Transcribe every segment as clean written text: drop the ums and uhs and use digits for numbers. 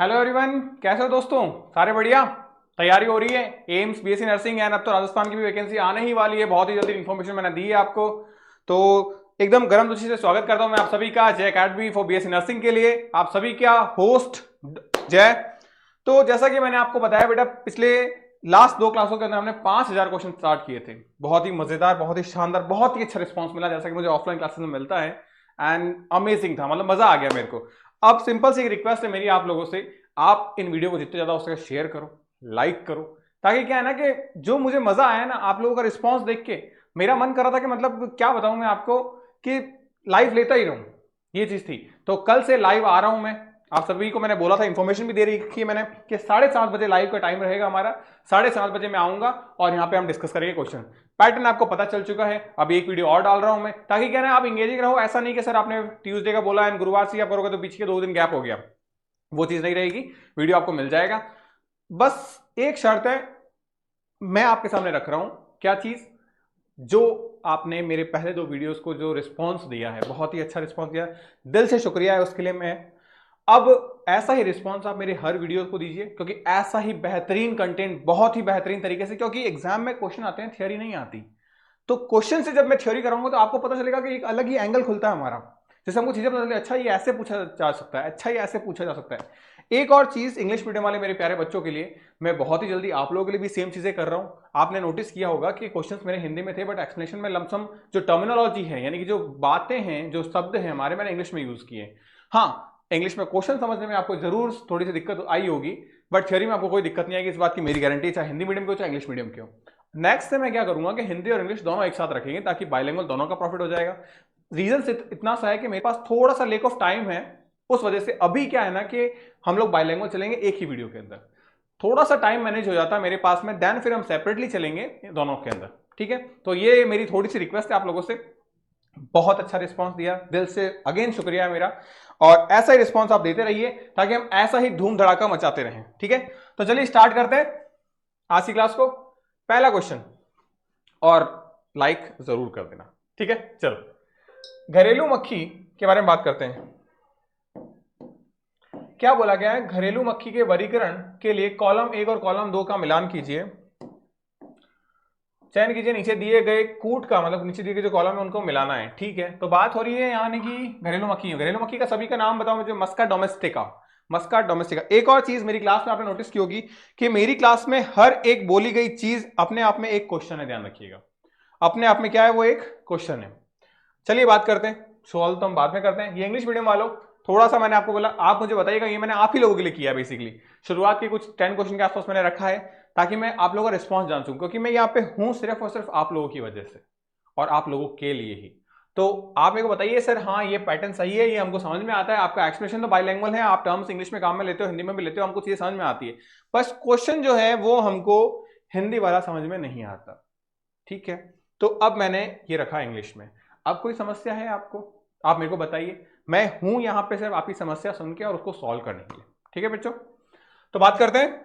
Hello everyone, कैसे हो दोस्तों? सारे बढ़िया? तैयारी हो रही है? एम्स, बीएससी नर्सिंग एंड अब तो राजस्थान की भी वैकेंसी आने ही वाली है। बहुत ही जल्दी इन्फॉर्मेशन मैंने दी है आपको, तो एकदम गर्म जोशी से स्वागत करता हूं मैं आप सभी का जय अकेडमी फॉर बीएससी नर्सिंग के लिए। आप सभी क्या होस्ट जय। तो जैसा कि मैंने आपको बताया बेटा, पिछले लास्ट 2 क्लासों के अंदर हमने 5,000 क्वेश्चन स्टार्ट किए थे। बहुत ही मजेदार, बहुत ही शानदार, बहुत ही अच्छा रिस्पॉन्स मिला, जैसा कि मुझे ऑफलाइन क्लासेस में मिलता है। एंड अमेजिंग था, मतलब मजा आ गया मेरे को। अब सिंपल सी एक रिक्वेस्ट है मेरी आप लोगों से, आप इन वीडियो को जितने ज्यादा हो सके शेयर करो, लाइक करो, ताकि क्या है ना कि जो मुझे मजा आया ना आप लोगों का रिस्पांस देख के, मेरा मन कर रहा था कि मतलब क्या बताऊं मैं आपको कि लाइव लेता ही रहूं। ये चीज थी। तो कल से लाइव आ रहा हूं मैं। आप सभी को मैंने बोला था, इंफॉर्मेशन भी दे रही मैंने कि 7:30 बजे लाइव का टाइम रहेगा हमारा। 7:30 बजे मैं आऊंगा और यहाँ पे हम डिस्कस करेंगे क्वेश्चन। पैटर्न आपको पता चल चुका है। अब एक वीडियो और डाल रहा हूं मैं, ताकि क्या है आप इंगेजिंग रहो। ऐसा नहीं कि सर आपने ट्यूसडे का बोला एंड गुरुवार से आप करोगे तो पीछे के 2 दिन गैप हो गया, वो चीज नहीं रहेगी। वीडियो आपको मिल जाएगा। बस एक शर्त है मैं आपके सामने रख रहा हूं। क्या चीज? जो आपने मेरे पहले 2 वीडियोस को जो रिस्पांस दिया है, बहुत ही अच्छा रिस्पांस दिया, दिल से शुक्रिया है उसके लिए। मैं अब ऐसा ही रिस्पांस आप मेरे हर वीडियो को दीजिए, क्योंकि ऐसा ही बेहतरीन कंटेंट बहुत ही बेहतरीन तरीके से, क्योंकि एग्जाम में क्वेश्चन आते हैं, थ्योरी नहीं आती। तो क्वेश्चन से जब मैं थ्योरी कराऊंगा तो आपको पता चलेगा कि एक अलग ही एंगल खुलता है हमारा। जैसे हमको चीजें पता चले, अच्छा ये ऐसे पूछा जा सकता है, अच्छा ये ऐसे पूछा जा सकता है। एक और चीज इंग्लिश मीडियम वाले मेरे प्यारे बच्चों के लिए, मैं बहुत ही जल्दी आप लोगों के लिए भी सेम चीजें कर रहा हूं। आपने नोटिस किया होगा कि क्वेश्चंस मेरे हिंदी में थे, बट एक्सप्लेनेशन में लमसम जो टर्मिनोलॉजी है, यानी कि जो बातें हैं, जो शब्द हैं हमारे, मैंने इंग्लिश में यूज किए। हाँ, इंग्लिश में क्वेश्चन समझने में आपको जरूर थोड़ी सी दिक्कत आई होगी, बट थ्योरी में आपको कोई दिक्कत नहीं आएगी, इस बात की मेरी गारंटी, चाहे हिंदी मीडियम के हो चाहे इंग्लिश मीडियम के हो। नेक्स्ट से मैं क्या करूंगा कि हिंदी और इंग्लिश दोनों एक साथ रखेंगे, ताकि बाइलिंगुअल दोनों का प्रॉफिट हो जाएगा। रीजन इतना सा है कि मेरे पास थोड़ा सा लेक ऑफ टाइम है, उस वजह से अभी क्या है ना कि हम लोग बाइलिंगुअल चलेंगे एक ही वीडियो के अंदर। थोड़ा सा टाइम मैनेज हो जाता है मेरे पास में, देन फिर हम सेपरेटली चलेंगे दोनों के अंदर। ठीक है, तो ये मेरी थोड़ी सी रिक्वेस्ट है आप लोगों से। बहुत अच्छा रिस्पांस दिया, दिल से अगेन शुक्रिया है मेरा। और ऐसा ही रिस्पांस आप देते रहिए, ताकि हम ऐसा ही धूम धड़ाका मचाते रहें। ठीक है, तो चलिए स्टार्ट करते हैं आज की क्लास को। पहला क्वेश्चन, और लाइक जरूर कर देना। ठीक है, चलो घरेलू मक्खी के बारे में बात करते हैं। क्या बोला गया है? घरेलू मक्खी के वर्गीकरण के लिए कॉलम 1 और कॉलम 2 का मिलान कीजिए। चयन कीजिए नीचे दिए गए कूट का, मतलब नीचे दिए गए जो कॉलम है उनको मिलाना है। ठीक है, तो बात हो रही है यानी कि घरेलू मक्खी। घरेलू मक्खी का सभी का नाम बताओ मुझे। मस्का डोमेस्टिका, मस्का डोमेस्टिका। एक और चीज मेरी क्लास में आपने नोटिस की होगी कि मेरी क्लास में हर एक बोली गई चीज अपने आप में एक क्वेश्चन है, ध्यान रखिएगा। अपने आप में क्या है? वो एक क्वेश्चन है। चलिए बात करते हैं, सवाल तो हम बाद में करते हैं। ये इंग्लिश मीडियम वालों, थोड़ा सा मैंने आपको बोला, आप मुझे बताइएगा। ये मैंने आप ही लोगों के लिए किया बेसिकली। शुरुआत के कुछ 10 क्वेश्चन के आसपास मैंने रखा है, ताकि मैं आप लोगों का रिस्पॉन्स जान सकूं, क्योंकि मैं यहाँ पे हूं सिर्फ और सिर्फ आप लोगों की वजह से और आप लोगों के लिए ही। तो आप मेरे को बताइए सर, हाँ ये पैटर्न सही है, ये हमको समझ में आता है। आपका एक्सप्रेशन तो बाइलैंग्वेज है, आप टर्म्स इंग्लिश में काम में लेते हो, हिंदी में भी लेते हो, हमको चीजें समझ में आती है। बस क्वेश्चन जो है वो हमको हिंदी वाला समझ में नहीं आता। ठीक है, तो अब मैंने ये रखा इंग्लिश में। अब कोई समस्या है आपको? आप मेरे को बताइए। मैं हूं यहां पे सिर्फ आपकी समस्या सुन के और उसको सॉल्व करने के लिए। ठीक है बच्चों, तो बात करते हैं।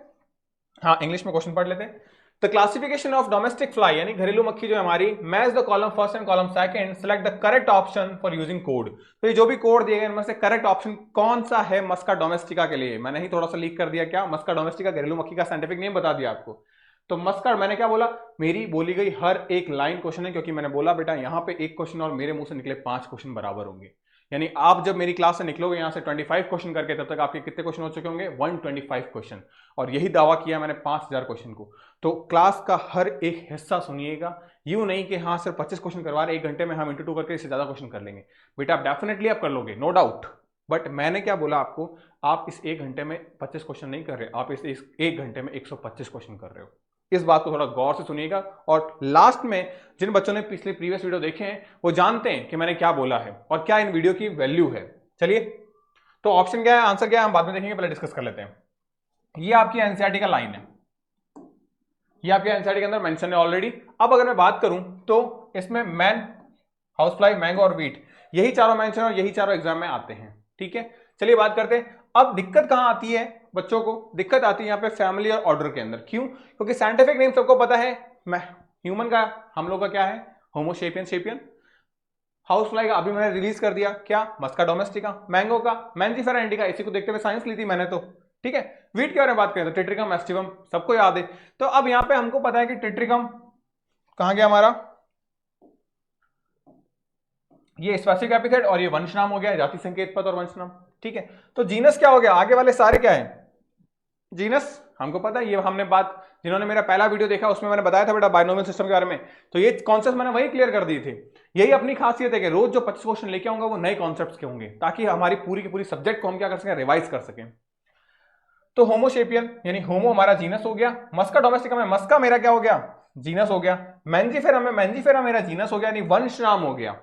हाँ, इंग्लिश में क्वेश्चन पढ़ लेते हैं। The classification of domestic fly, यानी घरेलू मक्खी जो है हमारी, match the column first and column second, select the correct option for using code. तो ये जो भी कोड दिए गए इनमें से करेक्ट ऑप्शन कौन सा है मस्का डोमेस्टिका के लिए? मैंने ही थोड़ा सा लीक कर दिया क्या? मस्का डोमेस्टिका घरेलू मक्खी का साइंटिफिक नेम बता दिया आपको। तो मस्का, मैंने क्या बोला? मेरी बोली गई हर एक लाइन क्वेश्चन है, क्योंकि मैंने बोला बेटा यहां पे एक क्वेश्चन और मेरे मुंह से निकले 5 क्वेश्चन बराबर होंगे। यानी आप जब मेरी क्लास से निकलोगे यहां से 25 क्वेश्चन करके, तब तक आपके कितने क्वेश्चन हो चुके होंगे? 125 क्वेश्चन। और यही दावा किया मैंने 5,000 क्वेश्चन को। तो क्लास का हर एक हिस्सा सुनिएगा, यूं नहीं कि हाँ सिर्फ 25 क्वेश्चन करवा रहे, 1 घंटे में हम इंटू 2 करके इससे ज्यादा क्वेश्चन कर लेंगे। बेटा आप डेफिनेटली आप कर लोगे, नो डाउट। बट मैंने क्या बोला आपको? आप इस 1 घंटे में 25 क्वेश्चन नहीं कर रहे, आप इस 1 घंटे में 125 क्वेश्चन कर रहे हो। इस बात को थोड़ा गौर से सुनिएगा। और लास्ट में जिन बच्चों ने पिछले प्रीवियस वीडियो देखे हैं वो जानते हैं कि मैंने क्या बोला है और क्या इन वीडियो की वैल्यू है। चलिए, तो ऑप्शन क्या है, आंसर क्या है, हम बाद में देखेंगे, पहले डिस्कस कर लेते हैं। ये आपकी एनसीईआरटी का लाइन है, ये आपके एनसीईआरटी के अंदर मेंशन है ऑलरेडी। अब अगर मैं बात करूं तो इसमें मैन, हाउस फ्लाई, मैंगो और वीट, यही चारों मेंशन और यही चारों एग्जाम में आते हैं। ठीक है, चलिए बात करते हैं। अब दिक्कत कहां आती है बच्चों को? दिक्कत आती है यहाँ पे फैमिली और ऑर्डर के अंदर। क्यों? क्योंकि साइंटिफिक नेम सबको पता है, मैं ह्यूमन का, हम लोग का क्या है? होमो सेपियन सेपियन। हाउस फ्लाई का अभी मैंने रिलीज कर दिया, क्या? मस्का डोमेस्टिका। मैंगो का मैंजीफेरा इंडिका, इसी को देखते हुए साइंस ली थी मैंने तो। ठीक है। वीट के बारे में बात करें तो टिट्रिकम एस्टिवम सबको याद है। तो अब यहां पे हमको पता है कि टिट्रिकम कहां गया हमारा, ये स्पेसिफिक एपिथेट और ये वंश नाम हो गया, जाति संकेत पद और वंश नाम, ठीक है। तो जीनस क्या हो गया, आगे वाले सारे क्या है जीनस, हमको पता है, ये हमने बात, जिन्होंने मेरा पहला वीडियो देखा उसमें मैंने बताया था बेटा बाइनोमियल सिस्टम के बारे में, तो ये कॉन्सेप्ट मैंने वही क्लियर कर दिए थे। यही अपनी खासियत है कि रोज जो 25 क्वेश्चन लेके आऊंगा वो नए कॉन्सेप्ट्स के होंगे, ताकि हमारी पूरी की पूरी सब्जेक्ट को हम क्या कर सकें, रिवाइज कर सकें। तो होमोशेपियन यानी होमो हमारा जीनस हो गया, मस्का डोमेस्टिका में मस्का मेरा क्या हो गया, जीनस हो गया, मैंजीफेरा में मैंजीफेरा मेरा जीनस हो गया यानी वंश नाम हो गया,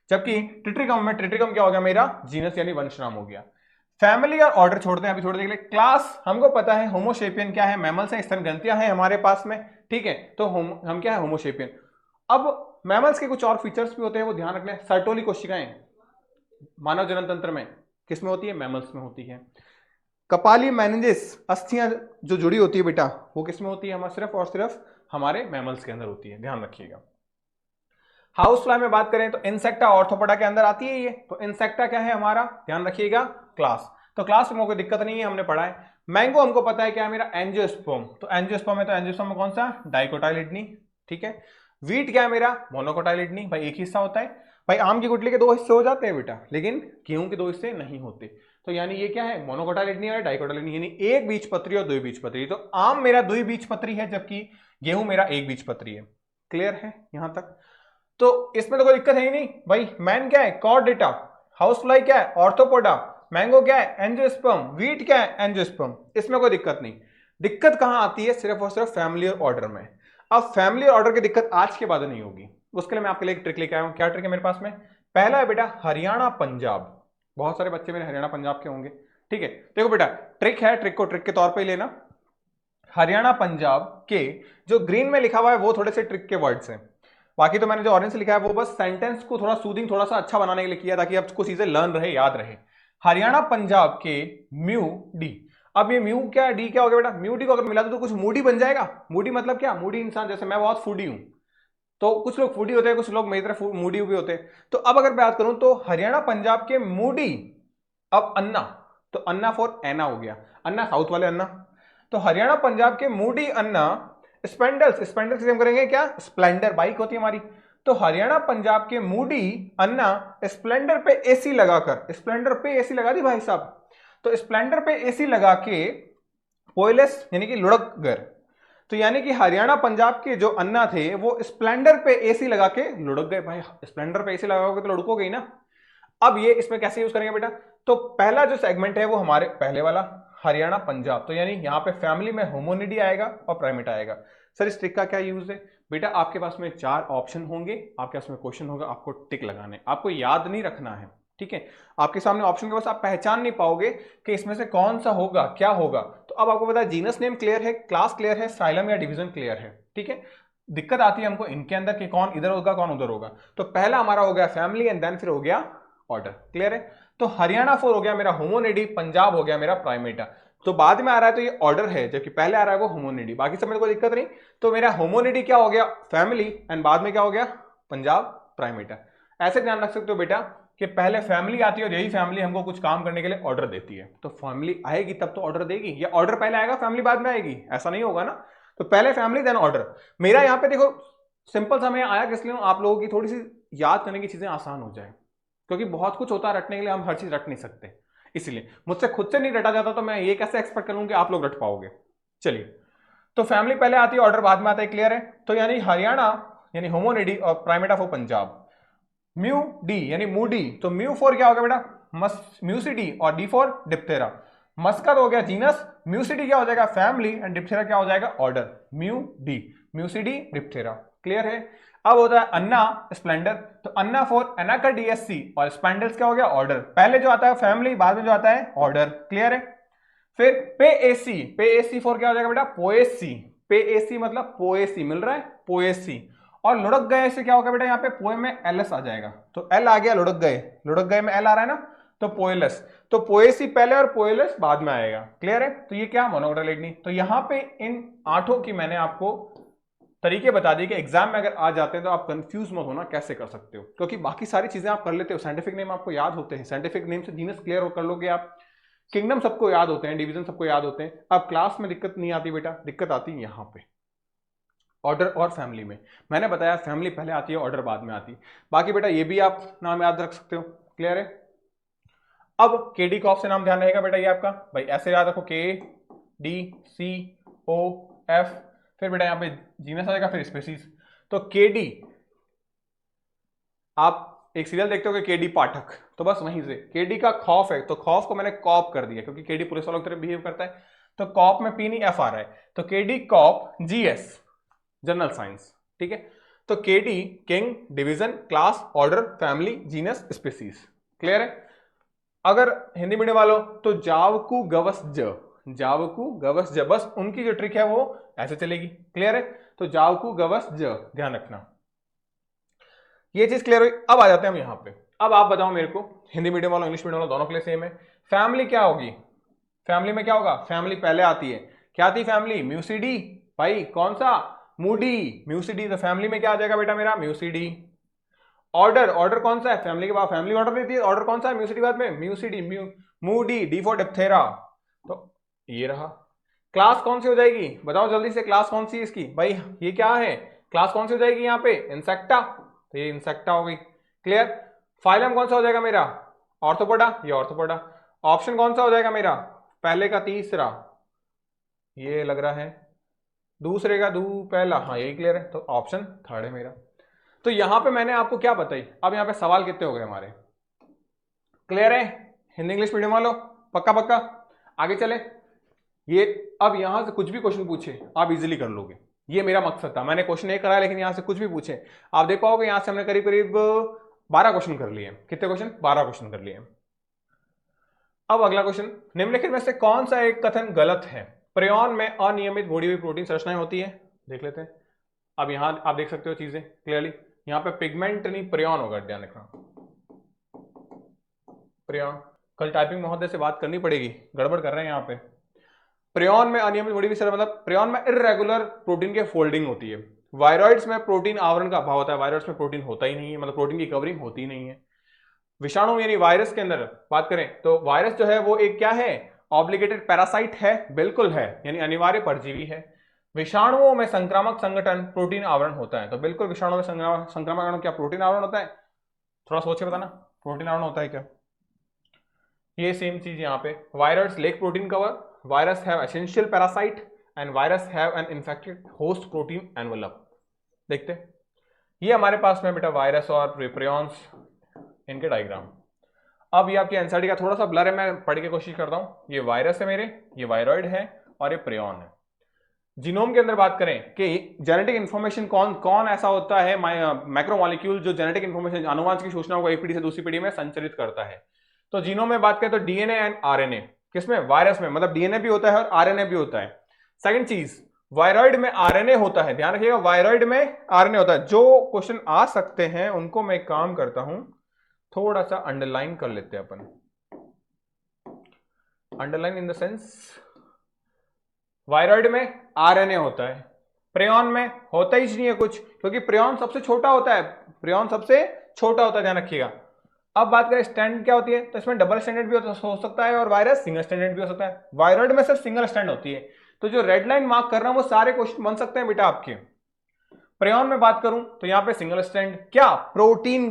जबकि ट्रिट्रिकम में ट्रिट्रिकम क्या हो गया मेरा जीनस यानी वंश नाम हो गया। फैमिली और ऑर्डर छोड़ते हैं अभी थोड़ी देर के लिए। क्लास हमको पता है होमोशेपियन क्या है, मैमल्स हैं, स्तनग्रंथियां हैं हमारे पास में, ठीक है। तो हम क्या है होमोशेपियन। अब मैमल्स के कुछ और फीचर्स भी होते हैं, वो ध्यान रखना है। सर्टोली कोशिकाएं मानव जनन तंत्र में किस में होती है, मैमल्स में होती है। कपाली मेनिंजेस अस्थियां जो जुड़ी होती है बेटा वो किस में होती है, हमारे सिर्फ और सिर्फ हमारे मैमल्स के अंदर होती है, ध्यान रखिएगा। हाउस फ्लाई में बात करें तो इंसेक्टा ऑर्थोपोडा के अंदर आती है ये, तो इंसेक्टा क्या है हमारा, ध्यान रखिएगा क्लास। तो क्लास में कोई दिक्कत नहीं है, हमने पढ़ा है। मैंगो हमको पता है क्या है मेरा, एंजियोस्पर्म, तो एंजियोस्पर्म है तो एंजियोस्पर्म में कौन सा, डाइकोटाइलिडनी, ठीक है। वीट क्या है मेरा, मोनोकोटाइलिडनी, भाई एक हिस्सा होता है। भाई आम की गुठली के 2 हिस्से हो जाते हैं बेटा, लेकिन गेहूं के 2 हिस्से नहीं होते, तो यानी ये क्या है मोनोकोटाइलिडनी और डाइकोटाइलिडनी, यानी एक बीजपत्री और 2 बीजपत्री। तो आम मेरा 2 बीजपत्री है जबकि गेहूं मेरा 1 बीजपत्री है। क्लियर है यहां तक, तो इसमें तो कोई दिक्कत है ही नहीं भाई। मैन क्या है, कॉर्डेटा, हाउस फ्लाई क्या है, ऑर्थोपोडा, मैंगो क्या है, एंजियोस्पर्म, वीट क्या है, एंजियोस्पर्म, इसमें कोई दिक्कत नहीं। दिक्कत कहां आती है, सिर्फ और सिर्फ फैमिली और ऑर्डर में। अब फैमिली और ऑर्डर की दिक्कत आज के बाद नहीं होगी, उसके लिए मैं आपके लिए एक ट्रिक लेके आया हूं। क्या ट्रिक है मेरे पास में, पहला है बेटा हरियाणा पंजाब, बहुत सारे बच्चे मेरे हरियाणा पंजाब के होंगे, ठीक है। देखो बेटा ट्रिक है, ट्रिक को ट्रिक के तौर पर ही लेना। हरियाणा पंजाब के जो ग्रीन में लिखा हुआ है वो थोड़े से ट्रिक के वर्ड्स हैं, बाकी तो मैंने जो ऑरेंज से लिखा है वो बस सेंटेंस को थोड़ा सूदिंग, थोड़ा सा अच्छा बनाने के लिए किया, ताकि आपको चीजें लर्न रहे, याद रहे। हरियाणा पंजाब के म्यू डी, अब ये म्यू क्या डी क्या हो गया बेटा, म्यू डी को अगर मिला दो तो कुछ मूडी बन जाएगा। मूडी मतलब क्या, मूडी इंसान, जैसे मैं बहुत फूडी हूं, तो कुछ लोग फूडी होते हैं, कुछ लोग मेरी तरह मूडी भी होते हैं। तो अब अगर बात करूं तो हरियाणा पंजाब के मूडी, अब अन्ना, तो अन्ना फॉर एना हो गया, अन्ना साउथ वाले अन्ना। तो हरियाणा पंजाब के मूडी अन्ना, स्पेंडल्स, स्पेंडल्स से हम करेंगे क्या, स्प्लेंडर बाइक होती है हमारी। तो हरियाणा पंजाब के मूडी अन्ना स्प्लेंडर पे एसी लगाकर, स्प्लेंडर पे एसी लगा दी भाई साहब, तो स्प्लेंडर पे एसी लगा के पोयलेस यानी कि लुढ़क गए। तो यानी कि हरियाणा पंजाब के जो अन्ना थे वो स्प्लेंडर पे एसी लगा के लुढ़क गए। भाई स्प्लेंडर पे एसी लगाओगे तो लुढ़कोगे ही ना। अब ये इसमें कैसे यूज करेंगे बेटा, तो पहला जो सेगमेंट है वो हमारे पहले वाला हरियाणा पंजाब, तो यानी यहां पे फैमिली में होमोनिडी आएगा और प्राइमेटा आएगा। सर इस ट्रिक का क्या यूज है बेटा, आपके पास में 4 ऑप्शन होंगे, आपके पास में क्वेश्चन होगा, आपको टिक लगाने, आपको याद नहीं रखना है, ठीक है। आपके सामने ऑप्शन के पास आप पहचान नहीं पाओगे कि इसमें से कौन सा होगा, क्या होगा। तो अब आपको पता है जीनस नेम क्लियर है, क्लास क्लियर है, साइलम या डिवीजन क्लियर है, ठीक है। दिक्कत आती है हमको इनके अंदर कि कौन इधर होगा कौन उधर होगा। तो पहला हमारा हो गया फैमिली एंड देन फिर हो गया ऑर्डर, क्लियर है। तो हरियाणा 4 हो गया मेरा होमोनिडी, पंजाब हो गया मेरा प्राइमेटा। तो बाद में आ रहा है तो ये ऑर्डर है, जबकि पहले आ रहा है वो होमोनिडी, बाकी सब में कोई दिक्कत नहीं। तो मेरा होमोनिडी क्या हो गया, फैमिली, एंड बाद में क्या हो गया, पंजाब प्राइमेटा। ऐसे ध्यान रख सकते हो बेटा कि पहले फैमिली आती है और यही फैमिली हमको कुछ काम करने के लिए ऑर्डर देती है। तो फैमिली आएगी तब तो ऑर्डर देगी, या ऑर्डर पहले आएगा फैमिली बाद में आएगी, ऐसा नहीं होगा ना। तो पहले फैमिली देन ऑर्डर। मेरा यहाँ पे देखो सिंपल सा मैं आया किस लिए, आप लोगों की थोड़ी सी याद करने की चीजें आसान हो जाए, क्योंकि बहुत कुछ होता है रटने के लिए, हम हर चीज रट नहीं सकते, इसलिए मुझसे खुद से नहीं रटा जाता तो मैं ये कैसे एक्सपेक्ट करूं कि आप लोग रट पाओगे। चलिए, तो फैमिली पहले आती है, ऑर्डर बाद में आता है, क्लियर है। तो यानी हरियाणा यानी होमोनिडी और Primata for Punjab. Mu D यानी मूडी, तो म्यू फॉर क्या होगा बेटा, म्यूसिडी, और डी फॉर डिप्थेरा। मस्का तो हो गया जीनस, म्यूसिडी क्या हो जाएगा फैमिली, एंड डिप्थेरा क्या हो जाएगा ऑर्डर, म्यू डी, म्यूसिडी डिप्थेरा, क्लियर है। अब होता है अन्ना स्प्लेंडर, तो अन्ना फॉर एनाकार्डियसी, और स्पेंडल्स क्या हो गया ऑर्डर, पहले जो आता है फैमिली बाद में जो आता है ऑर्डर, क्लियर है। फिर पेएसी, पेएसी फॉर क्या हो जाएगा बेटा पोएसी, पेएसी मतलब पोएसी, मिल रहा है पोएसी। और लुढ़क गए से क्या होगा बेटा, यहाँ पे पोए में एलएस आ जाएगा, तो एल आ गया, लुढ़क गए, लुढ़क गए में एल आ रहा है ना, तो पोएलस, तो पोएसी पहले और पोएलस बाद में आएगा, क्लियर है। तो ये क्या मोनोकोटाइलिडनी। तो यहाँ पे इन 8 की मैंने आपको तरीके बता दिए कि एग्जाम में अगर आ जाते हैं तो आप कंफ्यूज मत होना कैसे कर सकते हो, क्योंकि बाकी सारी चीजें आप कर लेते हो, साइंटिफिक नेम आपको याद होते हैं, साइंटिफिक नेम से जीनस क्लियर कर लोगे आप, किंगडम सबको याद होते हैं, डिवीजन सबको याद होते हैं। अब क्लास में दिक्कत नहीं आती बेटा, दिक्कत आती है यहाँ पे ऑर्डर और फैमिली में। मैंने बताया फैमिली पहले आती है, ऑर्डर बाद में आती है। बाकी बेटा ये भी आप नाम याद रख सकते हो, क्लियर है। अब के डी कॉफ से नाम ध्यान रहेगा बेटा, ये आपका भाई ऐसे याद रखो, के डी सी ओ एफ, फिर बेटा यहाँ पे जीनस आ जाएगा, फिर स्पीसीज। तो के डी, आप एक सीरियल देखते हो के डी पाठक, तो बस वहीं से के डी का खौफ है, तो खौफ को मैंने कॉप कर दिया क्योंकि के डी पुलिस वालों की तरह बिहेव करता है, तो कॉप में पी नहीं एफ आ रहा है, तो के D corp GS general science, ठीक है। तो के D king, division, class, order, family, genus, species, clear है। अगर हिंदी मीडियम वालों तो जावकू गवस ज, जावकू गवस ज, बस उनकी जो ट्रिक है वो ऐसे चलेगी, क्लियर है। तो जावकू गवस ज, ध्यान रखना, ये चीज क्लियर हुई। अब आ जाते हैं हम यहाँ पे। अब आप बताओ मेरे को, हिंदी मीडियम वालों इंग्लिश मीडियम वालों दोनों के लिए सेम है। फैमिली क्या होगी, फैमिली में क्या होगा, फैमिली पहले आती है, क्या आती है फैमिली, म्यूसीडी, भाई कौन सा, मूडी, म्यूसीडी। तो फैमिली में क्या आ जाएगा बेटा मेरा, म्यूसीडी। ऑर्डर, ऑर्डर कौन सा है, फैमिली के बाद फैमिली ऑर्डर देती है, ऑर्डर कौन सा है, म्यूसीडी बाद में, म्यूसीडी, मूडी, डी फॉर डिप्थेरा, तो ये रहा। क्लास कौन सी हो जाएगी, बताओ जल्दी से, क्लास कौन सी है इसकी, भाई ये क्या है, क्लास कौन सी हो जाएगी यहाँ पे, इंसेक्टा, तो ये इंसेक्टा हो गई, क्लियर। फाइलम कौन सा हो जाएगा मेरा, ऑर्थोपोडा, ये ऑर्थोपोडा। ऑप्शन कौन सा हो जाएगा मेरा, पहले का तीसरा, ये लग रहा है दूसरे का पहला, हाँ यही क्लियर है, तो ऑप्शन थर्ड है मेरा। तो यहां पे मैंने आपको क्या बताई, अब यहाँ पे सवाल कितने हो गए हमारे, क्लियर है हिंदी इंग्लिश मीडियम वालों, पक्का पक्का। आगे चले, ये अब यहां से कुछ भी क्वेश्चन पूछे आप इजीली कर लोगे, ये मेरा मकसद था। मैंने क्वेश्चन नहीं कराया, लेकिन यहां से कुछ भी पूछे आप देख पाओगे। यहां से हमने करीब करीब 12 क्वेश्चन कर लिए। कितने क्वेश्चन, 12 क्वेश्चन कर लिए। अब अगला क्वेश्चन, निम्नलिखित में से कौन सा एक कथन गलत है, प्रेऑन में अनियमित मोड़ी हुई प्रोटीन संरचनाएं होती है, देख लेते हैं। अब यहां आप देख सकते हो चीजें क्लियरली, यहां पे पिगमेंट नहीं प्रेऑन होगा, ध्यान रखना, प्रेऑन। कल टाइपिंग महोदय से बात करनी पड़ेगी, गड़बड़ कर रहे हैं यहाँ पे। प्रेऑन में अनियमित मोड़ी हुई सर, मतलब प्रेऑन में इर्रेगुलर प्रोटीन के फोल्डिंग होती है। वायरॉइड्स में प्रोटीन आवरण का अभाव होता है, वायरॉइड्स में प्रोटीन होता ही नहीं है, मतलब प्रोटीन की कवरिंग होती नहीं है। विषाणु यानी वायरस के अंदर बात करें तो वायरस जो है वो एक क्या है, ऑब्लिगेटेड पैरासाइट है, बिल्कुल है, यानी अनिवार्य परजीवी है। विषाणुओं में संक्रामक संगठन प्रोटीन आवरण होता है, तो बिल्कुल विषाणु में संक्रामक क्या प्रोटीन आवरण होता है, थोड़ा सोच के बताना, प्रोटीन आवरण होता है क्या। ये सेम चीज यहाँ पे, virus lake protein cover, virus have essential parasite and virus have an infected host protein envelope. देखते ये हमारे पास में बेटा वायरस और प्रियॉन्स, इनके डायग्राम। अब ये आपकी एनसीईआरटी का थोड़ा सा ब्लर है, मैं पढ़ के कोशिश करता हूं। ये वायरस है मेरे, ये वायरॉइड है और ये प्रेऑन है। जीनोम के अंदर बात करें कि जेनेटिक इंफॉर्मेशन कौन कौन ऐसा होता है, मैक्रोमोलिक्यूल जो जेनेटिक इंफॉर्मेशन आनुवांशिक सूचनाओं को एक पीढ़ी से दूसरी पीढ़ी में संचरित करता है। तो जीनोम में बात करें तो डीएनए एंड आरएनए, किसमें, वायरस में, मतलब डीएनए भी होता है और आरएनए भी होता है। सेकंड चीज, वायरॉइड में आरएनए होता है, ध्यान रखिएगा, वायरॉइड में आरएनए होता है। जो क्वेश्चन आ सकते हैं उनको मैं काम करता हूं, थोड़ा सा अंडरलाइन कर लेते हैं अपन, underline in the sense, viroid में आरएनए होता है, प्रेऑन में होता ही नहीं है कुछ, क्योंकि प्रेऑन सबसे छोटा होता है, प्रेऑन सबसे छोटा होता है, ध्यान रखिएगा। अब बात करें स्टैंड क्या होती है, तो इसमें डबल स्टैंडर्ड भी हो सकता है और वायरस सिंगल स्टैंडर्ड भी हो सकता है। वायरॉइड में सिर्फ सिंगल स्टैंड होती है। तो जो रेड लाइन मार्क कर रहा हूं वो सारे क्वेश्चन बन सकते हैं बेटा आपके। प्रेऑन में बात करूं तो यहां पे सिंगल स्टैंड, क्या प्रोटीन,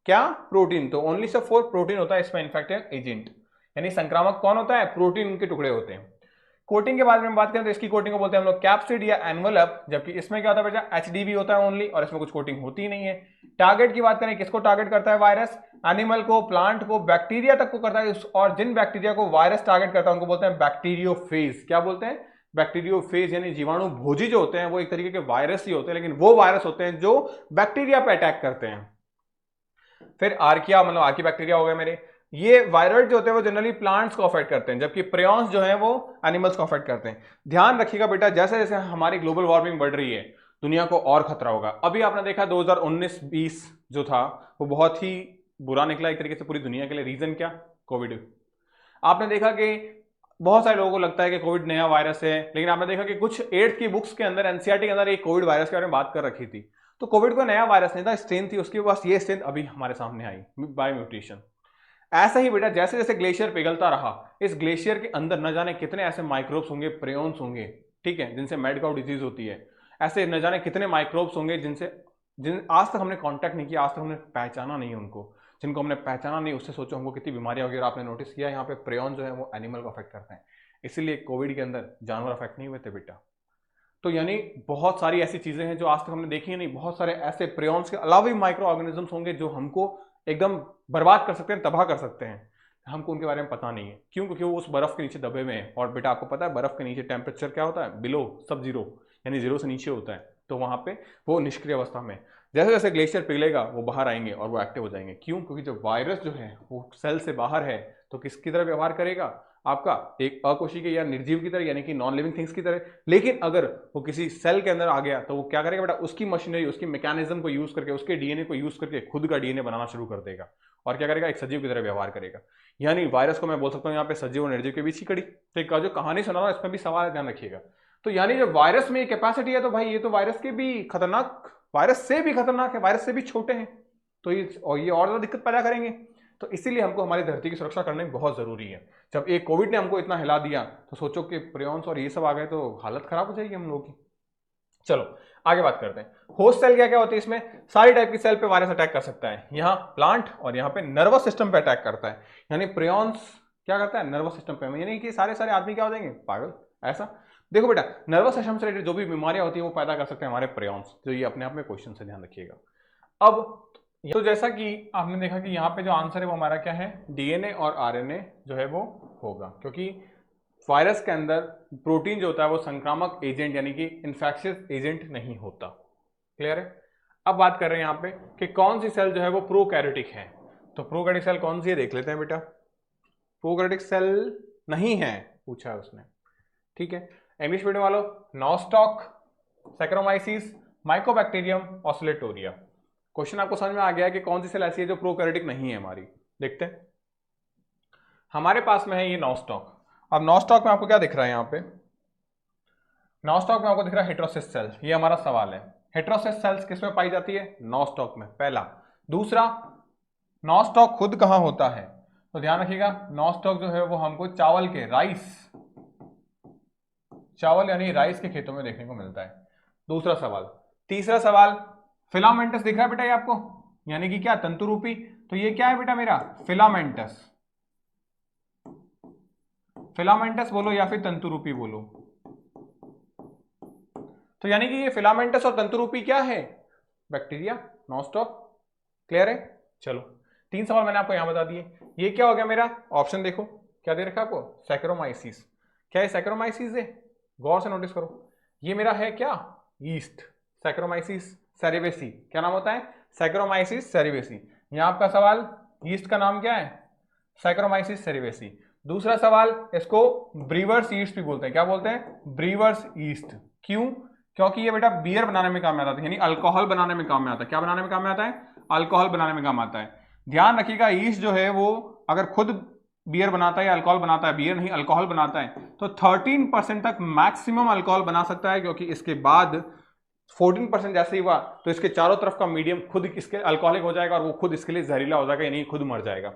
क्या प्रोटीन, तो ओनली सिर्फ 4 प्रोटीन होता है इसमें, इन्फेक्टिव एजेंट, यानी संक्रामक कौन होता है, प्रोटीन के टुकड़े होते हैं। कोटिंग के बारे में बात करें तो इसकी कोटिंग को बोलते हैं हम लोग कैप्सिड या एनवेलप, जबकि इसमें क्या होता है बेटा, एचडीवी होता है ओनली, और इसमें कुछ कोटिंग होती ही नहीं है। टारगेट की बात करें, किसको टारगेट करता है वायरस, एनिमल को, प्लांट को, बैक्टीरिया तक को करता है, और जिन बैक्टीरिया को वायरस टारगेट करता है उनको बोलते हैं बैक्टीरियोफेज। क्या बोलते हैं, बैक्टीरियोफेज, यानी जीवाणु भोजी जो होते हैं वो एक तरीके के वायरस ही होते हैं, लेकिन वो वायरस होते हैं जो बैक्टीरिया पे अटैक करते हैं। फिर आर्किया, मतलब आर्की बैक्टीरिया हो गए मेरे, ये वायरॉइड जो होते हैं वो जनरली प्लांट्स को अफेक्ट करते हैं, जबकि प्रेऑन्स जो है वो एनिमल्स को अफेक्ट करते हैं। ध्यान रखिएगा बेटा, जैसे जैसे हमारी ग्लोबल वार्मिंग बढ़ रही है दुनिया को और खतरा होगा। अभी आपने देखा 2019-20 जो था वो बहुत ही बुरा निकला एक तरीके से पूरी दुनिया के लिए। रीजन क्या, कोविड। आपने देखा कि बहुत सारे लोगों को लगता है कि कोविड नया वायरस है, लेकिन आपने देखा कि कुछ 8th की बुक्स के अंदर, एनसीईआरटी के अंदर एक कोविड वायरस के बारे में बात कर रखी थी। तो कोविड कोई नया वायरस नहीं था, स्ट्रेन थी उसकी, बस ये स्ट्रेन अभी हमारे सामने आई बाय म्यूटेशन। ऐसा ही बेटा जैसे जैसे ग्लेशियर पिघलता रहा, इस ग्लेशियर के अंदर न जाने कितने ऐसे माइक्रोब्स होंगे, प्रियॉन्स होंगे, ठीक है, जिनसे मैड काउ डिजीज होती है। ऐसे न जाने कितने माइक्रोब्स होंगे जिन आज तक हमने कांटेक्ट नहीं किया, आज तक हमने पहचाना नहीं उनको, जिनको हमने पहचाना नहीं, उससे सोचो हमको कितनी बीमारियां होगी। और आपने नोटिस किया यहाँ पे प्रियॉन जो है वो एनिमल को अफेक्ट करते हैं, इसीलिए कोविड के अंदर जानवर अफेक्ट नहीं हुए थे बेटा। तो यानी बहुत सारी ऐसी चीजें हैं जो आज तक हमने देखी नहीं, बहुत सारे ऐसे प्रियॉन्स के अलावा भी माइक्रो ऑर्गेनिजम्स होंगे जो हमको एकदम बर्बाद कर सकते हैं, तबाह कर सकते हैं, हमको उनके बारे में पता नहीं है। क्यों? क्योंकि वो उस बर्फ के नीचे दबे हुए हैं। और बेटा आपको पता है बर्फ के नीचे टेम्परेचर क्या होता है? बिलो सब जीरो, यानी जीरो से नीचे होता है। तो वहां पे वो निष्क्रिय अवस्था में, जैसे जैसे ग्लेशियर पिघलेगा वो बाहर आएंगे और वो एक्टिव हो जाएंगे। क्यों? क्योंकि जब वायरस जो है वो सेल से बाहर है तो किसकी तरह व्यवहार करेगा? आपका एक अकोशिकीय या निर्जीव की तरह, यानी कि नॉन लिविंग थिंग्स की तरह। लेकिन अगर वो किसी सेल के अंदर आ गया तो वो क्या करेगा बेटा? उसकी मशीनरी, उसकी मैकेनिज्म को यूज करके, उसके डीएनए को यूज करके खुद का डीएनए बनाना शुरू कर देगा और क्या करेगा? एक सजीव की तरह व्यवहार करेगा। यानी वायरस को मैं बोल सकता हूँ यहाँ पे सजीव और निर्जीव के बीच की कड़ी। तो एक जो कहानी सुना रहा हूँ इसमें भी सवाल है, ध्यान रखिएगा। तो यानी जब वायरस में कैपेसिटी है तो भाई ये तो वायरस के भी खतरनाक, वायरस से भी खतरनाक है, वायरस से भी छोटे हैं, तो ये और ज्यादा दिक्कत पैदा करेंगे। तो इसीलिए हमको हमारी धरती की सुरक्षा करना बहुत जरूरी है। जब एक कोविड ने हमको इतना हिला दिया तो सोचो कि प्रियॉन्स और ये सब आ गए तो हालत खराब हो जाएगी हम लोगों की। चलो आगे बात करते हैं। होस्ट सेल क्या क्या होती है? इसमें सारी टाइप की सेल पे वायरस अटैक कर सकता है। यहाँ प्लांट और यहाँ पे नर्वस सिस्टम पे अटैक करता है। यानी प्रियॉन्स क्या करता है? नर्वस सिस्टम पे, यानी कि सारे आदमी क्या हो जाएंगे? पागल। ऐसा देखो बेटा, नर्वस सिस्टम से रिलेटेड जो भी बीमारियां होती है वो पैदा कर सकते हैं हमारे प्रियॉन्स। तो ये अपने आप में क्वेश्चन से ध्यान रखिएगा। अब तो जैसा कि आपने देखा कि यहाँ पे जो आंसर है वो हमारा क्या है? डीएनए और आरएनए जो है वो होगा, क्योंकि वायरस के अंदर प्रोटीन जो होता है वो संक्रामक एजेंट यानी कि इन्फेक्शियस एजेंट नहीं होता। क्लियर है? अब बात कर रहे हैं यहाँ पे कि कौन सी सेल जो है वो प्रोकैरियोटिक है। तो प्रोकैरियोटिक सेल कौन सी है देख लेते हैं बेटा। प्रोकैरियोटिक सेल नहीं है पूछा है उसने, ठीक है। इंग्लिश मीडियम वालों, nostoc, Saccharomyces, Mycobacterium, Oscillatoria. Question आपको समझ में आ गया कि कौन सी सेल ऐसी है जो प्रोकैरियोटिक नहीं है हमारी। देखते हैं, हमारे पास में है ये नॉस्टॉक। अब नॉस्टॉक में आपको क्या दिख रहा है? यहाँ पे नॉस्टॉक में आपको दिख रहा है हेटेरोसिस सेल। ये हमारा सवाल है, हेटेरोसिस सेल्स किसमें पाई जाती है? नॉस्टॉक में, पहला। दूसरा, नॉस्टॉक खुद कहां होता है? तो ध्यान रखिएगा, नॉस्टॉक जो है वो हमको चावल के, चावल यानी राइस के खेतों में देखने को मिलता है। दूसरा सवाल। तीसरा सवाल, फिलामेंटस दिख रहा है बेटा ये आपको, यानी कि क्या? तंतुरूपी। तो ये क्या है बेटा मेरा? फिलामेंटस। फिलामेंटस बोलो या फिर तंतुरूपी बोलो। तो यानी कि ये फिलामेंटस और तंतुरूपी क्या है? Bacteria, nostoc. क्लियर है? चलो, 3 सवाल मैंने आपको यहां बता दिए। ये क्या हो गया मेरा? ऑप्शन देखो क्या दे रखा है आपको? सैकरोमाइसिस। क्या है? सैकरोमाइसिस है। गौर से नोटिस करो, ये मेरा है क्या? Yeast, Saccharomyces cerevisiae. क्या नाम होता है? Saccharomyces cerevisiae. यहां आपका सवाल, ईस्ट का नाम क्या है? Saccharomyces cerevisiae. दूसरा सवाल, इसको ब्रीवर्स ईस्ट भी बोलते हैं। क्या बोलते हैं? Brewers east. क्यों? क्योंकि ये बेटा बियर बनाने में काम में आता है, यानी अल्कोहल बनाने में काम में आता है। क्या बनाने में काम में आता है? अल्कोहल बनाने में काम आता है। ध्यान रखिएगा, ईस्ट जो है वो अगर खुद बियर बनाता है या अल्कोहल बनाता है, बियर नहीं अल्कोहल बनाता है, तो 13% तक मैक्सिमम अल्कोहल बना सकता है। क्योंकि इसके बाद 14% जैसे ही हुआ तो इसके चारों तरफ का मीडियम खुद इसके अल्कोहलिक हो जाएगा और वो खुद इसके लिए जहरीला हो जाएगा, यानी खुद मर जाएगा।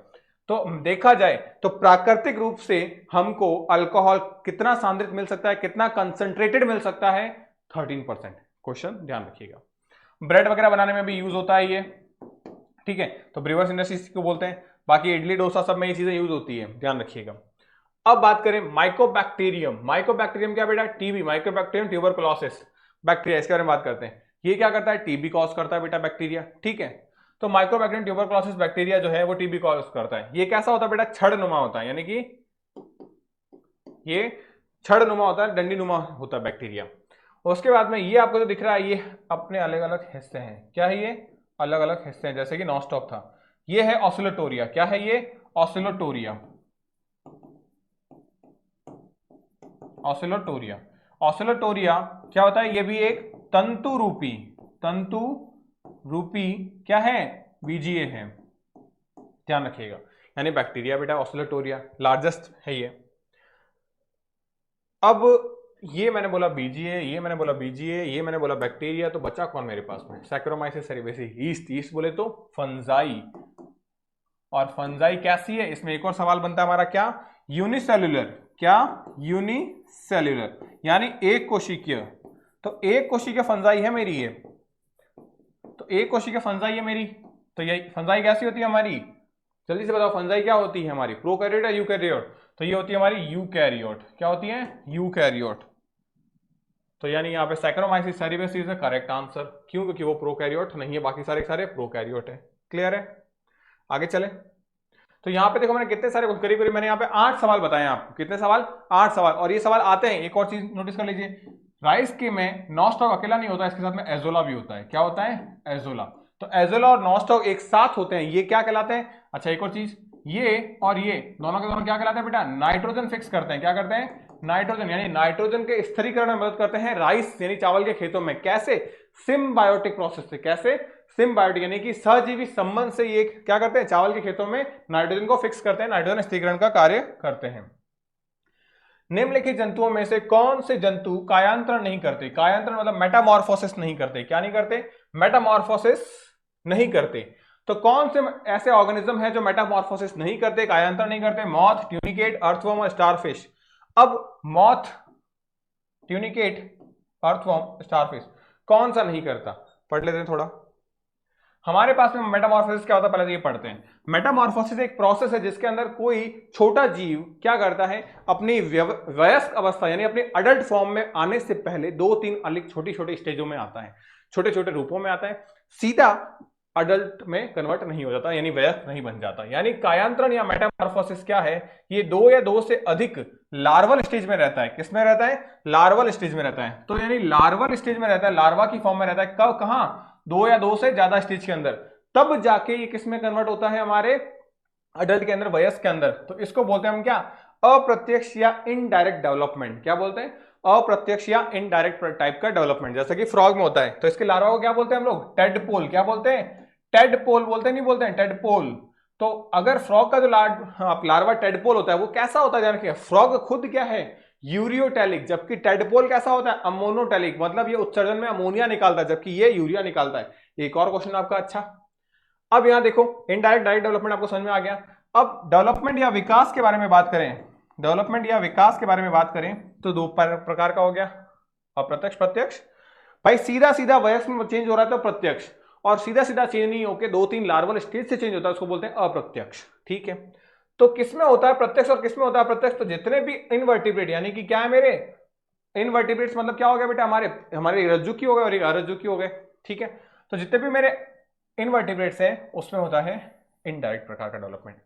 तो देखा जाए तो प्राकृतिक रूप से हमको अल्कोहल कितना सांद्रित मिल सकता है, कितना कंसंट्रेटेड मिल सकता है? 13%। क्वेश्चन ध्यान रखिएगा। ब्रेड वगैरह बनाने में भी यूज होता है ये, ठीक है। तो ब्रीवर्स इंडस्ट्रीज को बोलते हैं। बाकी इडली डोसा सब में ये चीजें यूज होती है, ध्यान रखिएगा। अब बात करें माइकोबैक्टीरियम। माइकोबैक्टीरियम क्या बेटा? टीबी, माइकोबैक्टीरियम ट्यूबरकुलोसिस बैक्टीरिया, इसके बारे में बात करते हैं। ये क्या करता है? टीबी कॉज करता है बेटा, बैक्टीरिया, ठीक है। तो माइकोबैक्टीरियम ट्यूबरकुलोसिस बैक्टीरिया जो है वो टीबी कॉज करता है। ये कैसा होता है बेटा? छड़नुमा होता है, यानी कि ये छड़नुमा होता है, डंडी नुमा होता है बैक्टीरिया। उसके बाद में ये आपको जो दिख रहा है ये अपने अलग अलग हिस्से हैं। क्या है ये? अलग अलग हिस्से हैं, जैसे कि नॉस्टॉक था। ये है ऑसिलेटोरिया। क्या है ये? ऑसिलेटोरिया। ऑसिलेटोरिया, ऑसिलेटोरिया क्या होता है? ये भी एक तंतु रूपी क्या है? बीजीए है, ध्यान रखिएगा। यानी बैक्टीरिया बेटा ऑसिलेटोरिया लार्जेस्ट है ये। अब ये मैंने बोला बीजीए, ये मैंने बोला बीजीए, ये मैंने बोला बैक्टीरिया, तो बचा कौन मेरे पास में? Saccharomyces सेरिवेसी, east. ईस्ट बोले तो फंजाई, और फंजाई कैसी है, इसमें एक और सवाल बनता है हमारा, क्या, यूनिसेल्युलर, क्या, यूनिसेल्युलर यानी एक कोशिकीय। तो एक कोशिकीय फंजाई है मेरी ये, तो एक कोशिकीय फंजाई है मेरी, तो ये फंजाई कैसी होती है हमारी, जल्दी से बताओ, फंजाई क्या होती है हमारी, प्रोकैरियोट या यूकैरियोट, तो ये होती है हमारी यूकैरियोट। क्या होती है, यूकैरियोट। तो यानी यहाँ पे Saccharomyces cerevisiae is the correct answer, क्यों, क्योंकि वो प्रोकैरियोट नहीं है, बाकी सारे सारे प्रोकैरियोट है। क्लियर है, आगे चले। तो यहाँ पे देखो मैंने कितने सारे करीब करीब मैंने यहाँ पे 8 सवाल बताए आपको, कितने सवाल, 8 सवाल, और ये सवाल आते हैं, एक और चीज नोटिस कर लीजिए, राइस के में नॉस्टॉक अकेला नहीं होता, इसके साथ में एजोला भी होता है। क्या होता है, एजोला। तो एजोला और नॉस्टॉक एक साथ होते हैं, ये क्या कहलाते हैं, अच्छा एक और चीज, ये और ये दोनों के दोनों क्या कहलाते हैं बेटा, नाइट्रोजन फिक्स करते हैं। क्या करते हैं, नाइट्रोजन, यानी नाइट्रोजन के स्थिरीकरण में मदद करते हैं राइस यानी चावल के खेतों में। कैसे, सिम्बायोटिक प्रोसेस से। कैसे, सिम्बायोटिक यानी कि सहजीवी संबंध से ये क्या करते हैं, चावल के खेतों में नाइट्रोजन को फिक्स करते हैं, नाइट्रोजन स्थिरीकरण का कार्य करते हैं। निम्नलिखित जंतुओं में से कौन से जंतु कायांतरण नहीं करते, कायांतरण मतलब मेटामॉर्फोसिस नहीं करते, क्या नहीं करते, मेटामॉर्फोसिस नहीं करते। तो कौन से ऐसे ऑर्गेनिज्म है जो मेटामॉर्फोसिस नहीं करते, कायांतरण नहीं करते, मॉथ, ट्यूनिकेट, अर्थवर्म और स्टारफिश। अब मॉथ, ट्यूनिकेट, अर्थवर्म, स्टारफिश कौन सा नहीं करता, पढ़ लेते हैं थोड़ा। हमारे पास में मेटामॉर्फोसिस क्या होता है, पहले तो ये पढ़ते हैं। मेटामॉर्फोसिस एक प्रोसेस है जिसके अंदर कोई छोटा जीव क्या करता है, अपनी वयस्क अवस्था यानी अपनी अडल्ट फॉर्म में आने से पहले 2-3 अलग छोटी छोटी स्टेजों में आता है, छोटे छोटे रूपों में आता है, सीधा अडल्ट में कन्वर्ट नहीं हो जाता, यानी वयस्क नहीं बन जाता। यानी कायांतरण या मेटामॉर्फोसिस क्या है, ये 2 या 2 से अधिक लार्वल स्टेज में रहता है। किसमें रहता है, लार्वल स्टेज में रहता है। तो यानी लार्वल स्टेज में रहता है, लार्वा की फॉर्म में रहता है, कब, कहां, 2 या 2 से ज्यादा स्टेज के अंदर, तब जाके ये किसमें कन्वर्ट होता है, हमारे अडल्ट के अंदर, वयस्क के अंदर। तो इसको बोलते हैं हम क्या, अप्रत्यक्ष या इनडायरेक्ट डेवलपमेंट। क्या बोलते हैं, अप्रत्यक्ष या इनडायरेक्ट टाइप का डेवलपमेंट, जैसे कि फ्रॉग में होता है। तो इसके लार्वा को क्या बोलते हैं हम लोग, टेडपोल। क्या बोलते हैं, टेडपोल बोलते हैं, नहीं बोलते हैं, टेडपोल। तो अगर फ्रॉग का जो लार्वा टेडपोल होता है वो कैसा होता है, जान रखिए, फ्रॉग खुद क्या है, यूरियोटैलिक, जबकि टेडपोल कैसा होता है, अमोनोटैलिक, मतलब ये उत्सर्जन में अमोनिया निकालता है जबकि ये यूरिया निकालता है। एक और क्वेश्चन आपका, अच्छा अब यहां देखो, इनडायरेक्ट डायरेक्ट डेवलपमेंट आपको समझ में आ गया। अब डेवलपमेंट या विकास के बारे में बात करें, डेवलपमेंट या विकास के बारे में बात करें तो 2 प्रकार का हो गया, अप्रत्यक्ष, प्रत्यक्ष। भाई सीधा सीधा वयस्क में चेंज हो रहा है तो प्रत्यक्ष, और सीधा सीधा चेंज नहीं होकर 2-3 लार्वल स्टेज से चेंज होता है, उसको बोलते हैं अप्रत्यक्ष। ठीक है, तो किसमें होता है प्रत्यक्ष और किसमें होता है अप्रत्यक्ष, तो जितने भी इनवर्टिब्रेट यानी कि क्या है मेरे, इनवर्टिब्रेट्स मतलब क्या हो गया बेटा, हमारे हमारे रज्जुकी हो गए और अरज्जुकी हो गए। ठीक है, तो जितने भी मेरे इनवर्टिब्रेट्स है उसमें होता है इनडायरेक्ट प्रकार का डेवलपमेंट,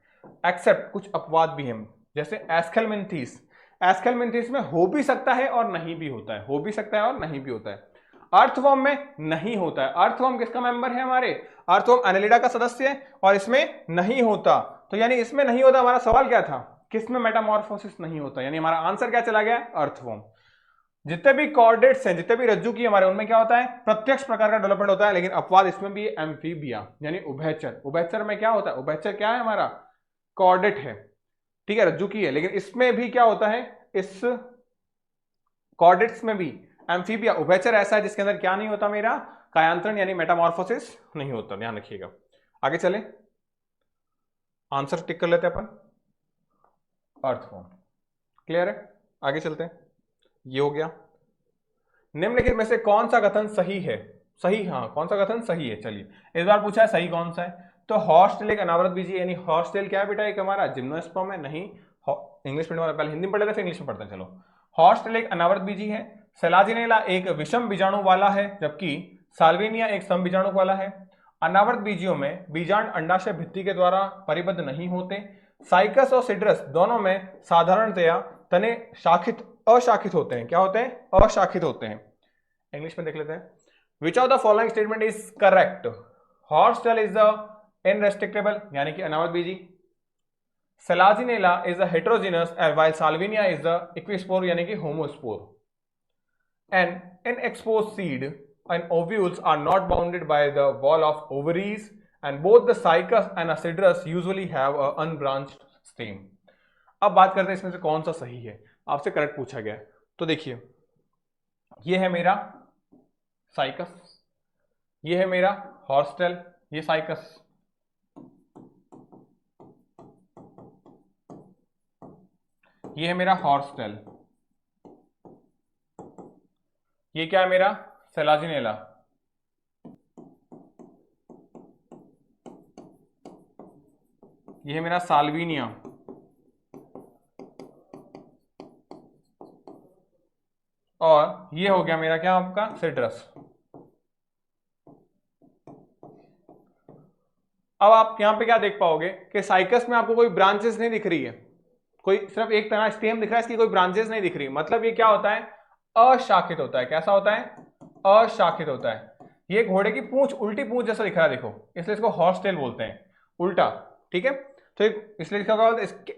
एक्सेप्ट कुछ अपवाद भी हैं, जैसे एस्केलमेंथीस। एस्केलमेंथीस में हो भी सकता है और नहीं भी होता है, हो भी सकता है और नहीं भी होता है। अर्थवर्म में नहीं होता है। अर्थवर्म किसका मेंबर है, हमारे अर्थवर्म एनेलिडा का सदस्य है, और इसमें नहीं होता। तो यानी इसमें नहीं होता, हमारा सवाल क्या था, किसमें मेटामॉर्फोसिस नहीं होता, यानी हमारा आंसर क्या चला गया, अर्थवर्म। जितने भी कॉर्डेट्स हैं, जितने भी रज्जु की हमारे, उनमें क्या होता है, प्रत्यक्ष प्रकार का डेवलपमेंट होता है, लेकिन अपवाद इसमें भी एम्फीबिया यानी उभयचर। उभयचर में क्या होता है, उभयचर क्या है हमारा, कॉर्डेट है, ठीक है, रज्जु की है, लेकिन इसमें भी क्या होता है, इस कॉर्डेट्स में भी एम्फीबिया, उभयचर ऐसा है जिसके अंदर क्या नहीं होता, मेरा कायांतरण यानी मेटामॉर्फोसिस नहीं होता, ध्यान रखिएगा। आगे चले, आंसर टिक कर लेते हैं अपन, अर्थवर्म। क्लियर है, आगे चलते हैं। ये हो गया। निम्नलिखित में से कौन सा कथन सही है, सही, हाँ कौन सा कथन सही है, चलिए इस बार पूछा है सही कौन सा है। तो हॉर्सटेल एक अनावृत बीजी, यानी हॉर्सटेल क्या है बेटा, एक हमारा जिम्नोस्पर्म है, नहीं इंग्लिश में पहले हिंदी में पढ़े थे फिर इंग्लिश में पढ़ते हैं, चलो। हॉर्सटेल एक अनावृत बीजी है, सेलाजिनेला एक विषम बीजाणु वाला है, जबकि साल्विनिया एक सम बीजाणु वाला है। अनावृत बीजियों में बीजांड अंडाशय भित्ति के द्वारा परिबद्ध नहीं होते। साइकस और सिड्रस दोनों में साधारणतया तने शाखित अशाखित होते हैं। क्या होते हैं, अशाखित होते हैं। इंग्लिश में देख लेते हैं, which of the following statement is correct, horsetail is the unrestrictable यानी कि अनावृत बीजी, Selaginella is the heterogenous while Salvinia is the equispore यानी कि homospore, and unexposed seed and ovules are not bounded by the wall of ovaries, and both the cycas and acidrus usually have a unbranched stem। अब बात करते हैं इसमें से कौन सा सही है, आपसे करेक्ट पूछा गया है। तो देखिए, ये है मेरा साइकस, ये है मेरा हॉर्सटेल, ये साइकस, ये है मेरा हॉर्सटेल, ये क्या है मेरा सेलाजिनेला, ये है मेरा साल्विनिया, और ये हो गया मेरा क्या आपका सिट्रस। अब आप यहां पे क्या देख पाओगे कि साइकस में आपको कोई ब्रांचेस नहीं दिख रही है, कोई सिर्फ एक तरह स्टेम दिख रहा है, इसकी कोई ब्रांचेस नहीं दिख रही। मतलब ये क्या होता है, अशाखित होता है। कैसा होता है, अशाखित होता है। ये घोड़े की पूंछ, उल्टी पूंछ जैसा दिख रहा है देखो, इसलिए इसको हॉर्सटेल बोलते हैं, उल्टा। ठीक है, तो इसलिए इसका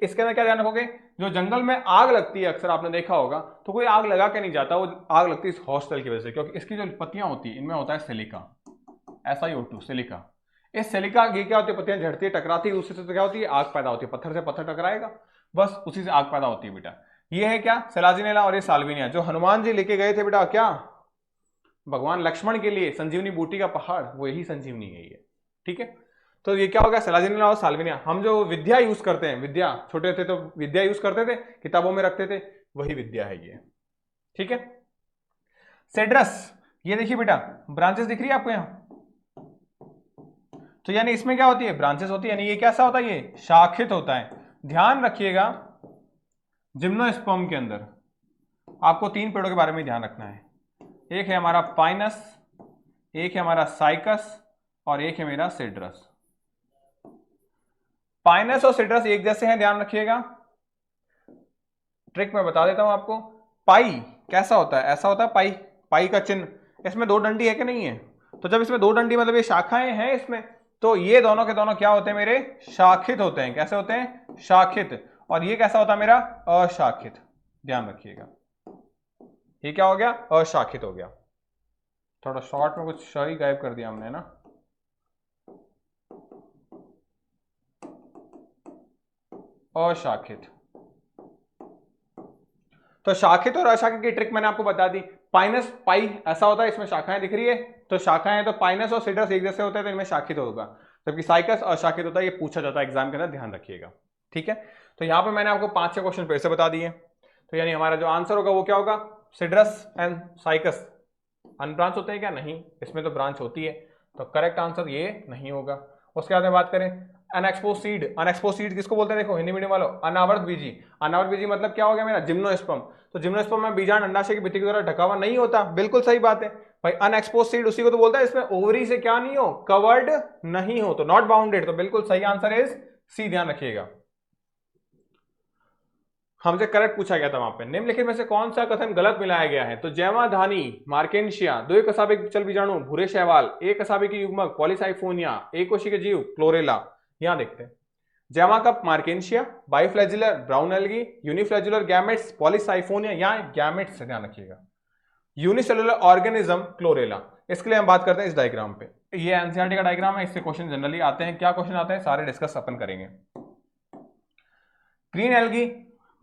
इसके अंदर क्या ध्यान रखोगे, जो जंगल में आग लगती है अक्सर आपने देखा होगा, तो कोई आग लगा के नहीं जाता, वो आग लगती है इस हॉर्सटेल की वजह से, क्योंकि इसकी जो पत्तियां होती है इनमें होता है सिलिका, SiO2 सिलिका। इस सिलिका की क्या होती है, पत्तियां झड़ती है, टकराती है, उससे तो क्या होती है, आग पैदा होती है। पत्थर से पत्थर टकराएगा, बस उसी से आग पैदा होती है बेटा। ये है क्या, सेलाजिनेला, और ये साल्विनिया, जो हनुमान जी लेके गए थे बेटा क्या, भगवान लक्ष्मण के लिए संजीवनी बूटी का पहाड़, वो यही संजीवनी है ये। ठीक है, तो ये क्या होगा, सेलाजिनेला और साल्विनिया। हम जो विद्या यूज करते हैं, विद्या छोटे थे तो विद्या यूज करते थे, किताबों में रखते थे, वही विद्या है ये। ठीक है, सेड्रस, ये देखिए बेटा ब्रांचेस दिख रही है आपको यहां, तो यानी इसमें क्या होती है, ब्रांचेस होती है, यानी ये कैसा होता है, ये शाखित होता है। ध्यान रखिएगा, जिम्नोस्पर्म के अंदर आपको 3 पेड़ों के बारे में ध्यान रखना है। एक है हमारा पाइनस, एक है हमारा साइकस, और एक है मेरा सिट्रस। पाइनस और सिट्रस एक जैसे हैं, ध्यान रखिएगा। ट्रिक मैं बता देता हूं आपको। पाई कैसा होता है, ऐसा होता है पाई, पाई का चिन्ह, इसमें 2 डंडी है कि नहीं है, तो जब इसमें 2 डंडी मतलब ये शाखाएं हैं इसमें, तो ये दोनों के दोनों क्या होते हैं मेरे, शाखित होते हैं। कैसे होते हैं, शाखित। और ये कैसा होता है मेरा, अशाखित। ध्यान रखिएगा, ये क्या हो गया, अशाखित हो गया। थोड़ा शॉर्ट में कुछ शाही गायब कर दिया हमने ना। अशाखित, तो शाखित और अशाखित की ट्रिक मैंने आपको बता दी। पाइनस, पाई ऐसा होता है, इसमें शाखाएं दिख रही है, तो शाखाएं तो पाइनस और सिट्रस एक जैसे होते हैं, तो इनमें शाखित होगा, जबकि साइकस अशाखित होता है। ये पूछा जाता है एग्जाम के अंदर, ध्यान रखिएगा। ठीक है, तो यहां पे मैंने आपको 5-6 क्वेश्चन फिर से बता दिए, तो यानी हमारा जो आंसर होगा वो क्या होगा, सिट्रस एंड साइकस अनब्रांच होते हैं क्या, नहीं, इसमें तो ब्रांच होती है, तो करेक्ट आंसर ये नहीं होगा। उसके बाद में बात करें अनएक्सपोज सीड, अनएक्सपोज सीड किसको बोलते हैं, देखो हिंदी मीडियम वालों, अनावृत बीजी। अनावृत बीजी मतलब क्या हो गया मेरा, जिम्नोस्पर्म। तो जिम्नोस्पर्म में बीजांड अंडाशय की भित्ति के द्वारा ढका हुआ नहीं होता, बिल्कुल सही बात है भाई। अनएक्सपोज सीड उसी को तो बोलता है इसमें ओवरी से क्या नहीं हो, कवर्ड नहीं हो, तो नॉट बाउंडेड, तो बिल्कुल सही आंसर इज सी। ध्यान रखिएगा, हमसे करेक्ट पूछा गया था वहां पे, निम्नलिखित में से कौन सा कथन गलत मिलाया गया है, तो जैवाधानी मार्केंशिया, 2 कसाबिक चल बीजाणु भूरे शैवाल, 1 कसाबिक युग्मक पॉलीसाइफोनिया, 1 कोशिकीय जीव क्लोरेला। यहां देखते हैं, gemma cup Marchantia, biflagellar brown algae, uniflagellar gametes Polysiphonia, यहां गैमेट्स से ध्यान रखिएगा, यूनिसेलुलर ऑर्गेनिज्म क्लोरेला। इसके लिए हम बात करते हैं इस डायग्राम पे, ये एनसीईआरटी का डायग्राम है, इससे क्वेश्चन जनरली आते हैं। क्या क्वेश्चन आते हैं सारे डिस्कस अपन करेंगे। ग्रीन एल्गी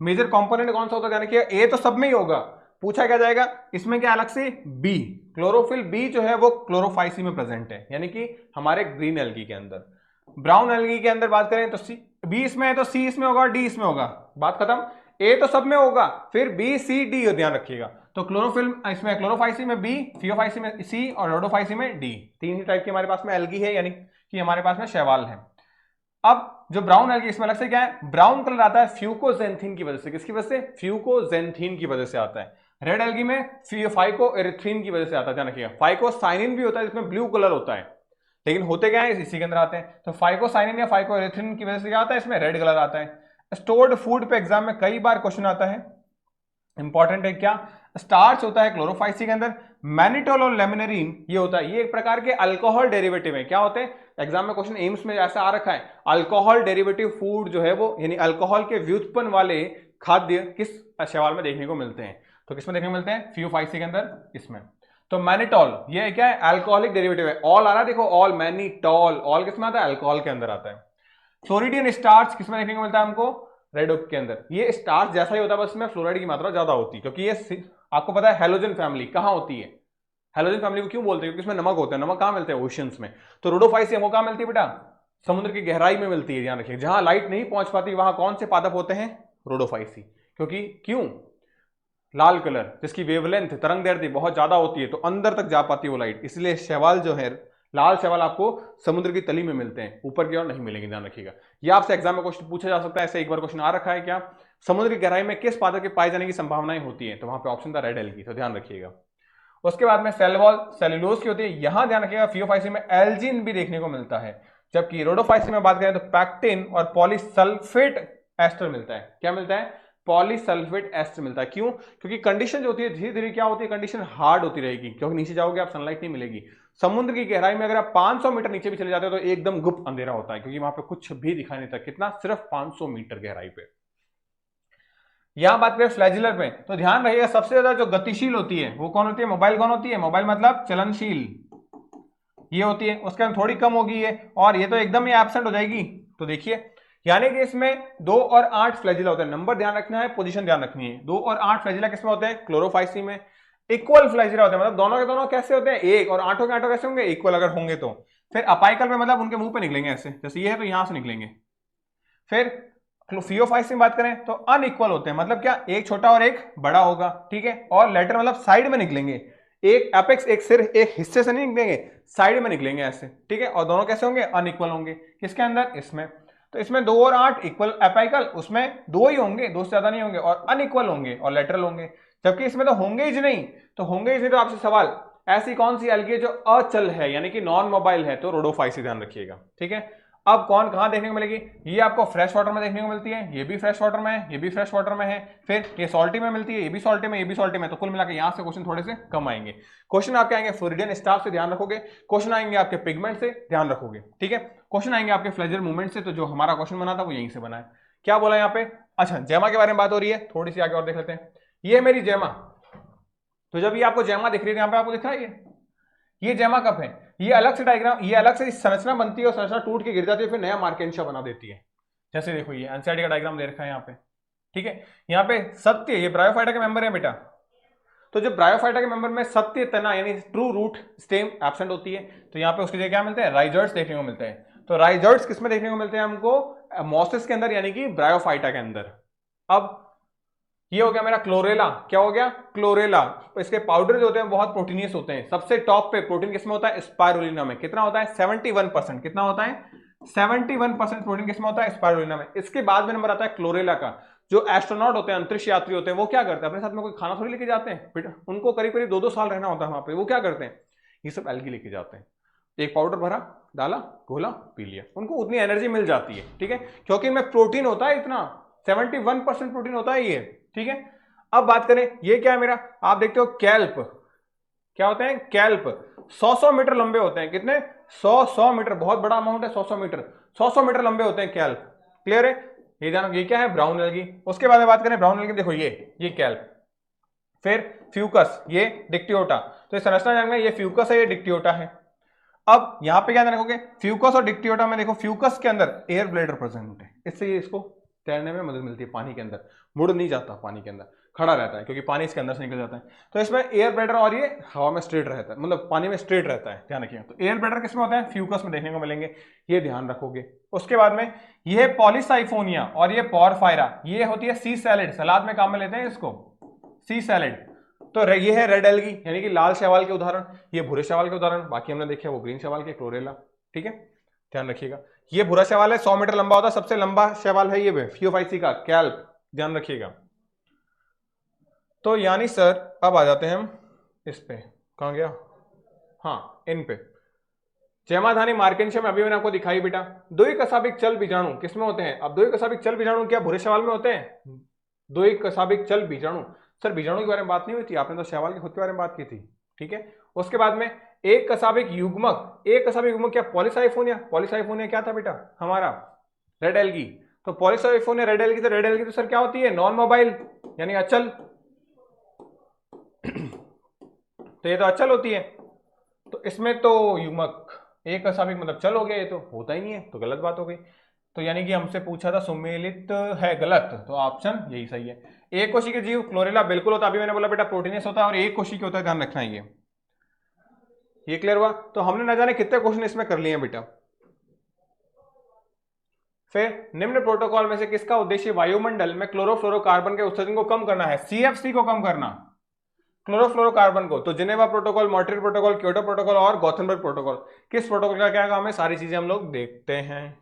मेजर कंपोनेंट कौन सा होता है, ध्यान रखिए, ए तो सब में ही होगा, पूछा क्या जाएगा इसमें क्या अलग से, बी, क्लोरोफिल बी जो है वो क्लोरोफाइसी में प्रेजेंट है, यानी कि हमारे ग्रीन एल्गी के अंदर। ब्राउन एल्गी के अंदर बात करें तो सी, बी इसमें है तो सी इसमें होगा, डी इसमें होगा, बात खत्म। ए तो सब में होगा, फिर बी सी डी, ध्यान रखिएगा। तो क्लोरोफिल इसमें क्लोरोफाइसी में बी, फियोफाइसी में सी, और रोडोफाइसी में डी। 3 ही टाइप की हमारे पास में एल्गी है, यानी कि हमारे पास में शैवाल है। अब जो ब्राउन एल्गी इसमें अलग से क्या है, ब्राउन कलर आता है फ्यूकोजेंथीन की वजह से, किसकी वजह से, फ्यूकोजेंथीन की वजह से आता है। रेड एल्गी में फाइकोएरिथ्रीन की वजह से आता है, ध्यान रखिएगा। फाइकोसाइनिन भी होता है जिसमें ब्लू कलर होता है, लेकिन होते क्या है इसी के अंदर आते हैं। तो फाइकोसाइनिन या फाइकोएरिथ्रीन की वजह से क्या आता है, इसमें रेड कलर आता है। स्टोर्ड फूड पे एग्जाम में कई बार क्वेश्चन आता है, इंपॉर्टेंट है क्या, स्टार्च होता है क्लोरोफाइसी के अंदर। मैनिटोल और लेमिनेरिन ये होता है, ये एक प्रकार के अल्कोहल डेरिवेटिव है। क्या होते हैं, एग्जाम में क्वेश्चन एम्स में ऐसा आ रखा है, अल्कोहल डेरिवेटिव फूड जो है वो, यानी अल्कोहल के व्युत्पन्न वाले खाद्य किस शैवाल में देखने को मिलते हैं, तो किसमें देखने को मिलते हैं, फियोफाइसी के अंदर, इसमें। तो मैनिटोल ये क्या है, अल्कोहलिक डेरिवेटिव है, ऑल आ रहा है देखो, ऑल, मैनिटोल, ऑल किसमें आता है, अल्कोहल के अंदर आता है। फ्लोरिडियन स्टार्च किसमें देखने को मिलता है हमको, रेड ओक के अंदर। ये स्टार्च जैसा ही होता है, बस इसमें फ्लोराइड की मात्रा ज्यादा होती है, क्योंकि ये आपको पता है हेलोजन फैमिली कहां होती है, हेलोजन फैमिली को क्यों बोलते हैं, क्योंकि इसमें नमक होते हैं। नमक कहां मिलते हैं, ओशियंस में। तो रोडोफाइसी हमको कहां मिलती है बेटा, समुद्र की गहराई में मिलती है, ध्यान रखिए। जहां लाइट नहीं पहुंच पाती वहां कौन से पादप होते हैं, रोडोफाइसी। क्योंकि क्यों, लाल कलर जिसकी वेवलेंथ तरंग दैर्ध्य बहुत ज्यादा होती है तो अंदर तक जा पाती है वो लाइट, इसलिए शैवाल जो है, लाल शैवाल आपको समुद्र की तली में मिलते हैं, ऊपर की ओर नहीं मिलेंगे, ध्यान रखिएगा। ये आपसे एग्जाम में क्वेश्चन पूछा जा सकता है, ऐसे एक बार क्वेश्चन आ रखा है क्या, समुद्र की गहराई में किस पादप के पाए जाने की संभावनाएं होती है, तो वहां पे ऑप्शन था रेड एल्गी, तो ध्यान रखिएगा। उसके बाद में सेल वॉल सेल्यूलोज की होती है, यहां ध्यान रखिएगा फियोफाइसी में एल्जिन भी देखने को मिलता है, जबकि रोडोफाइसी में बात करें तो पैक्टिन और पॉलीसल्फेट एस्टर मिलता है। क्या मिलता है, पॉलीसल्फेट एस्टर मिलता है। क्यों, क्योंकि कंडीशन जो होती है धीरे धीरे क्या होती है, कंडीशन हार्ड होती रहेगी, क्योंकि नीचे जाओगे आप सनलाइट नहीं मिलेगी। समुद्र की गहराई में अगर आप 500 मीटर नीचे भी चले जाते हो तो एकदम गुप्त अंधेरा होता है, क्योंकि वहां पे कुछ भी दिखाई नहीं देता। कितना, सिर्फ 500 मीटर गहराई पे। यहां बात करें फ्लैजिलर पे, तो ध्यान रखिएगा सबसे ज्यादा जो गतिशील होती है वो कौन होती है, मोबाइल कौन होती है, मोबाइल मतलब चलनशील, ये होती है। उसके अंदर थोड़ी कम होगी ये, और ये तो एकदम ही एब्सेंट हो जाएगी। तो देखिए, यानी कि इसमें 2 और 8 फ्लैजिला होते हैं, नंबर ध्यान रखना है, पोजीशन ध्यान रखनी है। 2 और 8 फ्लैजिला किसमें होते हैं, क्लोरोफाइसी में। इक्वल फ्लैजिला होते हैं, मतलब दोनों के दोनों कैसे होते हैं, एक, और आठों के आठों कैसे होंगे, इक्वल अगर होंगे तो। फिर अपाइकल में मतलब उनके मुंह पे निकलेंगे ऐसे, जैसे ये है तो यहां से निकलेंगे। फिर फियोफाइट्स में बात करें तो अनइक्वल होते हैं, मतलब क्या, एक छोटा और एक बड़ा होगा, ठीक है। और लेटर मतलब साइड में निकलेंगे, एक एपेक्स, एक सिर, एक हिस्से से नहीं निकलेंगे, साइड में निकलेंगे ऐसे, ठीक है। और दोनों कैसे होंगे, अनइक्वल होंगे। किसके अंदर, इसमें। तो इसमें 2 और 8 इक्वल एपाइकल, उसमें 2 ही होंगे, 2 से ज्यादा नहीं होंगे, और अनइक्वल होंगे और लेटरल होंगे। जबकि इसमें तो होंगे ही नहीं, तो होंगे ही नहीं, तो आपसे सवाल, ऐसी कौन सी एल्गी जो अचल है, यानी कि नॉन मोबाइल है, तो रोडोफाइसी, ध्यान रखिएगा, ठीक है। अब कौन कहां देखने को मिलेगी, ये आपको फ्रेश वाटर में देखने को मिलती है, ये भी फ्रेश वाटर में है, ये भी फ्रेश वाटर में है। फिर ये सॉल्टी में मिलती है, ये भी सॉल्टी में, ये भी सॉल्टी में। तो कुल मिलाकर यहां से क्वेश्चन थोड़े से कम आएंगे। क्वेश्चन आपके आएंगे फ्लोरिडियन स्टाफ से, ध्यान रखोगे। क्वेश्चन आएंगे आपके पिगमेंट से, ध्यान रखोगे, ठीक है। क्वेश्चन आएंगे आपके फ्लेजर मूवमेंट से, तो जो हमारा क्वेश्चन बना था वो यहीं से बना है। क्या बोला यहाँ पे, अच्छा जैमा के बारे में बात हो रही है, थोड़ी सी आगे और देख लेते हैं। ये है मेरी जैमा, तो जब ये आपको जैमा दिख रही है, यहाँ पे आपको दिख रहा है ये जैमा कप है। ये अलग से डायग्राम, ये अलग से संरचना बनती है और संरचना टूट के गिर जाती है, फिर नया मार्केंशिया बना देती है। जैसे देखो ये एनसीईआरटी का डायग्राम दे रखा है यहाँ पे, ठीक है। यहाँ पे सत्य, ये ब्रायोफाइटा के मेंबर है बेटा, तो जब ब्रायोफाइटा के मेंबर में सत्य तना यानी ट्रू रूट स्टेम एब्सेंट होती है, तो यहाँ पे उसकी जगह क्या मिलते हैं, राइजर्ट्स देखने को मिलते हैं। तो राइजर्ट्स किसमें देखने को मिलते हैं हमको, मोसिस के अंदर, यानी कि ब्रायोफाइटा के अंदर। अब ये हो गया मेरा क्लोरेला, क्या हो गया, क्लोरेला। इसके पाउडर जो होते हैं बहुत प्रोटीनियस होते हैं। सबसे टॉप पे प्रोटीन किसमें होता है, स्पाइरुलिना में। कितना होता है, 71%। कितना होता है, 71% प्रोटीन किसमें होता है, स्पाइरुलिना में। इसके बाद में नंबर आता है क्लोरेला का। जो एस्ट्रोनॉट होते हैं, अंतरिक्ष यात्री होते हैं, वो क्या करते हैं, अपने साथ में कोई खाना थोड़ी लेके जाते हैं, उनको करीब करीब 2-2 साल रहना होता है वहां पे। वो क्या करते हैं, ये सब एल्गी लेके जाते हैं। एक पाउडर भरा, डाला, घोला, पी लिया, उनको उतनी एनर्जी मिल जाती है, ठीक है, क्योंकि इनमें प्रोटीन होता है इतना, 71% प्रोटीन होता है ये, ठीक है। अब बात करें, ये क्या है मेरा, आप देखते हो कैल्प, क्या होते हैं, कैल्प 100-100 मीटर लंबे होते हैं। कितने, 100-100 मीटर, बहुत बड़ा अमाउंट है, 100-100 मीटर, 100-100 मीटर लंबे होते हैं कैल्प। क्लियर है, ये जानो, ये क्या है, ब्राउन एल्गी। उसके बाद में बात करें ब्राउन एल्गी, देखो ये कैल्प। फिर फ्यूकस, ये डिक्टियोटा। तो संरचना जानना, ये फ्यूकस है, ये डिक्टियोटा है। अब यहां पे क्या ध्यान रखोगे, फ्यूकस और डिक्टियोटा में देखो, फ्यूकस के अंदर एयर ब्लैडर प्रेजेंट है, इससे ये इसको तैरने में मदद मिलती है पानी के अंदर, मुड़ नहीं जाता पानी के अंदर, खड़ा रहता है, क्योंकि पानी इसके अंदर से निकल जाता है। तो इसमें एयर ब्लैडर, और ये हवा में स्ट्रेट रहता है, मतलब पानी में स्ट्रेट रहता है, ध्यान रखिएगा। तो एयर ब्लैडर किसमें होता है, फ्यूकस में देखने को मिलेंगे, ये ध्यान रखोगे। उसके बाद में ये पॉलीसाइफोनिया और ये पॉरफायरा, ये होती है सी सैलिड, सलाद में काम में लेते हैं इसको, सी सैलिड। तो ये है रेड एल्गी, यानी कि लाल शैवाल के उदाहरण, ये भूरे शैवाल के उदाहरण, बाकी हमने देखे वो ग्रीन शैवाल के, क्लोरेला, ठीक है, ध्यान रखिएगा। ये भूरा शैवाल है, 100 मीटर लंबा होता है, सबसे लंबा शैवाल है ये फियोफाइसी का कैल्प, ध्यान रखिएगा। तो यानी सर अब आ जाते हैं हम इस पे, कहां गया, हाँ इन पे। जैमाधानी मार्केंशिया में अभी मैंने आपको दिखाई बेटा, दो ही कसाबिक चल बीजाणु किसमें होते हैं। अब दो ही कसाबिक चल बीजाणु क्या भूरे शैवाल में होते हैं, दो ही कसाबिक चल बीजाणु। सर बीजाणु के बारे में बात नहीं हुई थी, आपने तो शैवाल के खुद के बारे में बात की थी, ठीक है। उसके बाद में एक कसाबिक युग्मक, एक कसाबिक युग्मक क्या, पॉलीसाइफोनिया। पॉलीसाइफोनिया क्या था बेटा हमारा, रेड एल्गी। तो पॉलीसाइफोनिया रेड एल्गी, तो रेड एल्गी तो सर क्या होती है, नॉन मोबाइल यानी अचल। तो ये तो अचल होती है, तो इसमें तो युग्मक एक कसाबिक मतलब चल हो गया, ये तो होता ही नहीं है, तो गलत बात हो गई। तो यानी कि हमसे पूछा था सुमेलित है, गलत, तो ऑप्शन यही सही है। एक कोशी के जीव क्लोरेला बिल्कुल होता है, अभी मैंने बोला बेटा प्रोटीनियस होता है, और एक कोशी के होता है, ध्यान रखना है ये क्लियर हुआ। तो हमने न जाने कितने क्वेश्चन इसमें कर लिए हैं बेटा, फिर निम्न प्रोटोकॉल में से किसका उद्देश्य वायुमंडल में क्लोरोफ्लोरोकार्बन के उत्सर्जन को कम करना है, CFC को कम करना, क्लोरोफ्लोरोकार्बन को। तो Geneva protocol, Montreal protocol, Kyoto protocol और गॉथेनबर्ग प्रोटोकॉल, किस प्रोटोकॉल का क्या काम है, सारी चीजें हम लोग देखते हैं।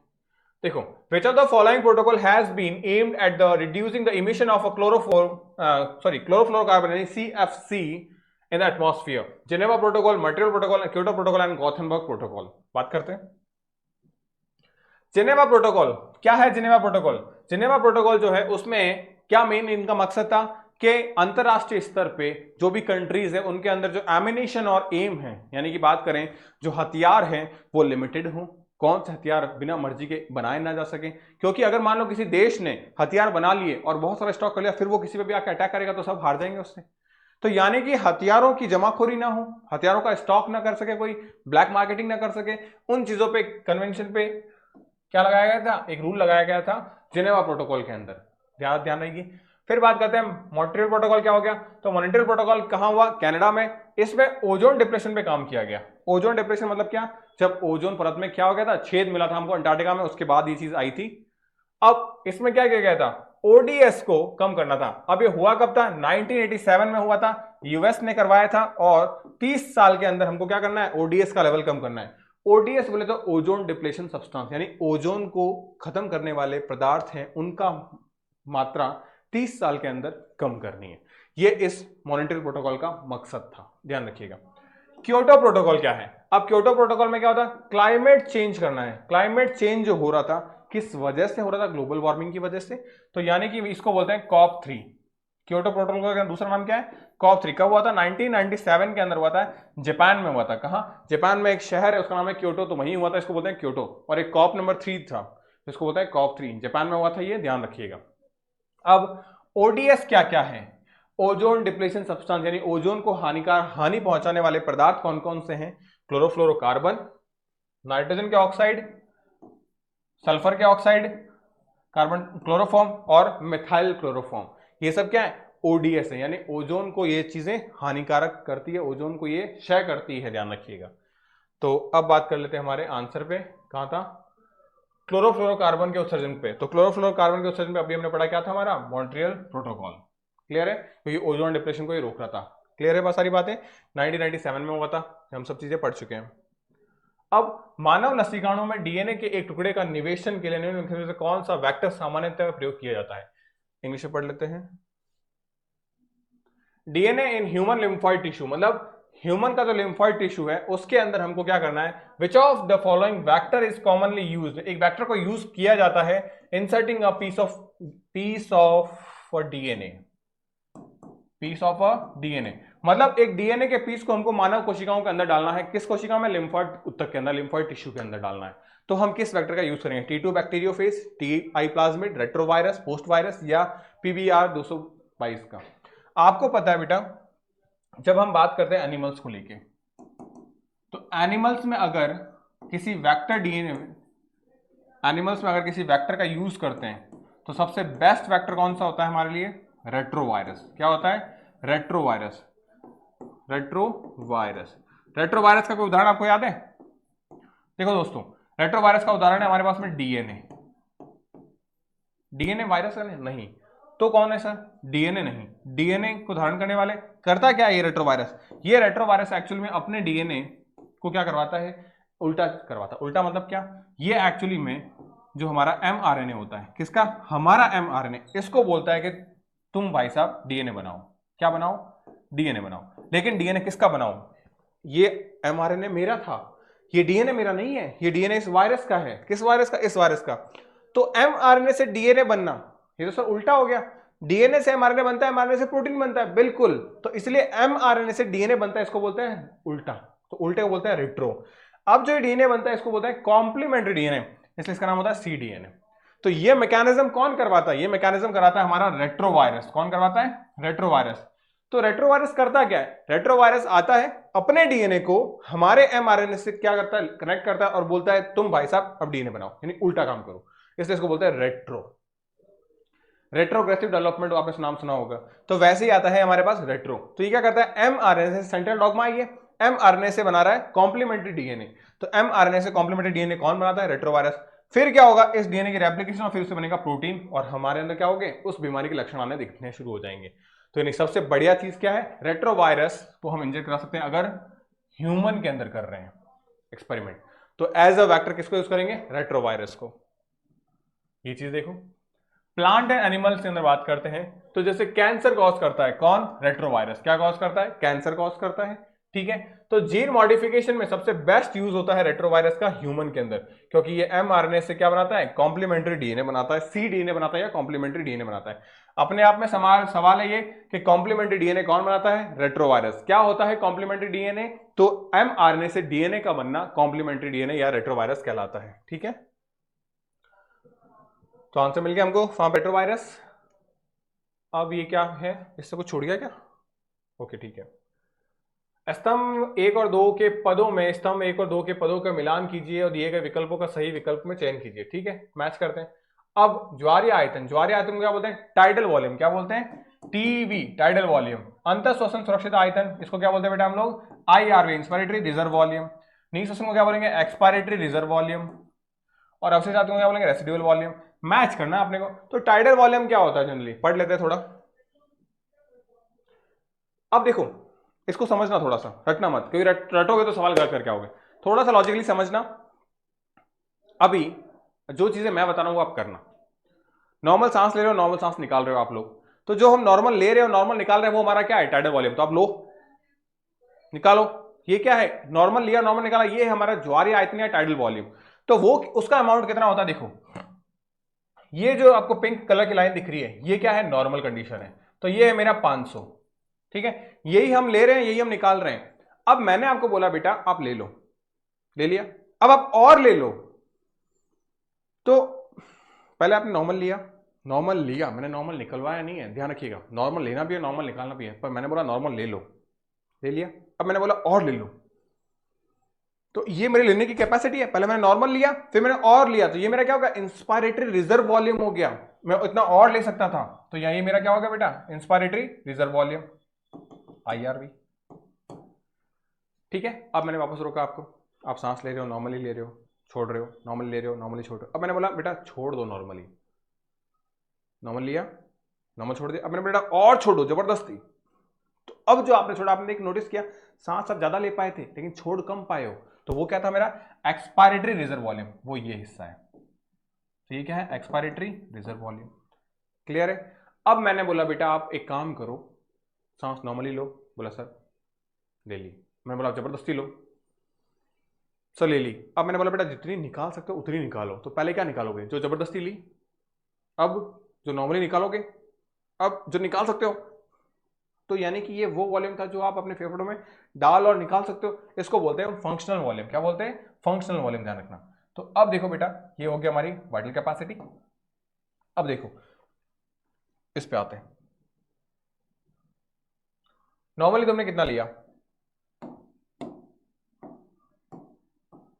देखो, which of the following protocol has been aimed at the reducing the emission of a chlorofluorocarbon यानी CFC in the atmosphere? Geneva protocol, Montreal protocol, Kyoto protocol and Gothenburg protocol. बात करते हैं जिनेवा प्रोटोकॉल। क्या है Geneva protocol? Geneva protocol जो है उसमें क्या मेन इनका मकसद था कि अंतरराष्ट्रीय स्तर पे जो भी कंट्रीज है उनके अंदर जो एमिनेशन और एम है, यानी कि बात करें जो हथियार हैं वो लिमिटेड हो। कौन से हथियार बिना मर्जी के बनाए ना जा सके, क्योंकि अगर मान लो किसी देश ने हथियार बना लिए और बहुत सारा स्टॉक कर लिया, फिर वो किसी पे भी आके अटैक करेगा तो सब हार जाएंगे उससे। तो यानी कि हथियारों की जमाखोरी ना हो, हथियारों का स्टॉक ना कर सके, कोई ब्लैक मार्केटिंग ना कर सके, उन चीजों पे कन्वेंशन पे क्या लगाया गया था, एक रूल लगाया गया था जिनेवा प्रोटोकॉल के अंदर। ध्यान रहेगी। फिर बात करते हैं मॉन्ट्रियल प्रोटोकॉल क्या हो गया। तो मॉन्ट्रियल प्रोटोकॉल कहां हुआ, कनाडा में। इसमें ओजोन डिप्रेशन पे काम किया गया। ओजोन डिप्रेशन मतलब क्या, जब ओजोन परत में क्या हो गया था, छेद मिला था हमको अंटार्कटिका में, उसके बाद ये चीज आई थी। अब इसमें क्या किया गया था, ओडीएस को कम करना था। अब ये हुआ कब था, 1987 में हुआ था, यूएस ने करवाया था। और 30 साल के अंदर हमको क्या करना है, ओडीएस का लेवल कम करना है। ओडीएस बोले तो ओजोन डिप्लेशन सब्सटेंस, यानी ओजोन को खत्म करने वाले पदार्थ हैं उनका मात्रा 30 साल के अंदर कम करनी है। ये इस मॉनिटरी प्रोटोकॉल का मकसद था, ध्यान रखिएगा। क्योटो प्रोटोकॉल क्या है, अब क्योटो प्रोटोकॉल में क्या होता है, क्लाइमेट चेंज करना है। क्लाइमेट चेंज जो हो रहा था किस वजह से हो रहा था, ग्लोबल वार्मिंग की वजह से। तो यानी कि इसको बोलते हैं COP3। क्योटो प्रोटोकॉल का दूसरा नाम क्या है, COP3। कब हुआ था, 1997 के अंदर हुआ था, जापान में हुआ था। कहां, जापान में एक शहर है उसका नाम है क्योटो, तो वहीं हुआ था, इसको बोलते हैं क्योटो। और एक COP नंबर 3 था, इसको बोलते हैं COP3, जापान में हुआ था, ये ध्यान रखिएगा। अब ओडीएस क्या क्या है, ओजोन डिप्लेशन सब्सटेंस, यानी ओजोन को हानि पहुंचाने वाले पदार्थ कौन कौन से हैं, क्लोरोफ्लोरोकार्बन, नाइट्रोजन के ऑक्साइड, सल्फर के ऑक्साइड, कार्बन क्लोरोफॉर्म और मिथाइल क्लोरोफॉर्म। ये सब क्या है, ओडीएस है, यानी ओजोन को ये चीजें हानिकारक करती है, ओजोन को ये क्षय करती है, ध्यान रखिएगा। तो अब बात कर लेते हैं हमारे आंसर पे, कहां था, क्लोरोफ्लोरोकार्बन के उत्सर्जन पे। तो क्लोरोफ्लोरोकार्बन के उत्सर्जन पे अभी हमने पढ़ा क्या था हमारा, मॉन्ट्रियल प्रोटोकॉल। क्लियर है, तो ये ओजोन डिप्रेशन को ये रोक रहा था। क्लियर है बहुत सारी बातें, 1997 में हुआ था, हम सब चीजें पढ़ चुके हैं। अब मानव लसीकाणु में डीएनए के एक टुकड़े का निवेशन के लिए कौन सा वेक्टर सामान्यतः प्रयोग किया जाता है, इंग्लिश में पढ़ लेते हैं। DNA in human lymphoid tissue, मतलब ह्यूमन का जो लिम्फॉइड टिश्यू है उसके अंदर हमको क्या करना है, which of the following vector is commonly used, एक वेक्टर को यूज किया जाता है inserting a piece of DNA, piece of a DNA, मतलब एक डीएनए के पीस को हमको मानव कोशिकाओं के अंदर डालना है। किस कोशिका में, लिम्फॉइड उत्तक के अंदर, लिम्फॉइड टिश्यू के अंदर डालना है। तो हम किस वेक्टर का यूज करेंगे, T2 bacteriophage, TI plasmid, retrovirus, post virus या PBR 222 का। आपको पता है बेटा, जब हम बात करते हैं एनिमल्स को लेके, तो एनिमल्स में अगर किसी वेक्टर डीएनए, एनिमल्स में अगर किसी वेक्टर का यूज करते हैं तो सबसे बेस्ट वेक्टर कौन सा होता है हमारे लिए, रेट्रोवायरस। क्या होता है, रेट्रोवायरस। रेट्रोवायरस, रेट्रोवायरस का कोई उदाहरण आपको याद है, देखो दोस्तों, रेट्रोवायरस का उदाहरण है हमारे पास में डीएनए। डीएनए वायरस है नहीं, तो कौन है सर, डीएनए नहीं। डीएनए को धारण करने वाले, करता क्या है ये रेट्रोवायरस, ये रेट्रोवायरस एक्चुअली में अपने डीएनए को क्या करवाता है, उल्टा करवाता है। उल्टा मतलब क्या, ये एक्चुअली में जो हमारा mRNA होता है, किसका, हमारा mRNA, इसको बोलता है कि तुम भाई साहब डीएनए बनाओ। क्या बनाओ, डीएनए बनाओ। लेकिन डीएनए किसका बनाओ, ये mRNA मेरा था, ये डीएनए मेरा नहीं है, ये डीएनए इस वायरस का है। किस वायरस का, इस वायरस का। तो mRNA से डीएनए बनना, ये तो सर उल्टा हो गया। डीएनए से mRNA बनता है, mRNA से प्रोटीन बनता है, बिल्कुल। तो इसलिए mRNA से डीएनए बनता है, इसको बोलते हैं उल्टा, तो उल्टे को बोलते हैं रेट्रो। अब जो डीएनए बनता है इसको बोलते हैं कॉम्प्लीमेंट्री डीएनए, इसलिए इसका नाम होता है cDNA। तो ये मैकेनिज्म कौन करवाता है, ये मैकेनिज्म कराता है हमारा रेट्रोवायरस। कौन करवाता है, रेट्रोवायरस। तो रेट्रोवायरस करता क्या है, रेट्रोवायरस आता है अपने डीएनए को हमारे mRNA से क्या करता है, कनेक्ट करता है और बोलता है तुम भाई साहब अब डीएनए बनाओ, यानी उल्टा काम करो, इसलिए इसको बोलते हैं रेट्रो। रेट्रोग्रेसिव डेवलपमेंट आपने नाम सुना होगा, तो वैसे ही आता है हमारे पास रेट्रो। तो ये क्या करता है, mRNA से, सेंट्रल डॉग्मा ये mRNA से बना रहा है कॉम्प्लीमेंट्री डीएनए। तो mRNA से कॉम्प्लीमेंट्री डीएनए कौन बनाता है, रेट्रोवायरस। फिर क्या होगा, इस डीएनए की रेप्लिकेशन और फिर उससे बनेगा प्रोटीन, और हमारे अंदर क्या होंगे, उस बीमारी के लक्षण आने दिखने शुरू हो जाएंगे। तो यानी सबसे बढ़िया चीज क्या है, रेट्रोवायरस को हम इंजेक्ट करा सकते हैं अगर ह्यूमन के अंदर कर रहे हैं एक्सपेरिमेंट, तो एज अ वैक्टर किसको यूज करेंगे, रेट्रोवायरस को। ये चीज देखो, प्लांट एंड एनिमल्स के अंदर बात करते हैं तो जैसे कैंसर कॉज करता है कौन, रेट्रोवायरस। क्या कॉज करता है, कैंसर कॉज करता है, ठीक है। तो जीन मॉडिफिकेशन में सबसे बेस्ट यूज होता है रेट्रोवायरस का ह्यूमन के अंदर, क्योंकि ये एमआरएनए से क्या बनाता है, कॉम्प्लीमेंट्री डीएनए बनाता है, सी डीएनए बनाता है या कॉम्प्लीमेंट्री डीएनए बनाता है। अपने आप में सवाल है ये कि कॉम्प्लीमेंट्री डीएनए कौन बनाता है, रेट्रोवायरस। क्या होता है कॉम्प्लीमेंट्री डीएनए, तो एमआरएनए से डीएनए का बनना कॉम्प्लीमेंट्री डीएनए या रेट्रोवायरस कहलाता है, ठीक है। तो आंसर मिल गया हमको, फॉर्म रेट्रोवायरस। अब ये क्या है, इससे कुछ छूट गया क्या, ओके ठीक है। स्तंभ 1 और 2 के पदों में, स्तंभ 1 और 2 के पदों का मिलान कीजिए और दिए गए विकल्पों का सही विकल्प में चयन कीजिए, ठीक है। मैच करते हैं। अब ज्वारीय आयतन, ज्वारीय आयतन को क्या बोलते हैं, टाइडल वॉल्यूम। क्या बोलते हैं, टीवी, टाइडल वॉल्यूम। अंतर श्वसन सुरक्षित आयतन, इसको क्या बोलते हैं बेटा हम लोग, आईआरवी, इंस्पायरेटरी रिजर्व वॉल्यूम। नी श्वसन को क्या बोलेंगे, एक्सपायरेटरी रिजर्व वॉल्यूम। और अवशेष आयतन को क्या बोलेंगे, रेसिडुअल वॉल्यूम। मैच करना है अपने को। तो टाइडल वॉल्यूम क्या होता है, जनरली पढ़ लेते हैं थोड़ा। अब देखो, इसको समझना, थोड़ा सा रटना मत, क्योंकि रटोगे तो सवाल गलत करके आओगे। थोड़ा सा लॉजिकली समझना। अभी जो चीजें मैं बता रहा हूं वो आप करना। नॉर्मल सांस ले रहे हो, नॉर्मल सांस निकाल रहे हो आप लोग, तो जो हम नॉर्मल ले रहे हो, नॉर्मल निकाल रहे हैं, वो हमारा क्या है, टाइडल वॉल्यूम। तो आप लो, निकालो, ये क्या है, नॉर्मल लिया, नॉर्मल निकाला, ये है हमारा ज्वारीय आयतन या टाइडल वॉल्यूम। तो वो उसका अमाउंट कितना होता है, देखो ये जो आपको पिंक कलर की लाइन दिख रही है, ये क्या है, नॉर्मल कंडीशन है। तो ये है मेरा 500, ठीक है। यही हम ले रहे हैं, यही हम निकाल रहे हैं। अब मैंने आपको बोला बेटा आप ले लो, ले लिया, अब आप और ले लो। तो पहले आपने नॉर्मल लिया, नॉर्मल लिया, मैंने नॉर्मल निकलवाया नहीं है, ध्यान रखिएगा। नॉर्मल लेना भी है, नॉर्मल निकालना भी है, पर मैंने बोला नॉर्मल ले लो, ले लिया। अब मैंने बोला और ले लो, तो ये मेरे लेने की कैपेसिटी है। पहले मैंने नॉर्मल लिया, फिर मैंने और लिया, तो ये मेरा क्या होगा, इंस्पायरेटरी रिजर्व वॉल्यूम हो गया। मैं इतना और ले सकता था, तो यही मेरा क्या होगा बेटा, इंस्पायरेटरी रिजर्व वॉल्यूम, आईआरवी, ठीक है। अब मैंने वापस रोका आपको, आप सांस ले रहे हो, नॉर्मली ले रहे हो, छोड़ रहे हो, नॉर्मली ले रहे हो, नॉर्मली छोड़ रहे हो। अब मैंने बोला बेटा छोड़ दो नॉर्मली, नॉर्मल लिया, नॉर्मल छोड़ दिया। अब मैंने बेटा और छोड़ दो जबरदस्ती। तो अब जो आपने छोड़ा, आपने एक नोटिस किया, सांस आप ज्यादा ले पाए थे लेकिन छोड़ कम पाए हो, तो वो क्या था मेरा, एक्सपायरेटरी रिजर्व वॉल्यूम, वो ये हिस्सा है। तो ये क्या है, एक्सपायरेटरी रिजर्व वॉल्यूम, क्लियर है। अब मैंने बोला बेटा आप एक काम करो, सांस नॉर्मली लो, बोला सर ले ली। मैंने बोला जबरदस्ती लो, सर ले ली। अब मैंने बोला बेटा जितनी निकाल सकते हो उतनी निकालो। तो पहले क्या निकालोगे, जो जबरदस्ती ली, अब जो नॉर्मली निकालोगे, अब जो निकाल सकते हो। तो यानी कि ये वो वॉल्यूम था जो आप अपने फेफड़ों में डाल और निकाल सकते हो, इसको बोलते हैं फंक्शनल वॉल्यूम। क्या बोलते हैं, फंक्शनल वॉल्यूम, ध्यान रखना। तो अब देखो बेटा, ये हो गया हमारी वाइटल कैपेसिटी। अब देखो इस पे आते हैं, नॉर्मली तुमने कितना लिया,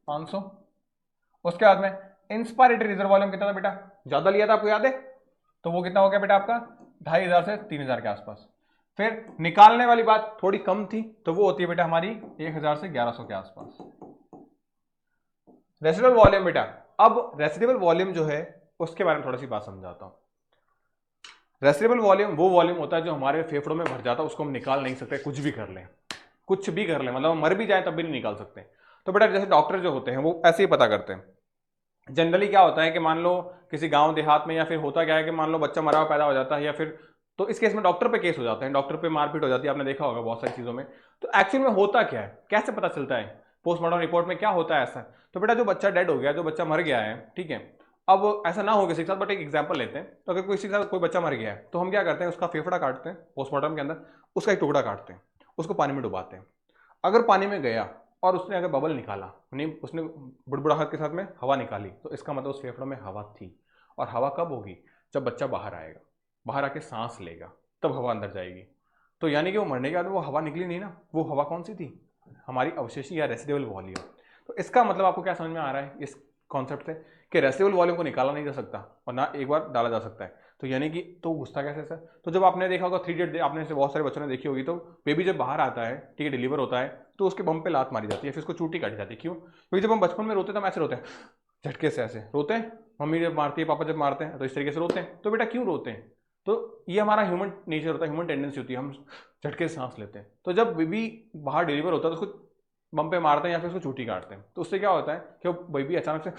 500। उसके बाद में इंस्पायरेटरी रिजर्व वॉल्यूम कितना था बेटा, ज्यादा लिया था, आपको याद है। तो वो कितना हो गया बेटा आपका, 2500 से 3000 के आसपास। फिर निकालने वाली बात थोड़ी कम थी, तो वो होती है बेटा हमारी 1000 से 1100 के आसपास। रेसिडुअल वॉल्यूम बेटा, अब रेसिडुअल वॉल्यूम जो है उसके बारे में थोड़ी सी बात समझाता हूं। रेसिडुअल वॉल्यूम वो वॉल्यूम होता है जो हमारे फेफड़ों में भर जाता है, उसको हम निकाल नहीं सकते, कुछ भी कर लें, कुछ भी कर लें, मतलब हम मर भी जाए तब भी नहीं निकाल सकते। तो बेटा जैसे डॉक्टर जो होते हैं वो ऐसे ही पता करते हैं। जनरली क्या होता है कि मान लो किसी गांव देहात में, या फिर होता क्या है कि मान लो बच्चा मरा हुआ पैदा हो जाता है, या फिर तो इस केस में डॉक्टर पे केस हो जाते हैं, डॉक्टर पे मारपीट हो जाती है, आपने देखा होगा बहुत सारी चीजों में। तो एक्चुअल में होता क्या है, कैसे पता चलता है, पोस्टमार्टम रिपोर्ट में क्या होता है ऐसा। तो बेटा जो बच्चा डेड हो गया, जो बच्चा मर गया है, ठीक है, अब ऐसा ना हो किसी के साथ, बट एक एग्जांपल लेते हैं। तो अगर किसी के साथ कोई बच्चा मर गया है, तो हम क्या करते हैं, उसका फेफड़ा काटते हैं पोस्टमार्टम के अंदर, उसका एक टुकड़ा काटते हैं, उसको पानी में डुबाते हैं। अगर पानी में गया और उसने अगर बबल निकाला, नहीं उसने बुड़बुड़ाहट के साथ में हवा निकाली, तो इसका मतलब उस फेफड़ों में हवा थी। और हवा कब होगी, जब बच्चा बाहर आएगा, बाहर आके सांस लेगा, तब हवा अंदर जाएगी। तो यानी कि वो मरने के बाद वो हवा निकली नहीं ना, वो हवा कौन सी थी, हमारी अवशेषी या रेसिडुअल वॉल्यूम। तो इसका मतलब आपको क्या समझ में आ रहा है इस कॉन्सेप्ट से, कि रेसिडुअल वॉल्यूम को निकाला नहीं जा सकता और ना एक बार डाला जा सकता है। तो यानी कि तो घुसता कैसे सर, तो जब आपने देखा होगा 3 इडियट, आपने से बहुत सारे बच्चों ने देखी होगी, तो बेबी जब बाहर आता है, ठीक है, डिलीवर होता है, तो उसके बम पे लात मारी जाती है, फिर उसको चूटी काटी जाती है। क्यों, क्योंकि जब हम बचपन में रोते तो हम ऐसे रोते हैं, झटके से ऐसे रोते हैं, मम्मी जब मारती है, पापा जब मारते हैं तो इस तरीके से रोते हैं। तो बेटा क्यों रोते हैं? तो ये हमारा ह्यूमन नेचर होता है, ह्यूमन टेंडेंसी होती है, हम झटके से सांस लेते हैं। तो जब बेबी बाहर डिलीवर होता है तो उसको बम पे मारते हैं या फिर उसको चूटी काटते हैं, तो उससे क्या होता है कि वो बेबी अचानक से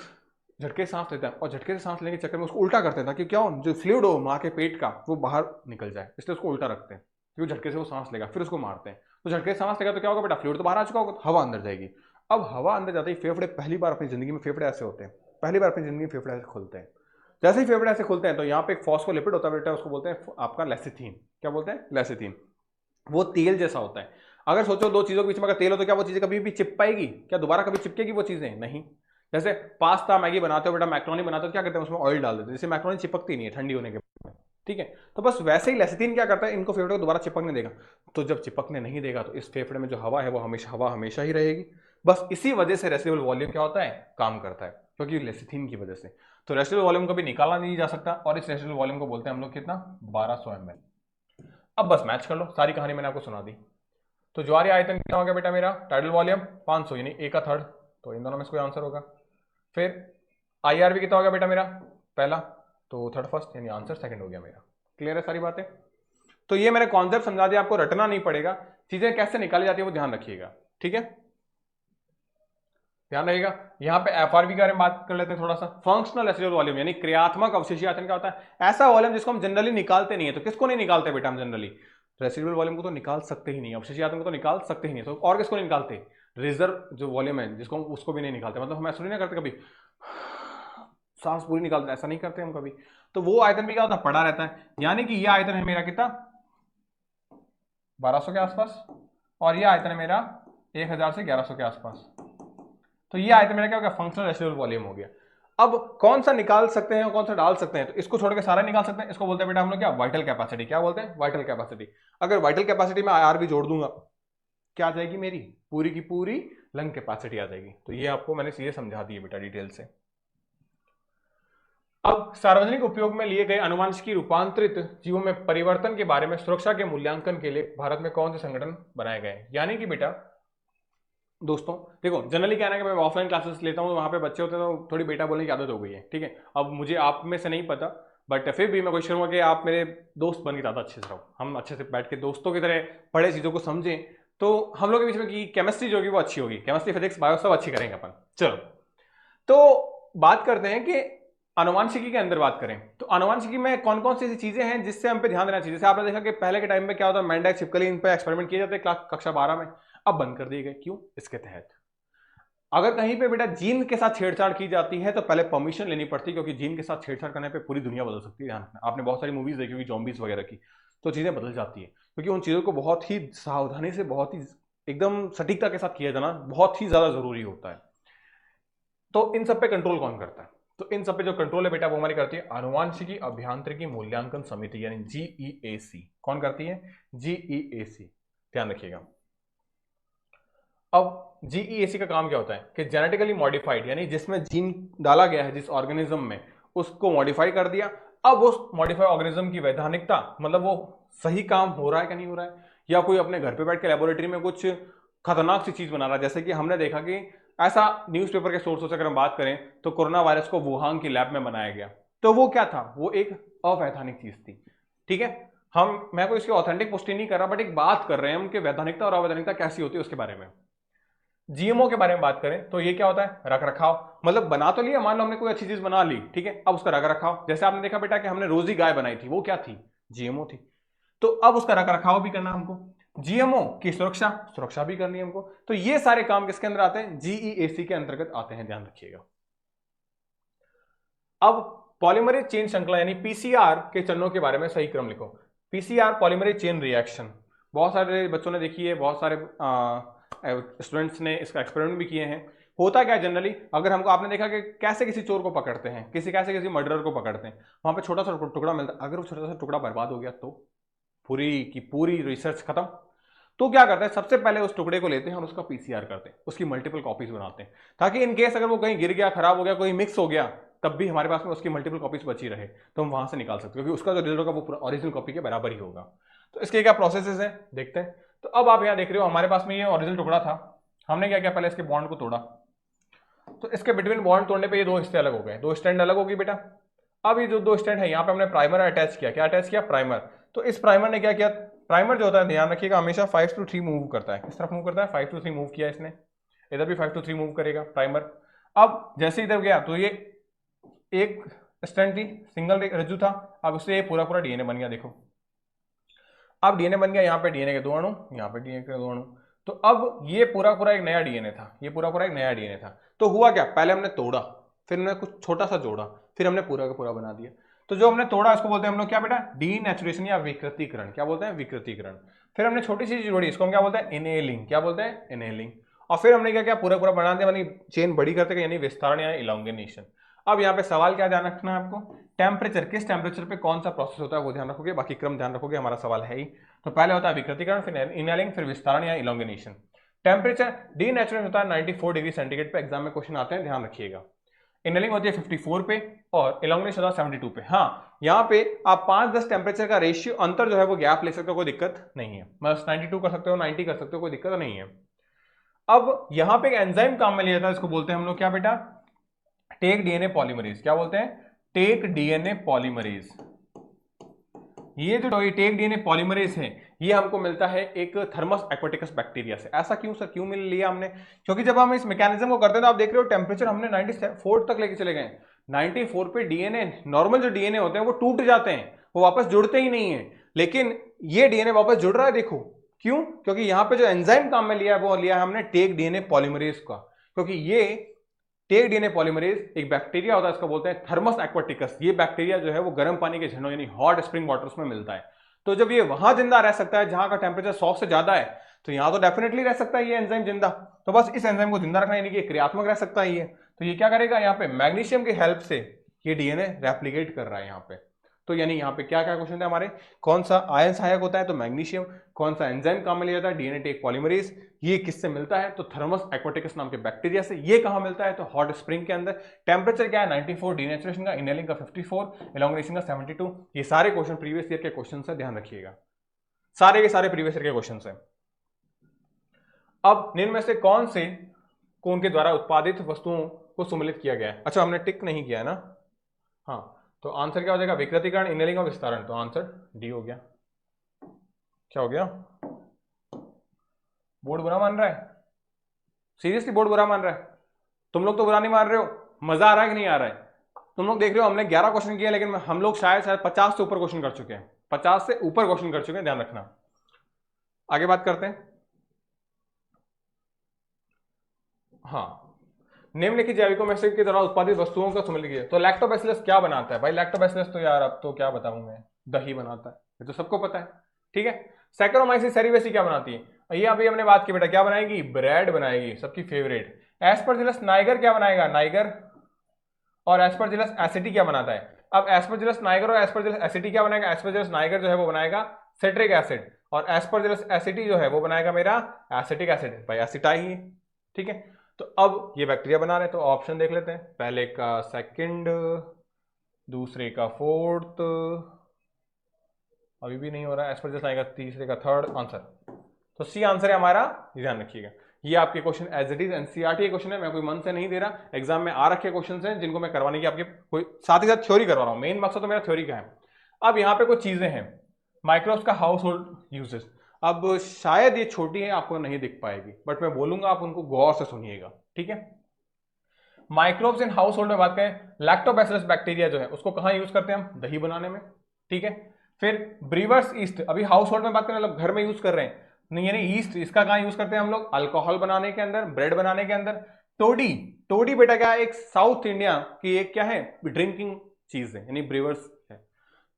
झटके सांस लेता है, और झटके से सांस लेने के चक्कर में उसको उल्टा करते हैं ताकि क्या हो, जो फ्लूइड हो माँ के पेट का वो बाहर निकल जाए, इसलिए उसको उल्टा रखते हैं क्योंकि झटके से वो सांस लेगा, फिर उसको मारते हैं। तो झटके से सांस लेगा तो क्या होगा बेटा, फ्लूइड तो बाहर आ चुका होगा, तो हवा अंदर जाएगी। अब हवा अंदर जाते ही फेफड़े पहली बार अपनी जिंदगी में, फेफड़े ऐसे होते हैं, पहली बार अपनी जिंदगी में फेफड़े ऐसे खुलते हैं। जैसे ही फेफड़े ऐसे खुलते हैं तो यहाँ पे एक फॉस्फोलिपिड होता है बेटा, उसको बोलते हैं आपका लेसिथीन। क्या बोलते हैं? लेसिथीन। वो तेल जैसा होता है। अगर सोचो दो चीजों के बीच में अगर तेल हो तो क्या वो चीजें कभी भी चिप पाएगी? क्या दोबारा कभी चिपकेगी वो चीजें? नहीं। जैसे पास्ता मैगी बनाते हो बेटा, मैक्रोनी बनाते हो, क्या करते हैं उसमें ऑयल डाल देते हैं, जैसे मैक्रोनी चिपकती नहीं है ठंडी होने के बाद में, ठीक है। तो बस वैसे ही लेसिथिन क्या करता है, इनको फेफड़े को दोबारा चिपकने देगा। तो जब चिपकने नहीं देगा तो इस फेफड़े में जो हवा है वो हमेशा ही रहेगी। बस इसी वजह से रेसिडुअल वॉल्यूम क्या होता है, काम करता है, क्योंकि लेसिथिन की वजह से। तो रेसिडुअल वॉल्यूम कभी निकाला नहीं जा सकता, और इस रेसिडुअल वॉल्यूम को बोलते हैं हम लोग कितना, 1200 ml। अब बस मैच कर लो, सारी कहानी मैंने आपको सुना दी। तो ज्वारीय आयतन कितना हो गया बेटा मेरा, टाइडल वॉल्यूम 500 यानी A का थर्ड, तो इन दोनों में से कोई आंसर होगा। फिर IRV कितना हो गया बेटा मेरा, पहला, तो थर्ड फर्स्ट यानी आंसर सेकंड हो गया मेरा। क्लियर है सारी बातें? तो ये मैंने कॉन्सेप्ट समझा दिया, आपको रटना नहीं पड़ेगा, चीजें कैसे निकाली जाती है वो ध्यान रखिएगा, ठीक है, ध्यान रहेगा। यहाँ पे FRV के बारे में बात कर लेते हैं थोड़ा सा। फंक्शनल रेसिडुअल वॉल्यूम यानी क्रियात्मक अवशेषीय आयतन क्या होता है, ऐसा वॉल्यूम जिसको हम जनरली निकालते नहीं है। तो किसको नहीं निकालते बेटा हम जनरली, रेसिडुअल वॉल्यूम को तो निकाल सकते ही नहीं, अवशेषीय आयतन को तो निकाल सकते ही नहीं, तो और किसको नहीं निकालते, रिजर्व जो वॉल्यूम है जिसको, उसको भी नहीं निकालते। मतलब हम ऐसा नहीं करते कभी सांस पूरी निकालते, ऐसा नहीं करते हम कभी। तो वो आयतन भी क्या होता है, पड़ा रहता है। यानी कि ये आयतन है मेरा कितना, 1200 के आसपास, और ये आयतन है मेरा 1000 से 1100 के आसपास। तो ये आयतन मेरा क्या हो गया, फंक्शनल रेसिडुअल वॉल्यूम हो गया। अब कौन सा निकाल सकते हैं और कौन सा डाल सकते हैं, तो इसको छोड़ के सारा निकाल सकते हैं। इसको बोलते हैं बेटा हम लोग क्या, वाइटल कैपेसिटी। क्या बोलते हैं, वाइटल कैपेसिटी। अगर वाइटल कैपेसिटी में IRV जोड़ दूंगा, क्या आ जाएगी मेरी, पूरी की पूरी लंग कैपेसिटी आ जाएगी। तो ये आपको मैंने सीधे समझा दिए बेटा डिटेल से। अब सार्वजनिक उपयोग में लिए गए अनुवांशिकी रूपांतरित जीवों में परिवर्तन के बारे में सुरक्षा के मूल्यांकन के लिए भारत में कौन से संगठन बनाए गए। यानी कि बेटा दोस्तों देखो, जनरली क्या है ना कि मैं ऑफलाइन क्लासेस लेता हूँ, वहाँ पे बच्चे होते हैं तो थोड़ी बेटा बोलने की आदत हो गई है, ठीक है। अब मुझे आप में से नहीं पता, बट फिर भी मैं कोशिश करूँगा कि आप मेरे दोस्त बन के ज़्यादा अच्छे से रहो, हम अच्छे से बैठ के दोस्तों की तरह पढ़े, चीज़ों को समझें, तो हम लोग के बीच में की केमिस्ट्री जो होगी वो अच्छी होगी, केमिस्ट्री फिजिक्स बायो सब अच्छी करेंगे अपन। चलो, तो बात करते हैं कि अनुवांशिकी के अंदर बात करें तो अनुवांशिकी में कौन कौन सी ऐसी चीजें हैं जिससे हम पे ध्यान देना चाहिए। जैसे आपने देखा कि पहले के टाइम में क्या होता है, मेंढक, छिपकली, इन पे एक्सपेरिमेंट किए जाते कक्षा 12 में, अब बंद कर दिए गए। क्यों? इसके तहत अगर कहीं पे बेटा जीन के साथ छेड़छाड़ की जाती है तो पहले परमिशन लेनी पड़ती है, क्योंकि जीन के साथ छेड़छाड़ करने पे पूरी दुनिया बदल सकती है। ध्यान रखना, आपने बहुत सारी मूवीज देखी होगी जॉम्बीज वगैरह की, तो चीजें बदल जाती है, क्योंकि उन चीजों को बहुत ही सावधानी से, बहुत ही एकदम सटीकता के साथ किया जाना बहुत ही ज्यादा जरूरी होता है। तो इन सब पे कंट्रोल कौन करता है, तो इन सब पे जो कंट्रोल है बेटा वो हमारी करती है अनुवांशिकी अभियांत्रिकी मूल्यांकन समिति यानी GEAC। कौन करती है? GEAC, ध्यान रखिएगा। अब GEAC का काम क्या होता है कि जेनेटिकली मॉडिफाइड यानी जिसमें जीन डाला गया है जिस ऑर्गेनिज्म में, उसको मॉडिफाई कर दिया। अब उस मॉडिफाइड ऑर्गेनिज्म की वैधानिकता, मतलब वो सही काम हो रहा है कि नहीं हो रहा है, या कोई अपने घर पे बैठ के लेबोरेटरी में कुछ खतरनाक सी चीज बना रहा है। जैसे कि हमने देखा कि ऐसा न्यूज़पेपर के सोर्सों से अगर हम बात करें तो कोरोना वायरस को वुहान की लैब में बनाया गया, तो वो क्या था, वो एक अवैधानिक चीज थी, ठीक है। मैं कोई इसकी ऑथेंटिक पुष्टि नहीं कर रहा, बट एक बात कर रहे हैं हम कि वैधानिकता और अवैधानिकता कैसी होती है उसके बारे में। GMO के बारे में बात करें तो ये क्या होता है, रख रखाव, मतलब बना तो लिया, मान लो हमने कोई अच्छी चीज बना ली, ठीक है, अब उसका रख रखाव। जैसे आपने देखा बेटा कि हमने रोजी गाय बनाई थी, वो क्या थी, GMO थी, तो अब उसका रख रखाव भी करना हमको। GMO की सुरक्षा भी करनी है हमको। तो ये सारे काम किसके अंदर आते हैं, GEAC के अंतर्गत आते हैं, ध्यान रखिएगा। अब पॉलीमरेज चेन श्रृंखला यानी PCR के चरणों के बारे में सही क्रम लिखो। PCR पॉलीमरेज चेन रिएक्शन बहुत सारे बच्चों ने देखी है, बहुत सारे स्टूडेंट्स ने इसका एक्सपेरिमेंट भी किए हैं। होता क्या जनरली, अगर हमको, आपने देखा कि कैसे किसी चोर को पकड़ते हैं, किसी मर्डरर को पकड़ते हैं, वहां पे छोटा सा टुकड़ा मिलता है, अगर वो छोटा सा टुकड़ा बर्बाद हो गया तो पूरी की पूरी रिसर्च खत्म। तो क्या करते हैं, सबसे पहले उस टुकड़े को लेते हैं और उसका PCR करते हैं, उसकी मल्टीपल कॉपीज बनाते हैं, ताकि इन केस अगर वो कहीं गिर गया, खराब हो गया, कोई मिक्स हो गया, तब भी हमारे पास में उसकी मल्टीपल कॉपीज बची रहे, तो हम वहां से निकाल सकते हैं, क्योंकि उसका जो रिजल्ट होगा वो पूरा ओरिजिनल कॉपी के बराबर ही होगा। तो इसके क्या प्रोसेसेस हैं देखते हैं। तो अब आप यहाँ देख रहे हो हमारे पास में ये ओरिजिनल टुकड़ा था, हमने क्या किया, पहले इसके बॉन्ड को तोड़ा, तो इसके बिटवीन बॉन्ड तोड़ने पे ये दो हिस्से अलग हो गए, दो स्टैंड अलग होगी बेटा। अब ये जो दो स्टैंड है यहाँ पे हमने प्राइमर अटैच किया, क्या अटैच किया, प्राइमर। तो इस प्राइमर ने क्या किया, प्राइमर जो होता है ध्यान रखिएगा हमेशा 5 to 3 मूव करता है। किस तरफ मूव करता है, 5 to 3 मूव किया इसने, इधर भी 5 to 3 मूव करेगा प्राइमर। अब जैसे इधर गया तो ये एक स्टैंड थी, सिंगल रज्जू था, अब उससे ये पूरा पूरा डीएनए बन गया। देखो अब डीएनए बन गया, यहाँ पे डीएनए के दो अणु, यहाँ पे डीएनए के दो अणु। तो अब ये पूरा पूरा एक नया डीएनए था, ये पूरा पूरा एक नया डीएनए था। तो हुआ क्या, पहले हमने तोड़ा, फिर हमने कुछ छोटा सा जोड़ा, फिर हमने पूरा का पूरा बना दिया। तो जो हमने तोड़ा इसको बोलते हैं हम लोग क्या बेटा, डीनेचुरेशन या विकृतीकरण। क्या बोलते हैं, विकृतीकरण। फिर हमने छोटी सी चीज जोड़ी, इसको हम क्या बोलते हैं, इनेलिंग। क्या बोलते हैं, इनेलिंग। और फिर हमने क्या किया, पूरा पूरा बना दिया, यानी चेन बड़ी करते यानी विस्तारण या इलोंगेशन। अब यहाँ पे सवाल क्या ध्यान रखना है आपको, टेम्परेचर, किस टेम्परेचर पे कौन सा प्रोसेस होता है वो ध्यान रखोगे, बाकी क्रम ध्यान रखोगे, हमारा सवाल है ही। तो पहले होता है विकृतीकरण, फिर इनेलिंग, फिर विस्तारण या इलोंगेशन। टेम्परेचर डीनेचुरेशन होता है 94 डिग्री सेंटीग्रेड पे, एग्जाम में क्वेश्चन आते हैं, ध्यान रखिएगा। इनेलिंग होती है 54 पे और इलोंगेशन होता है 72 पे। हाँ यहाँ पे आप 5-10 टेम्परेचर का रेशियो अंतर जो है वो गैप ले सकते हो, कोई दिक्कत नहीं है। बस 92 कर सकते हो, 90 कर सकते हो, कोई दिक्कत नहीं है। अब यहाँ पे एक एंजाइम काम में लिया जाता है, इसको बोलते हैं हम लोग क्या बेटा, टेक डीएनए पॉलीमरेज। क्या बोलते हैं, टेक डीएनए पॉलीमरेज। ये जो टेक डीएनए पॉलीमरेज है ये हमको मिलता है एक थर्मस एक्वाटिकस बैक्टीरिया से। ऐसा क्यों सर, क्यों मिल लिया हमने, क्योंकि जब हम इस मैकेनिज्म को करते हैं तो आप देख रहे हो टेम्परेचर हमने 94 तक लेके चले गए। 94 पे डीएनए, नॉर्मल जो डीएनए होते हैं वो टूट जाते हैं, वो वापस जुड़ते ही नहीं है, लेकिन ये डीएनए वापस जुड़ रहा है। देखो क्यों, क्योंकि यहाँ पे जो एंजाइम काम में लिया है वो लिया है हमने टेक डीएनए पॉलीमरेज का। क्योंकि ये टेक डीएनए पॉलीमरेज एक बैक्टीरिया होता है, इसको बोलते हैं थर्मस एक्वाटिकस। ये बैक्टीरिया जो है वो गर्म पानी के झरनों यानी हॉट स्प्रिंग वाटर्स में मिलता है। तो जब ये वहां जिंदा रह सकता है जहां का टेम्परेचर 100 से ज्यादा है, तो यहां तो डेफिनेटली रह सकता है ये एंजाइम जिंदा। तो बस इस एंजाइम को जिंदा रखना यानी कि क्रियात्मक रह सकता है ये। तो ये क्या करेगा, यहाँ पे मैग्नीशियम की हेल्प से ये डीएनए रेप्लिकेट कर रहा है यहाँ पे। तो यानी यहाँ पे क्या क्या क्वेश्चन थे हमारे, कौन सा आयन सहायक होता है तो मैग्नीशियम, कौन सा एंजाइम काम में लिया जाता है डीएनए टेक पॉलीमरेज, ये किससे मिलता है तो थर्मस एक्वाटिकस नाम के बैक्टीरिया से। ये कहां मिलता है तो हॉट स्प्रिंग के अंदर। टेम्परेचर क्या है 94, डीनेचुरेशन का, इनेलिंग का 54, इलोंगेशन का 72। ये सारे क्वेश्चन प्रीवियस ईयर के क्वेश्चन है, ध्यान रखिएगा, सारे के सारे प्रीवियस ईयर के क्वेश्चन है। अब निम्न में से कौन से कौन के द्वारा उत्पादित वस्तुओं को सम्मिलित किया गया है। अच्छा हमने टिक नहीं किया है ना, हाँ तो आंसर क्या हो जाएगा, विकृतीकरण, इनेलिंग और विस्तारण। तो आंसर डी हो गया। क्या हो गया, बोर्ड बुरा मान रहा है, सीरियसली बोर्ड बुरा मान रहा है। तुम लोग तो बुरा नहीं मान रहे हो, मजा आ रहा है कि नहीं आ रहा है। तुम लोग देख रहे हो हमने 11 क्वेश्चन किए, लेकिन हम लोग शायद 50 से ऊपर क्वेश्चन कर चुके हैं, 50 से ऊपर क्वेश्चन कर चुके हैं, ध्यान रखना। आगे बात करते हैं। हाँ निम्नलिखित जैविकों में से के द्वारा उत्पादित वस्तुओं का सम्मिलित किया। तो लैक्टोबैसिलस क्या बनाता है भाई, लैक्टोबैसिलस तो यार अब तो क्या बताऊं मैं, दही बनाता है, ये तो सबको पता है, ठीक है। सैकरोमाइसिस सेरिवेसी क्या बनाती है, ये अभी हमने बात की बेटा, क्या बनाएगी, ब्रेड बनाएगी, सबकी फेवरेट। एस्परजिलस नाइगर क्या बनाएगा, नाइगर। और एस्परजिलस एसिटी क्या बनाता है। अब एस्परजिलस नाइगर और एस्परजिलस एसिटी क्या बनाएगा, एस्परजिलस नाइगर जो है वो बनाएगा सिट्रिक एसिड, और एस्परजिलस एसिटी जो है वो बनाएगा मेरा एसिटिक एसिड, भाई एसिटाई ही, ठीक है। तो अब ये बैक्टीरिया बना रहे हैं, तो ऑप्शन देख लेते हैं, पहले का सेकंड, दूसरे का फोर्थ, अभी भी नहीं हो रहा है, एस्परजिलस नाइगर तीसरे का थर्ड, आंसर तो सी आंसर है हमारा, ध्यान रखिएगा। ये आपके question as it is NCERT question है, मैं कोई मन से नहीं दे रहा, एग्जाम में आ रखे क्वेश्चन हैं जिनको मैं करवाने की आपके कोई साथ ही साथ थ्योरी करवा रहा हूँ, मेन मकसद तो मेरा थ्योरी का है। अब यहाँ पे कुछ चीजें हैं, माइक्रोब्स का हाउस होल्ड यूजेस। अब शायद ये छोटी है, आपको नहीं दिख पाएगी, बट मैं बोलूंगा, आप उनको गौर से सुनिएगा, ठीक है। माइक्रोब्स इन हाउस होल्ड में बात करें, लैक्टोबैसिलस बैक्टीरिया जो है उसको कहां यूज करते हैं हम, दही बनाने में, ठीक है। फिर ब्रीवर्स ईस्ट, अभी हाउस होल्ड में बात करें मतलब घर में यूज कर रहे हैं, नहीं यानी ईस्ट, इसका कहां यूज करते हैं हम लोग, अल्कोहल बनाने के अंदर, ब्रेड बनाने के अंदर। टोडी, टोडी बेटा क्या है, एक साउथ इंडिया की एक क्या है ड्रिंकिंग चीज है, यानी ब्रीवर्स है।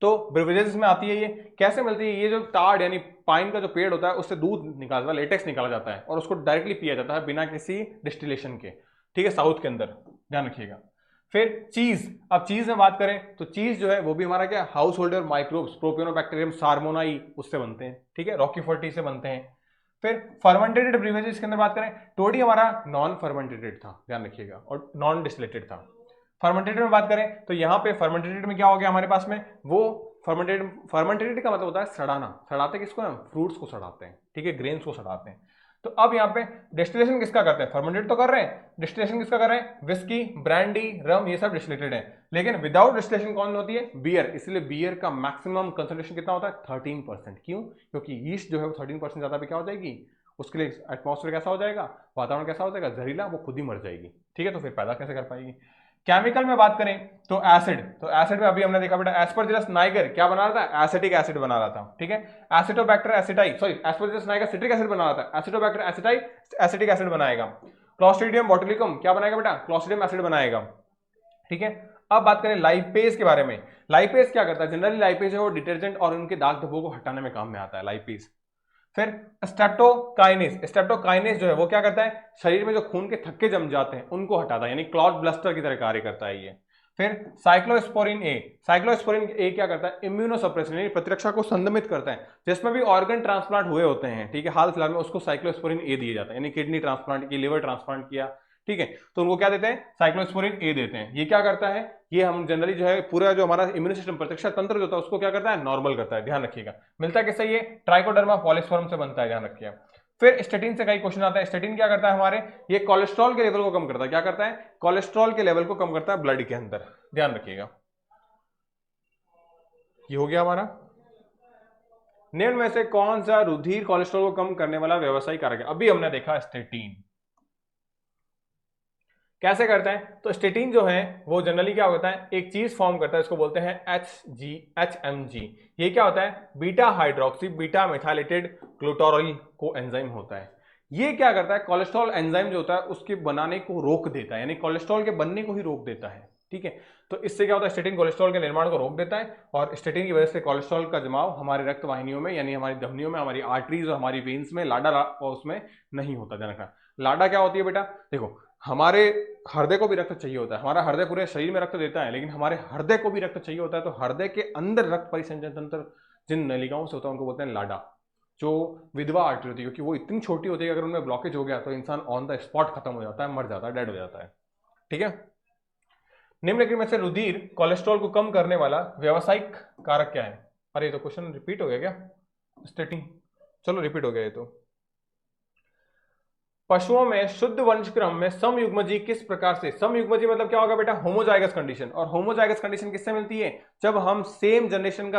तो ब्रिवरेजेस में आती है, ये कैसे मिलती है, ये जो टार्ड यानी पाइन का जो पेड़ होता है उससे दूध निकाला जाता है, लेटेक्स निकाला जाता है और उसको डायरेक्टली पिया जाता है बिना किसी डिस्टिलेशन के, ठीक है, साउथ के अंदर, ध्यान रखिएगा। फिर चीज, अब चीज में बात करें तो चीज जो है वो भी हमारा क्या हाउस होल्डर माइक्रोब्स, प्रोपियोनोबैक्टीरियम सार्मोनाई उससे बनते हैं, ठीक है, रॉकीफोर्टी से बनते हैं। फिर फर्मेंटेटेड ब्रीवेजेस के अंदर बात करें, टोडी हमारा नॉन फर्मेंटेटेड था, ध्यान रखिएगा, और नॉन डिस्टिलेटेड था। फर्मेंटेटेड में बात करें तो यहाँ पे फर्मेंटेटेड में क्या हो गया हमारे पास में, वो फर्मेंटेटेड का मतलब होता है सड़ाना, सड़ाते किसको हम, फ्रूट्स को सड़ाते हैं, ठीक है, ग्रेन्स को सड़ाते हैं। तो अब यहाँ पे डिस्टिलेशन किसका करते हैं, फर्मेंटेड तो कर रहे हैं, डिस्टिलेशन किसका कर रहे हैं, विस्की, ब्रांडी, रम, ये सब डिस्टिलेटेड है। लेकिन विदाउट डिस्टिलेशन कौन होती है, बियर। इसलिए बियर का मैक्सिमम कंसंट्रेशन कितना होता है, 13%। क्यों, क्योंकि यीस्ट जो है वो 13% ज्यादा पे क्या हो जाएगी, उसके लिए एटमॉस्फेयर कैसा हो जाएगा, वातावरण कैसा हो जाएगा, जहरीला, वो खुद ही मर जाएगी। ठीक है, तो फिर पैदा कैसे कर पाएगी। केमिकल में बात करें तो एसिड, तो एसिड में अभी हमने देखा बेटा एस्परजिलस नाइगर क्या बना रहा था, एसिटिक एसिड बना रहा था। ठीक है, Acetobacter aceti, sorry Aspergillus niger citric acid बना रहा था, एसिटोबैक्टर एसिटाई एसिटिक एसिड बनाएगा। क्लॉस्ट्रीडियम बोटुलिकम क्या बनाएगा बेटा, क्लॉस्ट्रीडियम एसिड बनाएगा। ठीक है, अब बात करें लाइपेज के बारे में। लाइपेज क्या करता है, जनरली लाइपेज है वो डिटर्जेंट और उनके दाग धब्बों को हटाने में काम में आता है लाइपेज। फिर स्ट्रेप्टोकाइनेस, स्ट्रेप्टोकाइनेस जो है वो क्या करता है, शरीर में जो खून के थक्के जम जाते हैं उनको हटाता है, यानी क्लॉट ब्लस्टर की तरह कार्य करता है ये। फिर साइक्लोस्पोरिन ए, साइक्लोस्पोरिन ए क्या करता है, इम्यूनोसप्रेशन यानी प्रतिरक्षा को संदमित करता है। जिसमें भी ऑर्गन ट्रांसप्लांट हुए होते हैं, ठीक है, हाल फिलहाल में उसको साइक्लोस्पोरिन ए दिया जाता है, यानी किडनी ट्रांसप्लांट की, लिवर ट्रांसप्लांट किया, ठीक है, तो उनको क्या देते हैं, साइक्लोस्पोरिन ए देते हैं। ये क्या करता है, ये हम जनरली जो है पूरा जो हमारा इम्यून सिस्टम प्रतिरक्षा तंत्र जो होता है उसको क्या करता है, नॉर्मल करता है, ध्यान रखिएगा। मिलता है किससे, ये ट्राइकोडर्मा पॉलिस्फॉर्म से बनता है, ध्यान रखिएगा। फिर स्टेटिन से कई क्वेश्चन आता है, स्टेटिन क्या करता है हमारे, ये कोलेस्ट्रॉल के लेवल को कम करता है, क्या करता है, कोलेस्ट्रॉल के लेवल को कम करता है ब्लड के अंदर, ध्यान रखिएगा। ये हो गया हमारा। निम्न में से कौन सा रुधिर कोलेस्ट्रॉल को कम करने वाला व्यावसायिक कारक है, अभी हमने देखा स्टेटिन कैसे करता है। तो स्टेटिन जो है वो जनरली क्या होता है, एक चीज फॉर्म करता है, इसको बोलते हैं HMG। ये क्या होता है, बीटा हाइड्रोक्सी बीटा मेथाइलेटेड ग्लूटारोल को एंजाइम होता है। ये क्या करता है, कोलेस्ट्रॉल एंजाइम जो होता है उसके बनाने को रोक देता है, यानी कोलेस्ट्रॉल के बनने को ही रोक देता है। ठीक है, तो इससे क्या होता है, स्टेटिन कोलेस्ट्रॉल के निर्माण को रोक देता है और स्टेटिन की वजह से कोलेस्ट्रॉल का जमाव हमारे रक्त वाहिनियों में, यानी हमारी धमनियों में, हमारी आर्टरीज और हमारी वेन्स में, लाडा उसमें नहीं होता। ध्यान रखना, लाडा क्या होती है बेटा, देखो हमारे हृदय को भी रक्त चाहिए होता है, हमारा हृदय पूरे शरीर में रक्त देता है, लेकिन हमारे हृदय को भी रक्त चाहिए होता है। तो हृदय के अंदर रक्त परिसंचरण तंत्र जिन नलिकाओं से होता है उनको बोलते हैं लाडा, जो विधवा आर्टरी होती है, क्योंकि वो इतनी छोटी होती है अगर उनमें ब्लॉकेज हो गया तो इंसान ऑन द स्पॉट खत्म हो जाता है, मर जाता है, डेड हो जाता है। ठीक है, निम्नलिखित में से रुधिर कोलेस्ट्रॉल को कम करने वाला व्यावसायिक कारक क्या है। अरे तो क्वेश्चन रिपीट हो गया क्या, स्टेटिन, चलो रिपीट हो गया ये तो। पशुओं में शुद्ध वंशक्रम में समयुग्मजी किस प्रकार से, समयुग्मजी मतलब क्या होगा बेटा, होमोजाइगस कंडीशन। और होमोजाइगस कंडीशन किससे मिलती है, जब हम सेम जनरेशन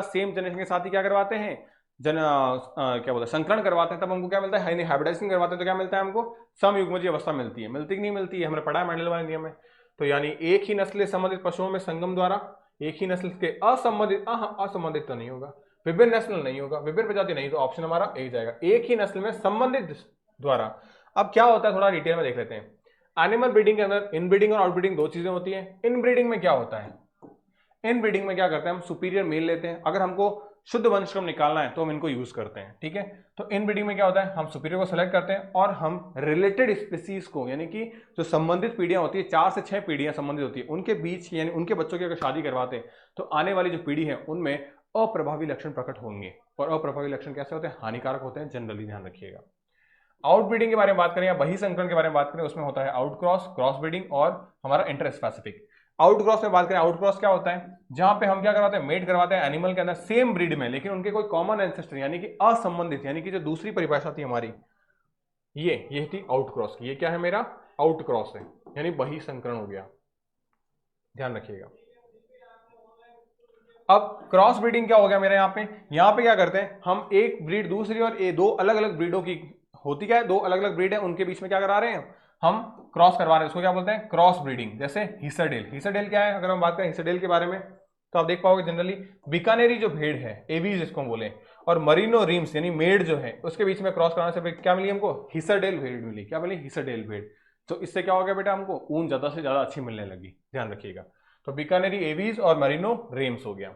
के साथ ही क्या करवाते हैं, क्या बोलते हैं, संकरण करवाते हैं, तब हमको क्या मिलता है, हाइब्रिडाइजेशन करवाते हैं तो क्या मिलता है, हमको समयुग्मजी अवस्था मिलती है। मिलती कि नहीं मिलती है, हमने पढ़ा है मेंडल वाले नियम में। तो यानी एक ही नस्ल संबंधित पशुओं में संगम द्वारा, एक ही नस्ल के असंबंधित तो नहीं होगा, विभिन्न नस्ल नहीं होगा, विभिन्न प्रजाति नहीं, तो ऑप्शन हमारा ए जाएगा, एक ही नस्ल में संबंधित द्वारा। अब क्या होता है थोड़ा डिटेल में देख लेते हैं। एनिमल ब्रीडिंग के अंदर इनब्रीडिंग और आउटब्रीडिंग दो चीजें होती हैं। इनब्रीडिंग में क्या होता है, इनब्रीडिंग में क्या करते हैं, हम सुपीरियर मेल लेते हैं, अगर हमको शुद्ध वंशक्रम निकालना है तो हम इनको यूज करते हैं। ठीक है, तो इनब्रीडिंग में क्या होता है, हम सुपीरियर को सेलेक्ट करते हैं और हम रिलेटेड स्पीसीज को, यानी कि जो संबंधित पीढ़ियां होती है, 4 से 6 पीढ़ियां संबंधित होती है, उनके बीच यानी उनके बच्चों की अगर शादी करवाते हैं तो आने वाली जो पीढ़ी है उनमें अप्रभावी लक्षण प्रकट होंगे। और अप्रभावी लक्षण कैसे होते हैं, हानिकारक होते हैं, जनरली ध्यान रखिएगा। आउटब्रीडिंग के बारे में बात करें या बहिसंकरण के बारे में बात करें, उसमें होता है आउटक्रॉस, क्रॉस ब्रीडिंग और हमारा इंटरस्पेसिफिक। आउटक्रॉस में बात करें, आउटक्रॉस क्या होता है, जहां पे हम क्या करवाते हैं, मेट करवाते हैं एनिमल के अंदर सेम ब्रीड में, लेकिन उनके कोई कॉमन एंसेस्टर यानी कि असंबंधित, यानी कि जो दूसरी परिभाषा थी हमारी ये थी आउटक्रॉस की। ये क्या है मेरा, आउटक्रॉस है, यानी बहिसंकरण हो गया, ध्यान रखिएगा। अब क्रॉस ब्रीडिंग क्या हो गया मेरे यहाँ पे क्या करते हैं, हम एक ब्रीड दूसरी और दो अलग अलग ब्रीडों की होती क्या है, दो अलग अलग ब्रीड है, उनके बीच में क्या करा रहे हैं, हम क्रॉस करवा रहे हैं, उसको क्या बोलते हैं, क्रॉस ब्रीडिंग। जैसे हिसरडेल, हिसरडेल क्या है, अगर हम बात करें हिसरडेल के बारे में तो आप देख पाओगे जनरली बीकानेरी जो भेड़ है, एवीज जिसको हम बोले, और मरीनो रीम्स यानी मेड जो है, उसके बीच में क्रॉस कराने से क्या मिली हमको, हिसरडेल भेड़ मिली। क्या मिली, हिसरडेल भेड़। तो इससे क्या हो गया बेटा, हमको ऊन ज्यादा से ज्यादा अच्छी मिलने लगी, ध्यान रखिएगा। तो बीकानेरी एवीज और मरीनो रेम्स हो गया।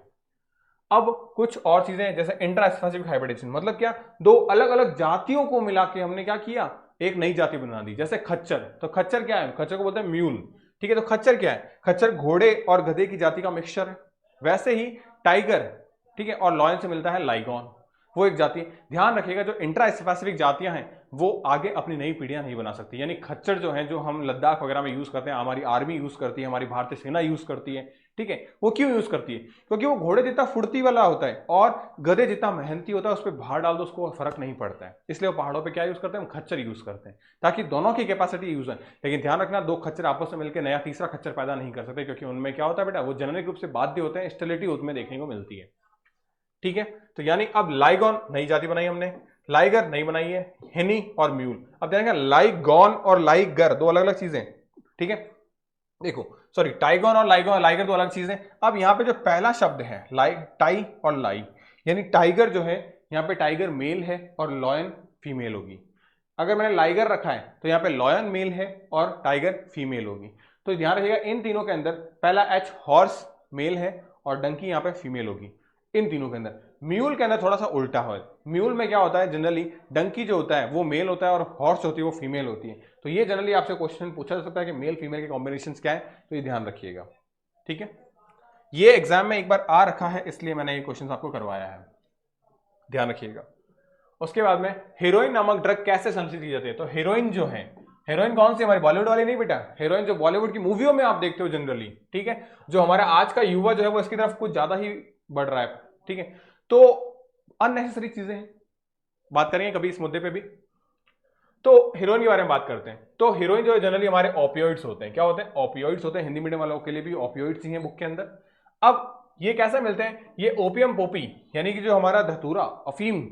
अब कुछ और चीजें जैसे इंट्रास्पेसिफिक हाइब्रिडेशन, मतलब क्या, दो अलग अलग जातियों को मिला के हमने क्या किया, एक नई जाति बना दी। जैसे खच्चर, तो खच्चर क्या है, खच्चर को बोलते हैं म्यूल। ठीक है, तो खच्चर क्या है, खच्चर घोड़े और गधे की जाति का मिक्सचर है। वैसे ही टाइगर, ठीक है, और लॉयन से मिलता है लाइगॉन। वो एक जाति है। ध्यान रखिएगा जो इंट्रा स्पेसिफिक जातियां हैं वो आगे अपनी नई पीढ़ियां नहीं बना सकती। यानी खच्चर जो है, जो हम लद्दाख वगैरह में यूज करते हैं, हमारी आर्मी यूज करती है, हमारी भारतीय सेना यूज करती है, ठीक है, वो क्यों यूज करती है? क्योंकि वो घोड़े जितना फुर्ती वाला होता है और गधे जितना मेहनती होता है, उस पर भार डाल दो उसको फर्क नहीं पड़ता है। इसलिए वो पहाड़ों पे क्या यूज करते हैं? खच्चर यूज करते हैं, ताकि दोनों की कैपेसिटी यूज है। लेकिन ध्यान रखना, दो खच्चर आपस में मिलकर नया तीसरा खच्चर पैदा नहीं कर सकते, क्योंकि उनमें क्या होता है बेटा, वो जेनेटिक रूप से बाध्य होते हैं, स्टेबिलिटी उसमें देखने को मिलती है, ठीक है। तो यानी अब लाइगॉन नई जाति बनाई हमने, लाइगर नहीं बनाई है, हेनी और म्यूल। अब ध्यान, लाइगॉन और लाइगर दो अलग अलग चीजें, ठीक है। देखो सॉरी, टाइगॉन और लाइगर दो अलग चीजें। अब यहां पे जो पहला शब्द है टाई और लाई, यानी टाइगर जो है, यहां पे टाइगर मेल है और लॉयन फीमेल होगी। अगर मैंने लाइगर रखा है तो यहाँ पे लॉयन मेल है और टाइगर फीमेल होगी। तो ध्यान रखिएगा इन तीनों के अंदर पहला एच हॉर्स मेल है और डंकी यहाँ पे फीमेल होगी, इन तीनों के अंदर। म्यूल के अंदर थोड़ा सा उल्टा है। म्यूल में क्या होता है, जनरली डंकी जो होता है वो मेल होता है और हॉर्स होती है वो फीमेल होती है। तो ये जनरली आपसे क्वेश्चन पूछा जा सकता है कि मेल फीमेल के कॉम्बिनेशन क्या है, तो ये ध्यान रखिएगा, ठीक है। ये एग्जाम में एक बार आ रखा है, इसलिए मैंने ये क्वेश्चन आपको करवाया है, ध्यान रखिएगा। उसके बाद में हीरोइन नामक ड्रग कैसे संश्लेषित की जाती है? तो हीरोइन जो है, हीरोइन कौन सी? हमारी बॉलीवुड वाली नहीं बेटा, हीरोइन जो बॉलीवुड की मूवियों में आप देखते हो जनरली, ठीक है। जो हमारा आज का युवा जो है वो इसकी तरफ कुछ ज्यादा ही बढ़ रहा है, ठीक है। तो अननेसेसरी चीजें हैं, बात करेंगे कभी इस मुद्दे पे भी। तो हीरोइन के बारे में बात करते हैं। तो हीरोइन जो है जनरली हमारे ओपियोइड्स होते हैं। क्या होते हैं? ओपियोइड्स होते हैं। हिंदी मीडियम वालों के लिए भी ओपियोइड्स ही हैं बुक के अंदर। अब ये कैसे मिलते हैं? ये ओपियम पोपी, यानी कि जो हमारा धतूरा अफीम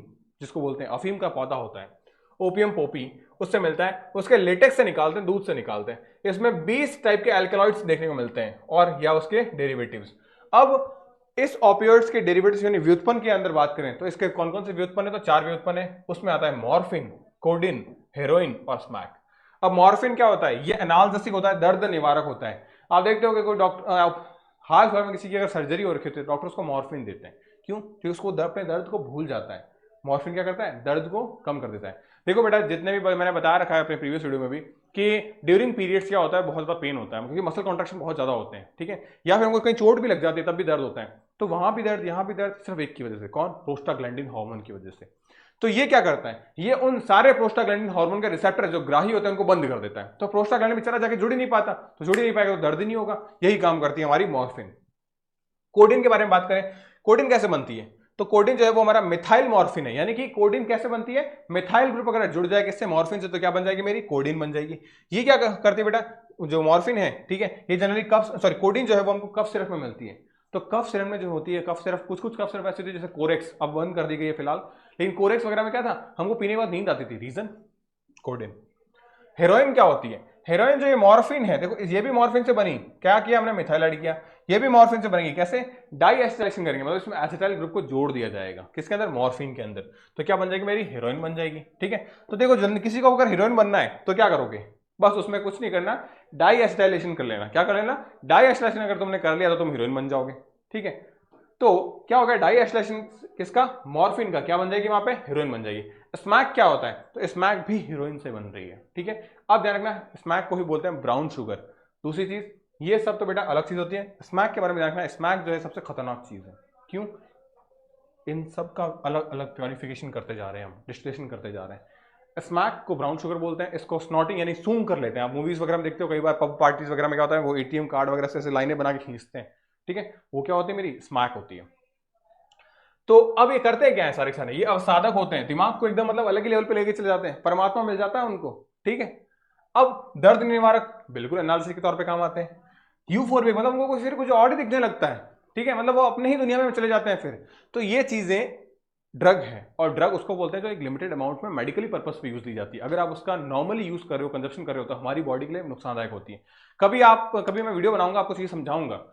जिसको बोलते हैं, अफीम का पौधा होता है ओपियम पोपी, उससे मिलता है। उसके लेटेक्स से निकालते हैं, दूध से निकालते हैं। इसमें 20 टाइप के एल्कलॉइड्स देखने को मिलते हैं और या उसके डेरिवेटिव्स। अब इस ओपियोइड्स के डेरिवेटिव्स यानी व्युत्पन्न के अंदर बात करें तो इसके कौन कौन से व्युत्पन्न है? तो 4 व्युत्पन्न है। उसमें आता है मॉर्फिन, कोडिन, हेरोइन और स्मैक। अब मॉर्फिन क्या होता है? ये एनाल्जेसिक होता है, दर्द निवारक होता है। आप देखते हो कि कोई डॉक्टर हाल फिलहाल में किसी की अगर सर्जरी हो रखी होती है, डॉक्टर उसको मॉर्फिन देते हैं। क्यों? क्योंकि उसको अपने दर्द को भूल जाता है। मॉर्फिन क्या करता है? दर्द को कम कर देता है। देखो बेटा, जितने भी मैंने बता रखा है अपने प्रीवियस वीडियो में भी कि ड्यूरिंग पीरियड्स क्या होता है, बहुत ज्यादा पेन होता है, क्योंकि मसल कॉन्ट्रैक्शन बहुत ज्यादा होते हैं, ठीक है। या फिर हमको कहीं चोट भी लग जाती है तब भी दर्द होता है। तो वहां भी दर्द, यहां भी दर्द, सिर्फ एक की वजह से। कौन? प्रोस्टाग्लैंडिन हार्मोन की वजह से। तो ये क्या करता है? ये उन सारे प्रोस्टाग्लैंडिन हार्मोन के रिसेप्टर जो ग्राही होते हैं उनको बंद कर देता है। तो प्रोस्टाग्लैंडिन बेचारा जाके जुड़ ही नहीं पाता, तो जुड़ ही नहीं पाएगा तो दर्द ही नहीं होगा। यही काम करती है हमारी मॉर्फिन। कोडिन के बारे में बात करें, कोडिन कैसे बनती है? तो कोडिन जो है वो हमारा मिथाइल मॉर्फिन है। यानी कि कोडिन कैसे बनती है? मिथाइल ग्रुप अगर जुड़ जाए किससे? मॉर्फिन से, तो क्या बन जाएगी मेरी? कोडिन बन जाएगी। ये क्या करती है बेटा? जो मॉर्फिन है, ठीक है, ये जनरली कफ सॉरी कोडिन जो है वो हमको कफ सिरप में मिलती है। तो कफ सिरप में जो होती है, कफ सिरप, कुछ कफ सिरप ऐसी होती है जैसे कोरेक्स, अब बंद कर दी गई है फिलहाल, लेकिन कोरेक्स वगैरह में क्या था, हमको पीने के बाद नींद आती थी। रीजन? कोडिन। हेरोइन क्या होती है? हेरोइन जो ये मॉर्फिन है, देखो ये भी मॉर्फिन से बनी। क्या किया हमने? मिथाइल ऐड किया। ये भी मॉर्फिन से बनेगी। कैसे? डाई एसिटाइलेशन करेंगे, मतलब इसमें एसिटाइल ग्रुप को जोड़ दिया जाएगा। किसके अंदर? मॉर्फिन के अंदर। तो क्या बन जाएगी मेरी? हेरोइन बन जाएगी, ठीक है। तो देखो किसी को अगर हेरोइन बनना है तो क्या करोगे? बस उसमें कुछ नहीं करना, डाई एसिटाइलेशन कर लेना। क्या कर लेना? डाई एसिटाइलेशन अगर तुमने कर लिया तो तुम हीरोइन बन जाओगे, ठीक है। तो क्या होगा? डाई एसिटाइलेशन किसका? मॉर्फिन का। क्या बन जाएगी वहां पे? हीरोइन बन जाएगी। स्मैक क्या होता है? तो स्मैक भी हीरोइन से बन रही है, ठीक है। अब ध्यान रखना, स्मैक को ही बोलते हैं ब्राउन शुगर। दूसरी चीज, ये सब तो बेटा अलग चीज होती है। स्मैक के बारे में ध्यान रखना, स्मैक जो है सबसे खतरनाक चीज है। क्यों? इन सब का अलग अलग प्योरिफिकेशन करते जा रहे हैं हम, डिस्टिलेशन करते जा रहे हैं। स्मैक को ब्राउन शुगर बोलते हैं। इसको स्नॉटिंग यानी सूंघ कर लेते हैं। आप मूवीज वगैरह में देखते हो कई बार, पब पार्टीज वगैरह में क्या होता है, वो एटीएम कार्ड वगैरह से लाइनें बना के खींचते हैं, ठीक है। वो क्या होती है मेरी? स्मैक होती है। तो अब ये करते क्या है सारे सारे? ये अवसाधक होते हैं, दिमाग को एकदम मतलब अलग ही लेवल पे लेके चले जाते हैं, परमात्मा मिल जाता है उनको, ठीक है। अब दर्द निवारक बिल्कुल एनालिसिस के तौर पे काम आते हैं। यूफोर्बिक मतलब उनको फिर कुछ और ही दिखने लगता है, ठीक है, मतलब वो अपने ही दुनिया में चले जाते हैं फिर। तो ये चीजें ड्रग है, और ड्रग उसको बोलते हैं जो एक लिमिटेड अमाउंट में मेडिकली पर्पस पे यूज ली जाती है। अगर आप उसका नॉर्मली यूज कर रहे हो, कंजप्शन कर रहे हो, तो हमारी बॉडी के लिए नुकसानदायक होती है। कभी मैं वीडियो बनाऊंगा, आपको चीज समझाऊंगा।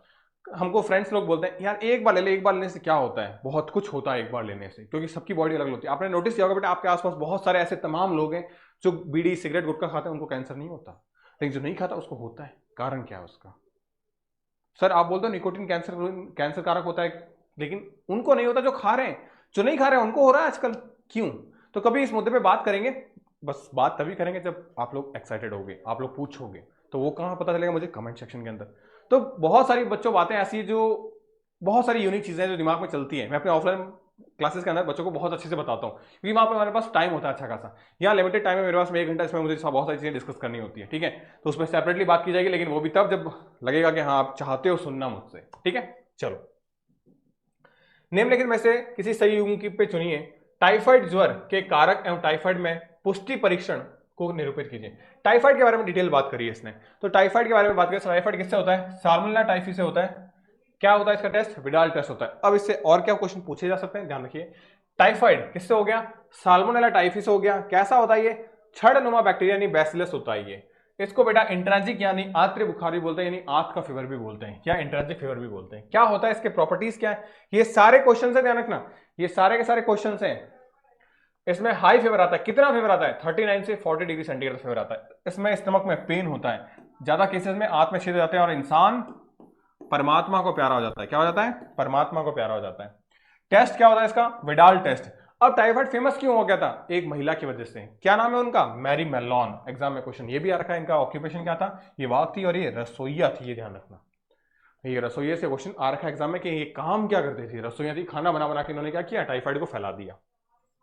हमको फ्रेंड्स लोग बोलते हैं यार एक बार ले ले, एक बार लेने से क्या होता है? बहुत कुछ होता है एक बार लेने से, क्योंकि सबकी बॉडी अलग होती है। आपने नोटिस किया होगा बेटा, आपके आसपास बहुत सारे ऐसे तमाम लोग हैं जो बीड़ी सिगरेट गुटखा खाते हैं, उनको कैंसर नहीं होता, लेकिन जो नहीं खाता उसको होता है। कारण क्या है उसका? सर आप बोलते हो निकोटीन कैंसर कारक होता है, लेकिन उनको नहीं होता जो खा रहे हैं। जो नहीं खा रहे हैं उनको हो रहा है आजकल। क्यों? तो कभी इस मुद्दे पे बात करेंगे। बस बात तभी करेंगे जब आप लोग एक्साइटेड होगे, आप लोग पूछोगे। तो वो कहाँ पता चलेगा? मुझे कमेंट सेक्शन के अंदर। तो बहुत सारी बच्चों बातें ऐसी जो बहुत सारी यूनिक चीजें जो दिमाग में चलती हैं। मैं अपने ऑफलाइन क्लासेस के अंदर बच्चों को बहुत अच्छे से बताता हूँ, क्योंकि वहाँ पे हमारे पास टाइम होता है अच्छा खासा। यहाँ लिमिटेड टाइम है मेरे पास में 1 घंटा, इसमें मुझे बहुत सारी चीज़ें डिस्कस करनी होती है, ठीक है। तो उसमें सेपरेटली बात की जाएगी, लेकिन वो भी तब जब लगेगा कि हाँ आप चाहते हो सुनना मुझसे, ठीक है। चलो, निम्नलिखित में से किसी सही युग्म पे चुनिए। टाइफाइड ज्वर के कारक एवं टाइफाइड में पुष्टि परीक्षण को निरूपित कीजिए। टाइफाइड के बारे में डिटेल बात करी है इसने, तो टाइफाइड के बारे में बात करें। टाइफाइड किससे होता है? साल्मोनेला टाइफी से होता है। क्या होता है इसका टेस्ट? विडाल टेस्ट होता है। अब इससे और क्या क्वेश्चन पूछे जा सकते हैं, ध्यान रखिए। टाइफाइड किससे हो गया? साल्मोनेला टाइफी से हो गया। कैसा होता है ये? छड़नुमा बैक्टीरिया यानी बैसिलस होता है ये। इसको बेटा इंट्रांजिक यानी आंतरिक बुखार भी बोलते हैं, यानी आंत का फीवर भी बोलते हैं, या इंट्रांजिक फीवर भी बोलते हैं। क्या होता है, इसके प्रॉपर्टीज क्या है, ये सारे क्वेश्चन है, ध्यान रखना, ये सारे के सारे क्वेश्चन हैं। इसमें हाई फीवर आता है, कितना फीवर आता है? 39 से 40 डिग्री सेंटीग्रेड फीवर आता है। इसमें स्टमक में पेन होता है, ज्यादा केसेस में आंत में छेद हो जाते हैं, और इंसान परमात्मा को प्यारा हो जाता है। क्या हो जाता है? परमात्मा को प्यारा हो जाता है। टेस्ट क्या होता है इसका? Widal test. अब टाइफाइड फेमस क्यों हो गया था? एक महिला की वजह से। क्या नाम है उनका? Mary Mallon. एग्जाम में क्वेश्चन ये भी आ रखा है, इनका ऑक्यूपेशन क्या था? ये वाक थी और ये रसोईया थी, ये ध्यान रखना। ये रसोईया से क्वेश्चन आ रखा है एग्जाम में कि ये काम क्या करती थी? रसोईया थी, खाना बना बना के इन्होंने क्या किया? टाइफाइड को फैला दिया।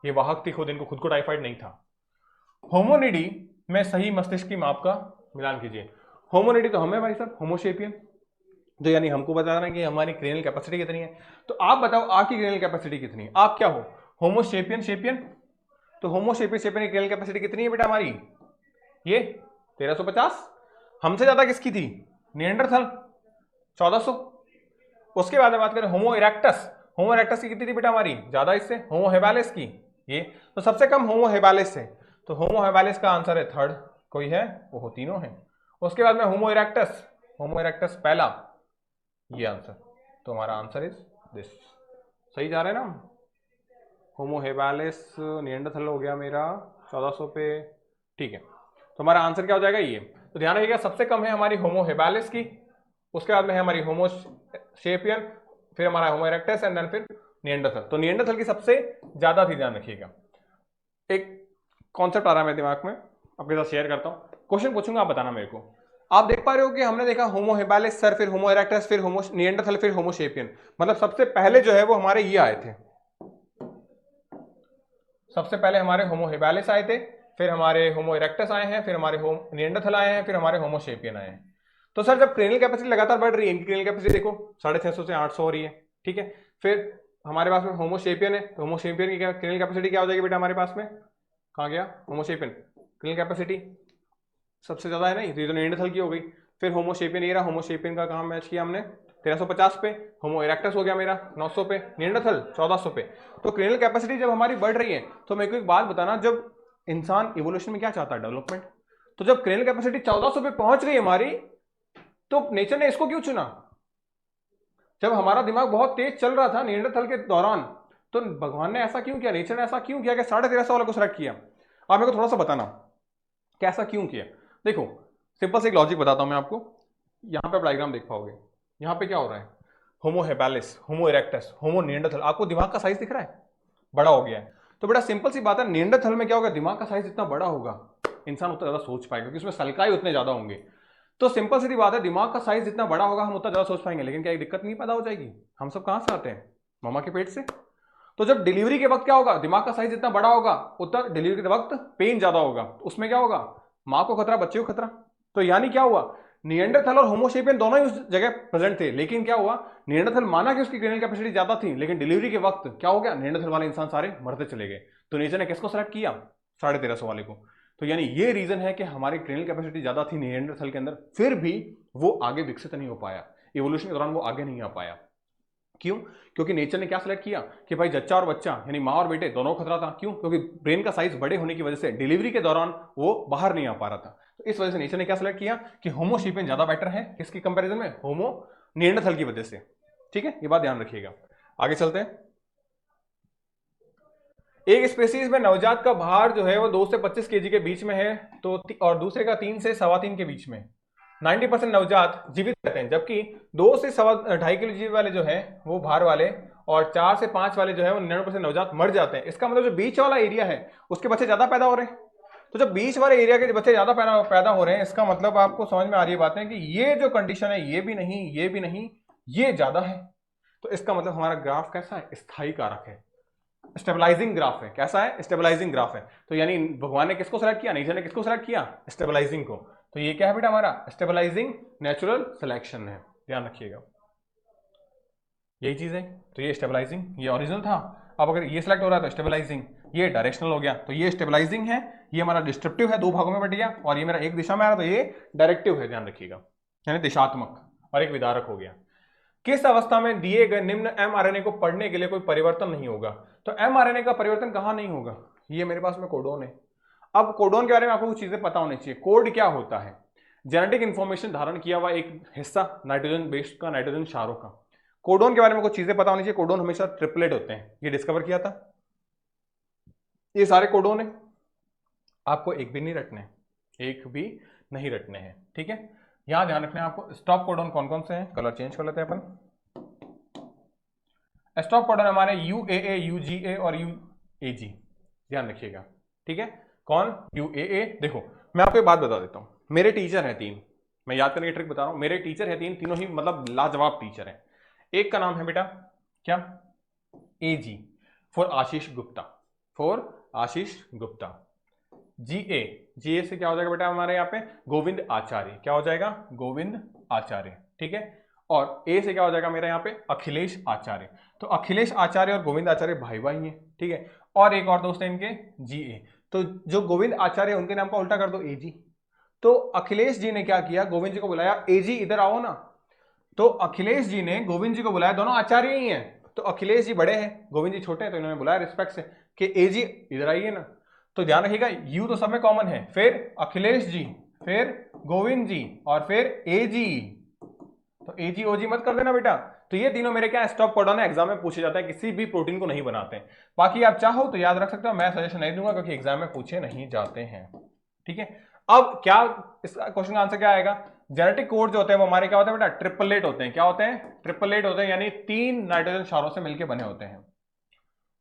ये वाहक थी खुद, इनको खुद को टाइफाइड नहीं था। होमोनिडी में सही मस्तिष्क की माप का मिलान कीजिए। होमोनिडी तो हमें भाई साहब, होमोशेपियन, तो यानी हमको बता रहे हैं कि हमारी क्रेनियल कैपेसिटी कितनी है। तो आप बताओ आपकी क्रेनियल कैपेसिटी कितनी है? आप क्या हो? होमोशेपियन शेपियन। तो होमोशेपियन शेपियन की क्रेनियल कैपेसिटी कितनी है बेटा हमारी? ये 1350। हमसे ज्यादा किसकी थी? निएंडरथल 1400। उसके बाद में बात करें होमो इरेक्टस। होमो इरेक्टस की कितनी थी बेटा हमारी? ज्यादा इससे। होमो हेबालिस की ये, तो सबसे कम होमो हेबालिस से। तो होमो हेबालिस का आंसर है थर्ड, कोई है वो तीनों है। उसके बाद में होमो इरेक्टस, होमो इरेक्टस पहला, ये आंसर। तो हमारा आंसर इज दिस। सही जा रहे हैं ना? होमो हेबालिस निएंडरथल हो गया मेरा 1400 पे, ठीक है। तो हमारा आंसर क्या हो जाएगा? ये। तो ध्यान रखिएगा, सबसे कम है हमारी होमो हेबालिस की, उसके बाद में है हमारी होमो शेपियन, फिर हमारा होमो इरेक्टस, एंड देन फिर निएंडरथल। तो निएंडरथल की सबसे ज्यादा थी, ध्यान रखिएगा। एक कॉन्सेप्ट आ रहा है मेरे दिमाग में, आपके साथ शेयर करता हूं। क्वेश्चन पूछूंगा, आप बताना मेरे को। आप देख पा रहे हो कि हमने देखा होमो हेबालिस सर, फिर होमो इरेक्टस, फिर होमो निएंडरथल, फिर होमो शेपियन। मतलब सबसे पहले जो है वो हमारे ये आए थे। सबसे पहले हमारे होमो हेबालिस आए थे, फिर हमारे होमो इरेक्टस आए हैं, फिर हमारे निएंडरथल आए हैं, फिर हमारे होमो शेपियन आए हैं। तो सर जब क्रेनियल कैपेसिटी लगातार बढ़ रही है, इनकी क्रेनियल कैपेसिटी देखो 650 से 800 हो रही है, ठीक है। फिर हमारे पास में होमो शेपियन है, तो होमो शेपियन की क्रेनियल कैपेसिटी क्या हो जाएगी बेटा हमारे पास में? कहाँ गया होमो शेपियन? क्रेनियल कैपेसिटी सबसे ज्यादा है ना, ये तो निएंडरथल की हो गई। फिर होमो शेपियन, ये रहा होमो शेपियन का काम मैच किया हमने 1350 पे। होमो इरेक्टस हो गया मेरा 900 पे, निएंडरथल 1400 पे। तो क्रेनियल कैपेसिटी जब हमारी बढ़ रही है, तो मेरे को एक बात बताना, जब इंसान इवोल्यूशन में क्या चाहता है? डेवलपमेंट। तो जब क्रेनियल कैपेसिटी 1400 पे पहुंच गई हमारी, तो नेचर ने इसको क्यों चुना? जब हमारा दिमाग बहुत तेज चल रहा था निएंडरथल के दौरान, तो भगवान ने ऐसा क्यों किया, नेचर ने ऐसा क्यों किया कि 1350 वाले को सेलेक्ट किया? आप मेरे को थोड़ा सा बताना कैसा क्यों किया। देखो सिंपल से एक लॉजिक बताता हूं मैं आपको। यहां पे डायग्राम देख पाओगे, यहां पे क्या हो रहा है? होमो हेबालिस, होमो इरेक्टस, होमो निएंडरथल। आपको दिमाग का साइज दिख रहा है? बड़ा हो गया है। तो बेटा सिंपल सी बात है, निएंडरथल में क्या होगा? दिमाग का साइज जितना बड़ा होगा, इंसान उतना ज्यादा सोच पाएगा, क्योंकि उसमें सल्काई उतने ज्यादा होंगे। तो सिंपल सी बात है, दिमाग का साइज जितना बड़ा होगा हम उतना ज्यादा सोच पाएंगे। लेकिन क्या एक दिक्कत नहीं पैदा हो जाएगी? हम सब कहां से आते हैं? मामा के पेट से। तो जब डिलीवरी के वक्त क्या होगा? दिमाग का साइज जितना बड़ा होगा उतना डिलीवरी के वक्त पेन ज्यादा होगा। उसमें क्या होगा? माँ को खतरा, बच्चे को खतरा। तो यानी क्या हुआ? निएंडरथल और होमो शेपियन दोनों ही उस जगह प्रेजेंट थे, लेकिन क्या हुआ? निएंडरथल माना कि उसकी क्रेनियल कैपेसिटी ज्यादा थी, लेकिन डिलीवरी के वक्त क्या हो गया? निएंडरथल वाले इंसान सारे मरते चले गए। तो नेचर ने किसको सेलेक्ट किया? 1350 वाले को। तो यानी ये रीजन है कि हमारी क्रेनियल कैपेसिटी ज्यादा थी निएंडरथल के अंदर, फिर भी वो आगे विकसित नहीं हो पाया। इवोल्यूशन के दौरान वो आगे नहीं आ पाया। क्यों? क्योंकि नेचर ने क्या सेलेक्ट किया कि भाई जच्चा और बच्चा यानी माँ और बेटे दोनों को खतरा था। क्यों? क्योंकि ब्रेन का साइज बड़े होने की वजह से डिलीवरी के दौरान वो बाहर नहीं आ पा रहा था। तो इस वजह से नेचर ने क्या सेलेक्ट किया कि होमो शेपियन ज्यादा बेटर है, किसकी कंपैरिजन में? होमो निएंडरथल की वजह से। ठीक है, ये बात ध्यान रखिएगा। आगे चलते हैं। एक स्पेसीज में नवजात का भार जो है वो 2 से 25 केजी के बीच में है, तो और दूसरे का 3 से 3.25 के बीच में। 90% नवजात जीवित रहते हैं, जबकि 2 से 2.5 किलो वाले जो है वो भार वाले, और 4 से 5 वाले जो है वो 99% नवजात मर जाते हैं। इसका मतलब जो बीच वाला एरिया है उसके बच्चे ज्यादा पैदा हो रहे हैं। तो जब बीच वाले एरिया के बच्चे ज्यादा पैदा हो रहे हैं, इसका मतलब आपको समझ में आ रही है बातें कि ये जो कंडीशन है, ये भी नहीं, ये भी नहीं, ये ज्यादा है। तो इसका मतलब हमारा ग्राफ कैसा है? स्थायी कारक है। स्टेबलाइजिंग ग्राफ है। कैसा है? स्टेबलाइजिंग ग्राफ है। तो यानी भगवान ने किसको सेलेक्ट किया? नेचर ने किसको सेलेक्ट किया? स्टेबलाइजिंग को। तो ये क्या है बेटा? हमारा स्टेबलाइजिंग नेचुरल सिलेक्शन है, ध्यान रखिएगा, यही चीज है। तो ये स्टेबलाइजिंग, ये ओरिजिनल था, अब अगर ये सिलेक्ट हो रहा है तो स्टेबलाइजिंग, ये डायरेक्शनल हो गया। तो ये स्टेबलाइजिंग है, ये हमारा डिस्ट्रप्टिव है, दो भागों में बट गया, और ये मेरा एक दिशा में आ रहा, तो ये डायरेक्टिव है, ध्यान रखिएगा, यानी दिशात्मक, और एक विदारक हो गया। किस अवस्था में दिए गए निम्न एमआरएनए को पढ़ने के लिए कोई परिवर्तन नहीं होगा? तो एमआरएनए का परिवर्तन कहां नहीं होगा? ये मेरे पास में कोडोन है। अब कोडोन के बारे में आपको कुछ चीजें पता होनी चाहिए। कोड क्या होता है? जेनेटिक इंफॉर्मेशन धारण किया हुआ एक हिस्सा नाइट्रोजन बेस्ड का, नाइट्रोजन क्षारों का। कोडोन के बारे में कुछ चीजें पता होनी चाहिए। कोडोन हमेशा ट्रिपलेट होते हैं, ये डिस्कवर किया था। ये सारे कोडोन है, आपको एक भी नहीं रटने, एक भी नहीं रटने हैं, ठीक है। यहां ध्यान रखना है आपको। स्टॉप कोडोन कौन कौन से हैं? कलर चेंज कर लेते हैं अपन। स्टॉप कोडोन हमारे UAA, UGA और UAG, ध्यान रखिएगा, ठीक है। कौन? UAA। देखो मैं आपको एक बात बता देता हूं, मेरे टीचर हैं 3, मैं याद करने की ट्रिक बता रहा हूं। मेरे टीचर हैं 3, तीनों ही मतलब लाजवाब टीचर हैं। एक का नाम है बेटा क्या? AG for Ashish Gupta, for Ashish Gupta. GA से क्या हो जाएगा बेटा हमारे यहाँ पे? गोविंद आचार्य। क्या हो जाएगा? गोविंद आचार्य, ठीक है। और A से क्या हो जाएगा मेरे यहाँ पे? अखिलेश आचार्य। तो अखिलेश आचार्य और गोविंद आचार्य भाई भाई हैं, ठीक है। और एक और दोस्त है इनके GA, तो जो गोविंद आचार्य उनके नाम का उल्टा कर दो AG। तो अखिलेश जी ने क्या किया? गोविंद जी को बुलाया, AG इधर आओ ना। तो अखिलेश जी ने गोविंद जी को बुलाया, दोनों आचार्य ही हैं। तो अखिलेश जी बड़े हैं, गोविंद जी छोटे हैं, तो इन्होंने बुलाया रिस्पेक्ट से कि AG इधर आइए ना। तो ध्यान रखिएगा, यू तो सब में कॉमन है, फिर अखिलेश जी, फिर गोविंद जी, और फिर AG। तो AG OG मत कर देना बेटा। तो ये तीनों मेरे क्या स्टॉप कोडॉन है, एग्जाम में पूछे जाता है, किसी भी प्रोटीन को नहीं बनाते हैं। बाकी आप चाहो तो याद रख सकते हो, मैं सजेशन नहीं दूंगा क्योंकि एग्जाम में पूछे नहीं जाते हैं, ठीक है। अब क्या इसका क्वेश्चन का आंसर क्या आएगा? जेनेटिक कोड जो होते हैं वो हमारे क्या होते हैं बेटा? ट्रिपलेट होते हैं। क्या होते हैं? ट्रिपलेट होते हैं, यानी 3 नाइट्रोजन क्षारों से मिलकर बने होते हैं।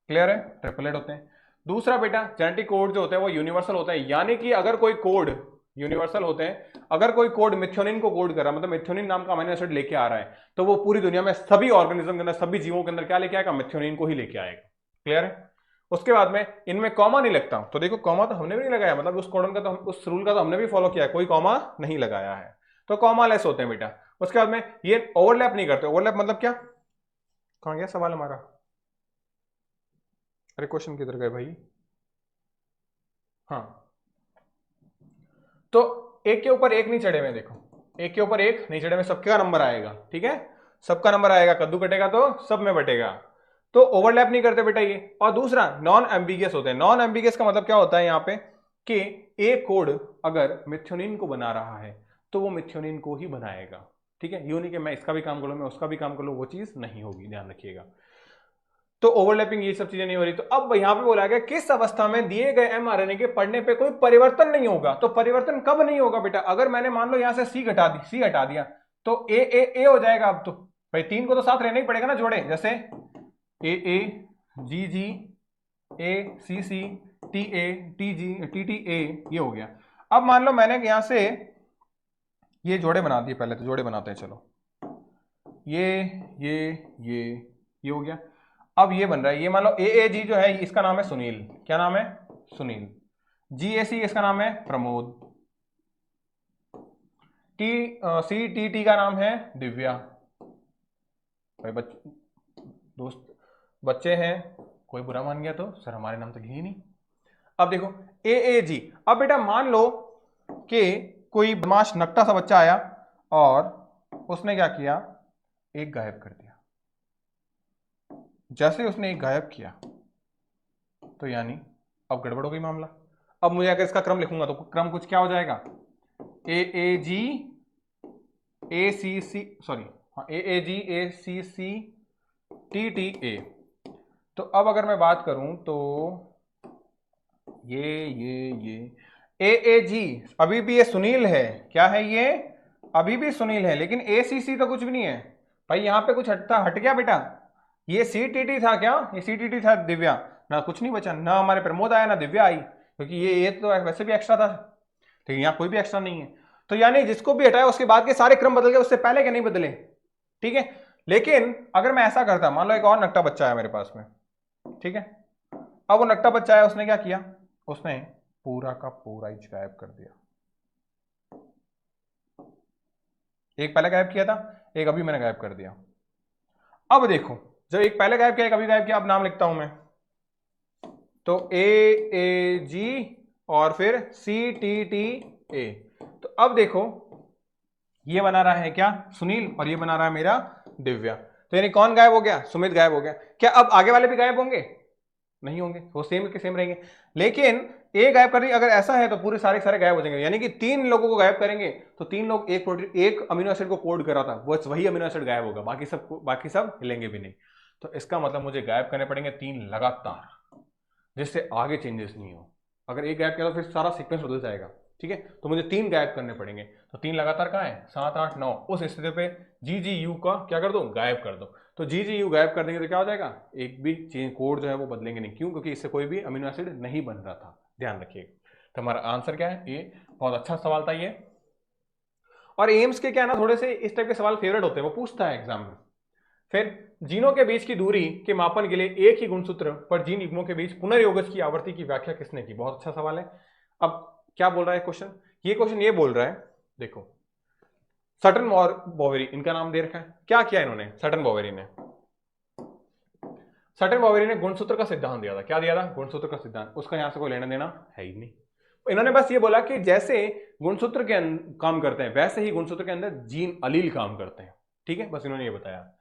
क्लियर है? ट्रिपलेट होते हैं। दूसरा बेटा, जेनेटिक कोड जो होते हैं वो यूनिवर्सल होते हैं, यानी कि अगर कोई कोड यूनिवर्सल होते हैं, अगर कोई कोड मिथ्योनिन को कोड कर रहा है, मतलब मिथ्योनिन नाम का अमीनो एसिड लेके आ रहा है, तो वो पूरी दुनिया में सभी ऑर्गेनिज्म के अंदर, सभी जीवों के अंदर क्या लेके आएगा? मिथ्योनिन को ही लेके आएगा। क्लियर है? उसके बाद में इनमें कॉमा नहीं लगता, तो देखो कॉमा तो हमने भी नहीं लगाया, मतलब उस कोडन का तो उस रूल का तो हमने भी फॉलो किया, कोई कॉमा नहीं लगाया है, तो कॉमा लेस होते हैं बेटा। उसके बाद में ये ओवरलैप नहीं करते। ओवरलैप मतलब क्या? कहां गया सवाल हमारा? अरे क्वेश्चन किधर गए भाई? हाँ, तो एक के ऊपर एक नहीं चढ़े हुए, देखो एक के ऊपर एक नहीं चढ़े हुए, सबका नंबर आएगा, ठीक है, सबका नंबर आएगा। कद्दू कटेगा तो सब में बटेगा, तो ओवरलैप नहीं करते बेटा ये। और दूसरा नॉन एम्बिगियस होते हैं। नॉन एम्बिगियस का मतलब क्या होता है यहाँ पे कि एक कोड अगर मिथ्योनिन को बना रहा है तो वो मिथ्योनिन को ही बनाएगा, ठीक है। यूं नहीं कि मैं इसका भी काम कर लूं, मैं उसका भी काम कर लूं, वो चीज नहीं होगी, ध्यान रखिएगा। तो ओवरलैपिंग ये सब चीजें नहीं हो रही। तो अब यहां पे बोला गया किस अवस्था में दिए गए एमआरएनए के पढ़ने पे कोई परिवर्तन नहीं होगा। तो परिवर्तन कब नहीं होगा बेटा? अगर मैंने मान लो यहां से सी हटा दिया तो ए हो जाएगा। अब तो भाई 3 को तो साथ रहना ही पड़ेगा ना, जोड़े, जैसे A G G A C C T A T G T T A, ये हो गया। अब मान लो मैंने यहां से ये जोड़े बना दिए, पहले तो जोड़े बनाते हैं, चलो ये हो गया। अब ये बन रहा है, ये मान लो AAG जो है इसका नाम है सुनील। क्या नाम है? सुनील। GAC इसका नाम है प्रमोद। CTT का नाम है दिव्या। भाई दोस्त बच्चे हैं, कोई बुरा मान गया तो सर हमारे नाम तो लिए नहीं। अब देखो AAG। अब बेटा मान लो कि कोई बदमाश नकटा सा बच्चा आया और उसने क्या किया? एक गायब कर दिया। जैसे उसने एक गायब किया तो यानी अब गड़बड़ हो गई मामला। अब मुझे अगर इसका क्रम लिखूंगा तो क्रम कुछ क्या हो जाएगा? AAG ACC, सॉरी हाँ, AAG ACC TTA। तो अब अगर मैं बात करूं तो ये AAG अभी भी ये सुनील है। क्या है ये? अभी भी सुनील है, लेकिन ACC तो कुछ भी नहीं है भाई, यहां पे कुछ हट गया बेटा। ये CTT था क्या? ये CTT था दिव्या, ना कुछ नहीं बचा, ना हमारे प्रमोद आया ना दिव्या आई, क्योंकि ये तो वैसे भी एक्स्ट्रा था, लेकिन यहाँ कोई भी एक्स्ट्रा नहीं है। तो यानी जिसको भी हटाया उसके बाद के सारे क्रम बदल गए, उससे पहले के नहीं बदले, ठीक है। लेकिन अगर मैं ऐसा करता, मान लो एक और नकटा बच्चा है मेरे पास में, ठीक है, अब वो नट्टा बच्चा है, उसने क्या किया, उसने पूरा का पूरा ही गायब कर दिया। एक पहले गायब किया था, एक अभी मैंने गायब कर दिया। अब देखो, जब एक पहले गायब किया एक अभी गायब किया, अब नाम लिखता हूं मैं, तो AAG और फिर CTTA। तो अब देखो ये बना रहा है क्या, सुनील, और ये बना रहा है मेरा दिव्या। तो यानी कौन गायब हो गया, सुमित गायब हो गया। क्या अब आगे वाले भी गायब होंगे, नहीं होंगे, वो सेम के सेम रहेंगे। लेकिन ए गायब कर रही, अगर ऐसा है तो पूरे सारे सारे गायब हो जाएंगे। यानी कि 3 लोगों को गायब करेंगे तो 3 लोग एक प्रोटीन, एक अमीनो एसिड को कोड करा था, बस वही अमीनो एसिड गायब होगा, बाकी सब हिलेंगे भी नहीं। तो इसका मतलब मुझे गायब करने पड़ेंगे 3 लगातार, जिससे आगे चेंजेस नहीं हो। अगर एक गायब किया तो फिर सारा सीक्वेंस बदल जाएगा, ठीक है। तो मुझे 3 गायब करने पड़ेंगे। तो 3 लगातार कहाँ है, 7 8 9। उस स्थिति पे GGU का क्या कर दो, गायब कर दो। तो GGU गायब कर देंगे तो क्या हो जाएगा, एक भी चेंज कोड जो है वो बदलेंगे नहीं। क्यों, क्योंकि इससे कोई भी अमीनो एसिड नहीं बन रहा था, ध्यान रखिएगा। तो हमारा आंसर क्या है, ये बहुत अच्छा सवाल था ये। और एम्स के क्या है ना, थोड़े से इस टाइप के सवाल फेवरेट होते हैं, वो पूछता है एग्जाम में। फिर जीनों के बीच की दूरी के मापन के लिए एक ही गुणसूत्र पर जीन युग्मों के बीच पुनर्योगज की आवृत्ति की व्याख्या किसने की। बहुत अच्छा सवाल है। अब क्या बोल रहा है क्वेश्चन, ये क्वेश्चन ये बोल रहा है, देखो सटन और बोवेरी, इनका नाम दे रखा है। क्या किया इन्होंने, सटन बोवेरी ने गुणसूत्र का सिद्धांत दिया था। क्या दिया था, गुणसूत्र का सिद्धांत। उसका यहां से कोई लेना देना है ही नहीं। इन्होंने बस ये बोला कि जैसे गुणसूत्र के काम करते हैं वैसे ही गुणसूत्र के अंदर जीन अलील काम करते हैं, ठीक है, बस इन्होंने ये बताया।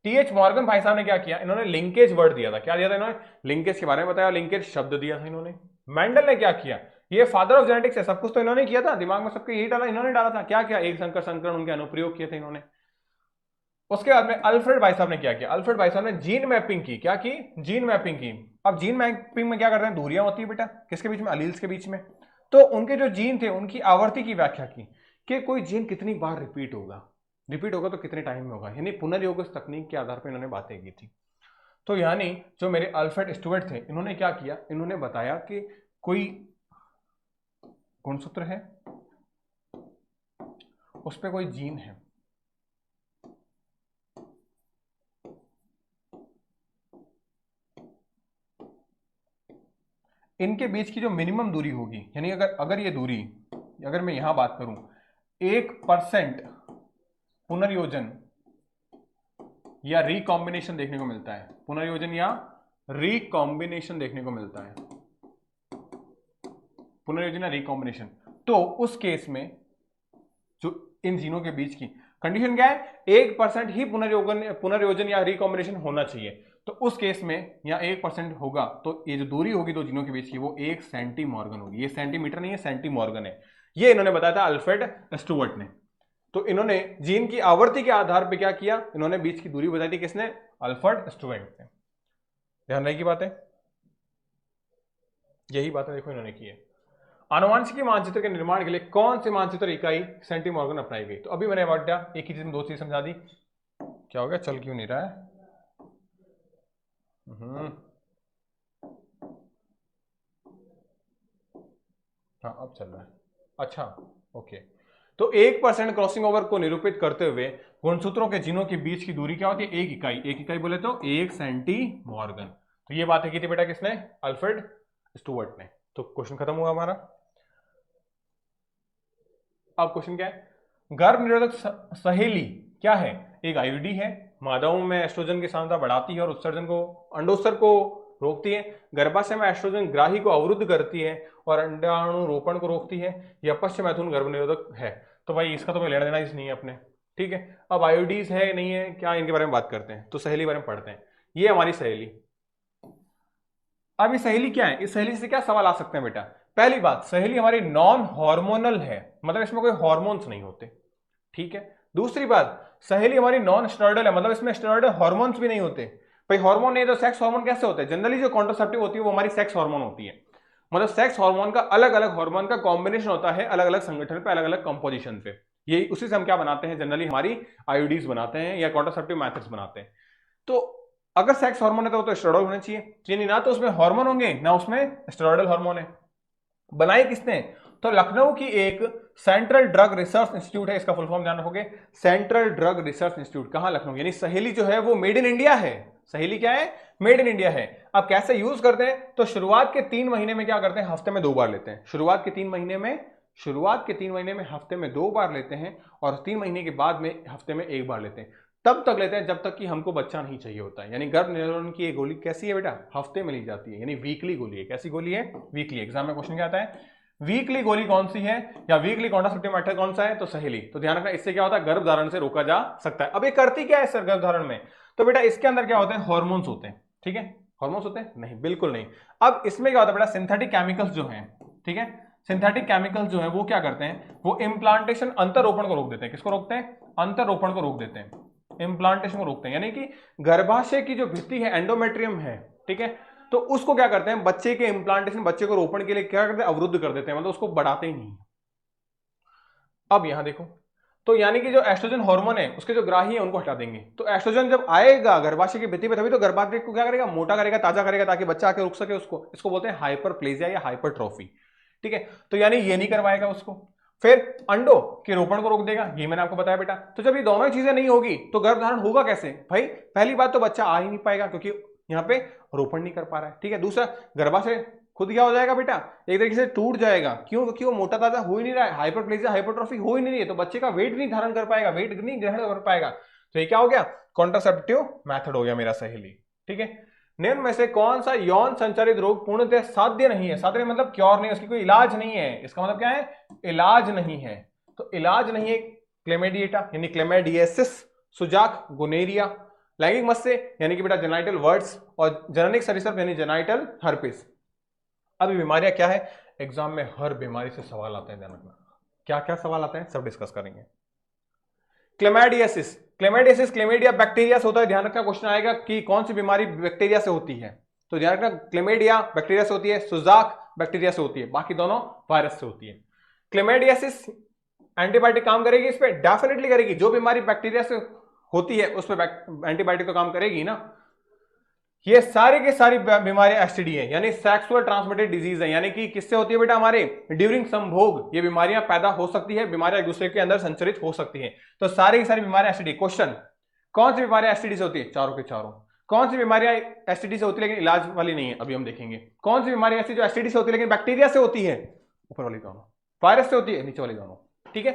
TH मॉर्गन भाई साहब ने क्या किया, इन्होंने लिंकेज वर्ड दिया था। क्या दिया था इन्होंने, लिंकेज के बारे में बताया, लिंकेज शब्द दिया था इन्होंने। मेंडल ने क्या किया, ये फादर ऑफ जेनेटिक्स है, सब कुछ तो इन्होंने किया था, दिमाग में सबके यही डाला, इन्होंने डाला था। क्या किया, एक संकर संकरण उनके अनुप्रयोग किए थे इन्होंने। उसके बाद में अल्फ्रेड भाई साहब ने क्या किया, अल्फ्रेड भाई साहब ने जीन मैपिंग की। क्या की, जीन मैपिंग की। अब जीन मैपिंग में क्या करते हैं, दूरियां होती है बेटा, किसके बीच में, अलील्स के बीच में। तो उनके जो जीन थे उनकी आवर्ती की व्याख्या की कि कोई जीन कितनी बार रिपीट होगा तो कितने टाइम में होगा, यानी पुनर्योगज तकनीक के आधार पर इन्होंने बातें की थी। तो यानी जो मेरे अल्फ्रेड स्टुअर्ट थे, इन्होंने क्या किया, इन्होंने बताया कि कोई गुणसूत्र है, उस पर कोई जीन है, इनके बीच की जो मिनिमम दूरी होगी, यानी अगर ये दूरी, अगर मैं यहां बात करूं 1% पुनर्योजन या रिकॉम्बिनेशन देखने को मिलता है, पुनर्योजन या रिकॉम्बिनेशन देखने को मिलता है, पुनर्योजन या रिकॉम्बिनेशन, तो उस केस में जो इन जीनों के बीच की कंडीशन क्या है, 1% ही पुनर्योजन या रिकॉम्बिनेशन होना चाहिए। तो उस केस में या 1% होगा तो ये जो दूरी होगी दो जीनों के बीच की वो 1 सेंटीमॉर्गन होगी। ये सेंटीमीटर नहीं है, सेंटीमॉर्गन है। ये इन्होंने बताया था अल्फ्रेड स्टुअर्ट ने। तो इन्होंने जीन की आवर्ती के आधार पर क्या किया, इन्होंने बीच की दूरी बताई थी, किसने, अल्फ्रेड स्टुअर्ट ने। ध्यान रहे की बात है, यही बातें देखो इन्होंने की है। आनुवांशिकी मानचित्र के निर्माण के लिए कौन सी मानचित्र इकाई सेंटीमॉर्गन अपनाई गई। तो अभी मैंने बांटा, एक ही चीज में दो चीज समझा दी। क्या हो गया, चल क्यों नहीं रहा है, हाँ अब चल रहा है, अच्छा ओके। तो 1% क्रॉसिंग ओवर को निरूपित करते हुए गुणसूत्रों के जीनों के बीच की दूरी क्या होती है, एक इकाई बोले तो 1 सेंटीमॉर्गन। तो ये बातें की थी बेटा किसने, अल्फ्रेड स्टुअर्ट ने। तो क्वेश्चन खत्म हुआ हमारा। अब क्वेश्चन क्या है, गर्भ निरोधक सहेली क्या है, एक आईयूडी है, मादाओं में एस्ट्रोजन की सांद्रता बढ़ाती है और उत्सर्जन को, अंडोत्सर्ग को रोकती है, गर्भाशय में एस्ट्रोजन ग्राही को अवरुद्ध करती है और अंडाणु रोपण को रोकती है, या पश्च मैथुन गर्भ निरोधक है। तो भाई इसका तो कोई लेना देना नहीं है अपने, ठीक है। अब आयोडीज है नहीं है क्या, इनके बारे में बात करते हैं। तो सहेली बारे में पढ़ते हैं। ये हमारी सहेली। अब ये सहेली क्या है, इस सहेली से क्या सवाल आ सकते हैं बेटा। पहली बात, सहेली हमारी नॉन हार्मोनल है, मतलब इसमें कोई हार्मोन्स नहीं होते, ठीक है। दूसरी बात, सहेली हमारी नॉन स्टेरॉइडल है, मतलब इसमें स्टेरॉइडल हार्मोन्स भी नहीं होते। भाई हार्मोन नहीं तो सेक्स हार्मोन कैसे होते हैं, जनरली जो कॉन्ट्रासेप्टिव होती है वो हमारी सेक्स हार्मोन होती है। मतलब सेक्स हार्मोन का अलग अलग हार्मोन का कॉम्बिनेशन होता है, अलग अलग संगठन पे, अलग अलग कंपोजिशन पे। यही उसी से हम क्या बनाते हैं, जनरली हमारी आईयूडीज बनाते हैं या कॉन्ट्रासेप्टिव मेथड्स बनाते हैं। तो अगर सेक्स हार्मोन है तो वो तो स्टेरॉइड होने चाहिए, यानी ना तो उसमें हार्मोन होंगे ना उसमें स्टेरॉइडल हार्मोन है। बनाई किसने, तो लखनऊ की एक सेंट्रल ड्रग रिसर्च इंस्टीट्यूट है, इसका फुल फॉर्म ध्यान रखोगे, सेंट्रल ड्रग रिसर्च इंस्टीट्यूट। कहां, लखनऊ। यानी सहेली जो है वो मेड इन इंडिया है, सहेली क्या है, मेड इन इंडिया है। अब कैसे यूज करते हैं, तो शुरुआत के 3 महीने में क्या करते हैं, हफ्ते में 2 बार लेते हैं। शुरुआत के 3 महीने में हफ्ते में 2 बार लेते हैं, और 3 महीने के बाद में हफ्ते में 1 बार लेते हैं। तब तक लेते हैं जब तक कि हमको बच्चा नहीं चाहिए होता है। यानी गर्भ निरोधन की ये गोली कैसी है बेटा, हफ्ते में ली जाती है, यानी वीकली गोली है। कैसी गोली है, वीकली। एग्जाम में क्वेश्चन क्या आता है, वीकली गोली कौन सी है, या वीकली कॉन्ट्रासेप्टिव मेथड कौन सा है, तो सहेली। तो ध्यान रखना, इससे क्या होता है, गर्भधारण से रोका जा सकता है। अब ये करती क्या है सर गर्भधारण में, तो बेटा इसके अंदर क्या होते हैं, हार्मोन्स होते हैं। ठीक है, हार्मोन्स होते हैं, नहीं बिल्कुल नहीं। अब इसमें क्या होता है बेटा, सिंथेटिक केमिकल्स जो हैं, ठीक है, सिंथेटिक केमिकल्स जो है वो क्या करते हैं, वो इम्प्लांटेशन, अंतरोपण को रोक देते हैं। किसको रोकते हैं, अंतरोपण को रोक देते हैं, इम्प्लांटेशन को रोकते हैं। यानी कि गर्भाशय की जो भित्ति है, एंडोमेट्रियम है, ठीक है, तो उसको क्या करते हैं, बच्चे के इम्प्लांटेशन, बच्चे को रोपण के लिए क्या करते हैं, अवरुद्ध कर देते हैं, मतलब उसको बढ़ाते ही नहीं। अब यहां देखो, तो यानी कि जो एस्ट्रोजन हार्मोन है उसके जो ग्राही है उनको हटा देंगे। तो एस्ट्रोजन जब आएगा गर्भाशय की भित्ति पे, तभी तो गर्भाशय को क्या करेगा, मोटा करेगा, ताजा करेगा, ताकि बच्चा आके रुक सके उसको। इसको बोलते हैं हाइपरप्लेजिया या हाइपरट्रॉफी। ठीक है, तो यानी ये नहीं करवाएगा उसको। फिर अंडों के रोपण को रोक देगा, ये मैंने आपको बताया बेटा। तो जब ये दोनों चीजें नहीं होगी तो गर्भधारण होगा कैसे भाई, पहली बात तो बच्चा आ ही नहीं पाएगा, क्योंकि यहाँ पे रोपण नहीं कर पा रहा है। ठीक है, दूसरा गर्भाशय खुद क्या हो जाएगा बेटा, एक तरीके से टूट जाएगा। क्यों, क्योंकि वो मोटा ताजा हो ही नहीं रहा है, हाइपरप्लेजिया हाइपरट्रॉफी हो ही नहीं रही है, तो बच्चे का वेट नहीं धारण कर पाएगा, वेट नहीं ग्रहण कर पाएगा। तो ये क्या हो गया, कॉन्ट्रासेप्टिव मेथड हो गया मेरा सहेली। ठीक है, निम्न में से कौन सा यौन संचारित रोग पूर्णतः साध्य नहीं है, साध्य मतलब क्योर नहीं, उसकी कोई इलाज नहीं है। इसका मतलब क्या है, इलाज नहीं है। तो इलाज नहीं है, क्लेमेडिएटा यानी क्लेमेडियसिस, सुजाक, गोनेरिया, लैंगिक मत्स्य यानी कि बेटा जेनाइटल वर्ड्स, और जननिक सरीसृप यानी जेनाइटल हर्पिस। अब ये बीमारियां क्या है, एग्जाम में हर बीमारी से सवाल आते हैं, ध्यान रखना क्या क्या सवाल आते हैं, सब डिस्कस करेंगे। क्लेमाइडियासिस, क्लेमाइडियासिस क्लेमेडिया बैक्टीरिया से होता है। ध्यान रखना, क्वेश्चन आएगा कि कौन सी बीमारी बैक्टीरिया से होती है, तो ध्यान रखना क्लेमेडिया बैक्टीरिया से होती है, सुजाक बैक्टीरिया से होती है, बाकी दोनों वायरस से होती है। क्लेमाइडियासिस एंटीबायोटिक काम करेगी इस पे, डेफिनेटली करेगी। जो बीमारी बैक्टीरिया से होती है उस पर एंटीबायोटिक तो काम करेगी ना। ये सारी की सारी बीमारियां एसटीडी है, यानी सेक्सुअल ट्रांसमिटेड डिजीज है। यानी कि किससे होती है बेटा, हमारे ड्यूरिंग संभोग ये बीमारियां पैदा हो सकती है, बीमारियां एक दूसरे के अंदर संचरित हो सकती है। तो सारी की सारी बीमारियां एसटीडी। क्वेश्चन, कौन सी बीमारियां एसटीडी से होती है, चारों के चारों। कौन सी बीमारियां एसटीडी से होती है लेकिन इलाज वाली नहीं है, अभी हम देखेंगे। कौन सी बीमारी ऐसी जो एसटीडी से होती है लेकिन बैक्टीरिया से होती है, ऊपर वाली दोनों, वायरस से होती है नीचे वाली दोनों। ठीक है,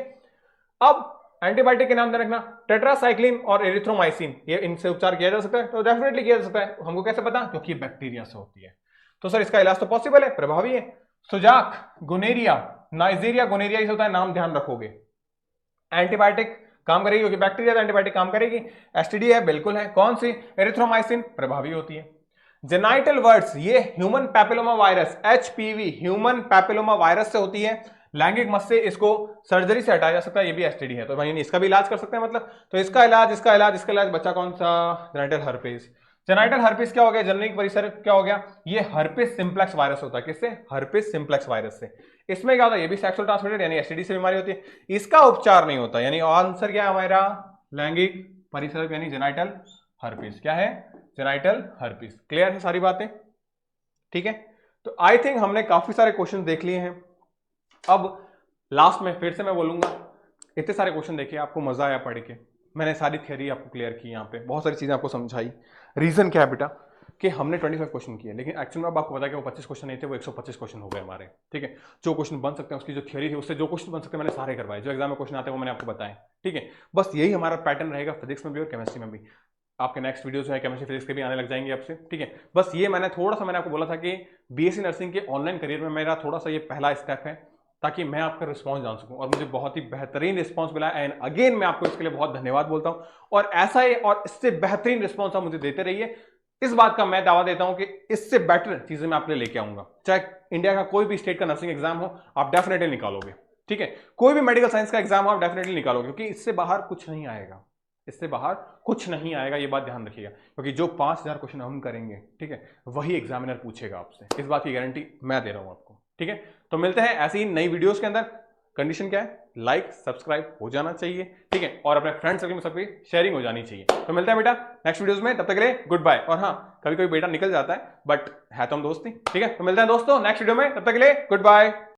अब एंटीबायोटिक के नाम दे रखना, टेट्रासाइक्लिन और एरिथ्रोमाइसिन, ये इनसे उपचार किया जा सकता है, तो डेफिनेटली किया जा सकता है। हमको कैसे पता, क्योंकि बैक्टीरिया से होती है। तो सर इसका इलाज तो पॉसिबल है, प्रभावी है। सुजाक, गोनेरिया, नाइजीरिया गोनेरिया से होता है, नाम ध्यान रखोगे। एंटीबायोटिक काम करेगी क्योंकि बैक्टीरिया, तो एंटीबायोटिक काम करेगी। एसटीडी है, बिल्कुल है। कौन सी, एरिथ्रोमाइसिन, प्रभावी होती है। जेनाइटल वर्ड्स, ये human papilloma virus, HPV, human papilloma virus से होती है। लैंगिक मत्स्य, इसको सर्जरी से हटाया जा सकता है, ये भी एसटीडी है, तो भाई इसका भी इलाज कर सकते हैं मतलब। तो इसका इलाज बच्चा कौन सा, जेनाइटल हर्पिस। जेनाइटल हर्पिस क्या हो गया, जननिक परिसर क्या हो गया, ये हर्पिस सिंप्लेक्स वायरस होता है। किससे, हर्पिस सिंप्लेक्स वायरस से। इसमें क्या होता है, ये भी सेक्सुअल ट्रांसमिटेड यानी एसटीडी से बीमारी होती है। इसका उपचार नहीं होता, यानी आंसर क्या है हमारा, लैंगिक परिसर यानी जेनाइटल हर्पिस। क्या है, जेनाइटल हर्पिस। क्लियर है सारी बातें, ठीक है। तो आई थिंक हमने काफी सारे क्वेश्चन देख लिए हैं। अब लास्ट में फिर से मैं बोलूंगा, इतने सारे क्वेश्चन देखिए, आपको मजा आया पढ़ के, मैंने सारी थ्योरी आपको क्लियर की, यहाँ पे बहुत सारी चीजें आपको समझाई। रीजन क्या है बेटा, कि हमने 25 क्वेश्चन किए, लेकिन एक्चुअल में अब आपको पता है कि वो 25 क्वेश्चन नहीं थे, वो 125 क्वेश्चन हो गए हमारे। ठीक है, जो क्वेश्चन बन सकते हैं उसकी जो थ्योरी है, उससे जो क्वेश्चन बन सकते हैं मैंने सारे करवाए, जो एग्जाम में क्वेश्चन आते हैं वो मैंने आपको बताए। ठीक है, बस यही हमारा पैटर्न रहेगा फिजिक्स में भी और केमिस्ट्री में भी। आपके नेक्स्ट वीडियो जो है केमिस्ट्री फिजिक्स के भी आने लग जाएंगे आपसे। ठीक है, बस ये मैंने आपको बोला था कि बीएससी नर्सिंग के ऑनलाइन करियर में मेरा थोड़ा सा ये पहला स्टेप है, ताकि मैं आपका रिस्पांस जान सकूं, और मुझे बहुत ही बेहतरीन रिस्पांस मिला एंड अगेन मैं आपको इसके लिए बहुत धन्यवाद बोलता हूं। और ऐसा ही और इससे बेहतरीन रिस्पांस आप मुझे देते रहिए, इस बात का मैं दावा देता हूं कि इससे बेटर चीजें मैं आपके लिए लेके आऊंगा। चाहे इंडिया का कोई भी स्टेट का नर्सिंग एग्जाम हो, आप डेफिनेटली निकालोगे। ठीक है, कोई भी मेडिकल साइंस का एग्जाम हो, आप डेफिनेटली निकालोगे, क्योंकि इससे बाहर कुछ नहीं आएगा, इससे बाहर कुछ नहीं आएगा, ये बात ध्यान रखिएगा। क्योंकि जो 5000 क्वेश्चन हम करेंगे, ठीक है, वही एग्जामिनर पूछेगा आपसे, इस बात की गारंटी मैं दे रहा हूं आपको। ठीक है, तो मिलते हैं ऐसी ही नई वीडियोस के अंदर। कंडीशन क्या है, लाइक सब्सक्राइब हो जाना चाहिए, ठीक है, और अपने फ्रेंड सर्कल में सबकी शेयरिंग हो जानी चाहिए। तो मिलते हैं बेटा नेक्स्ट वीडियोस में, तब तक के लिए गुड बाय। और हाँ, कभी कभी बेटा निकल जाता है, बट है तो हम दोस्ती। ठीक है, तो मिलते हैं दोस्तों नेक्स्ट वीडियो में, तब तक के लिए गुड बाय।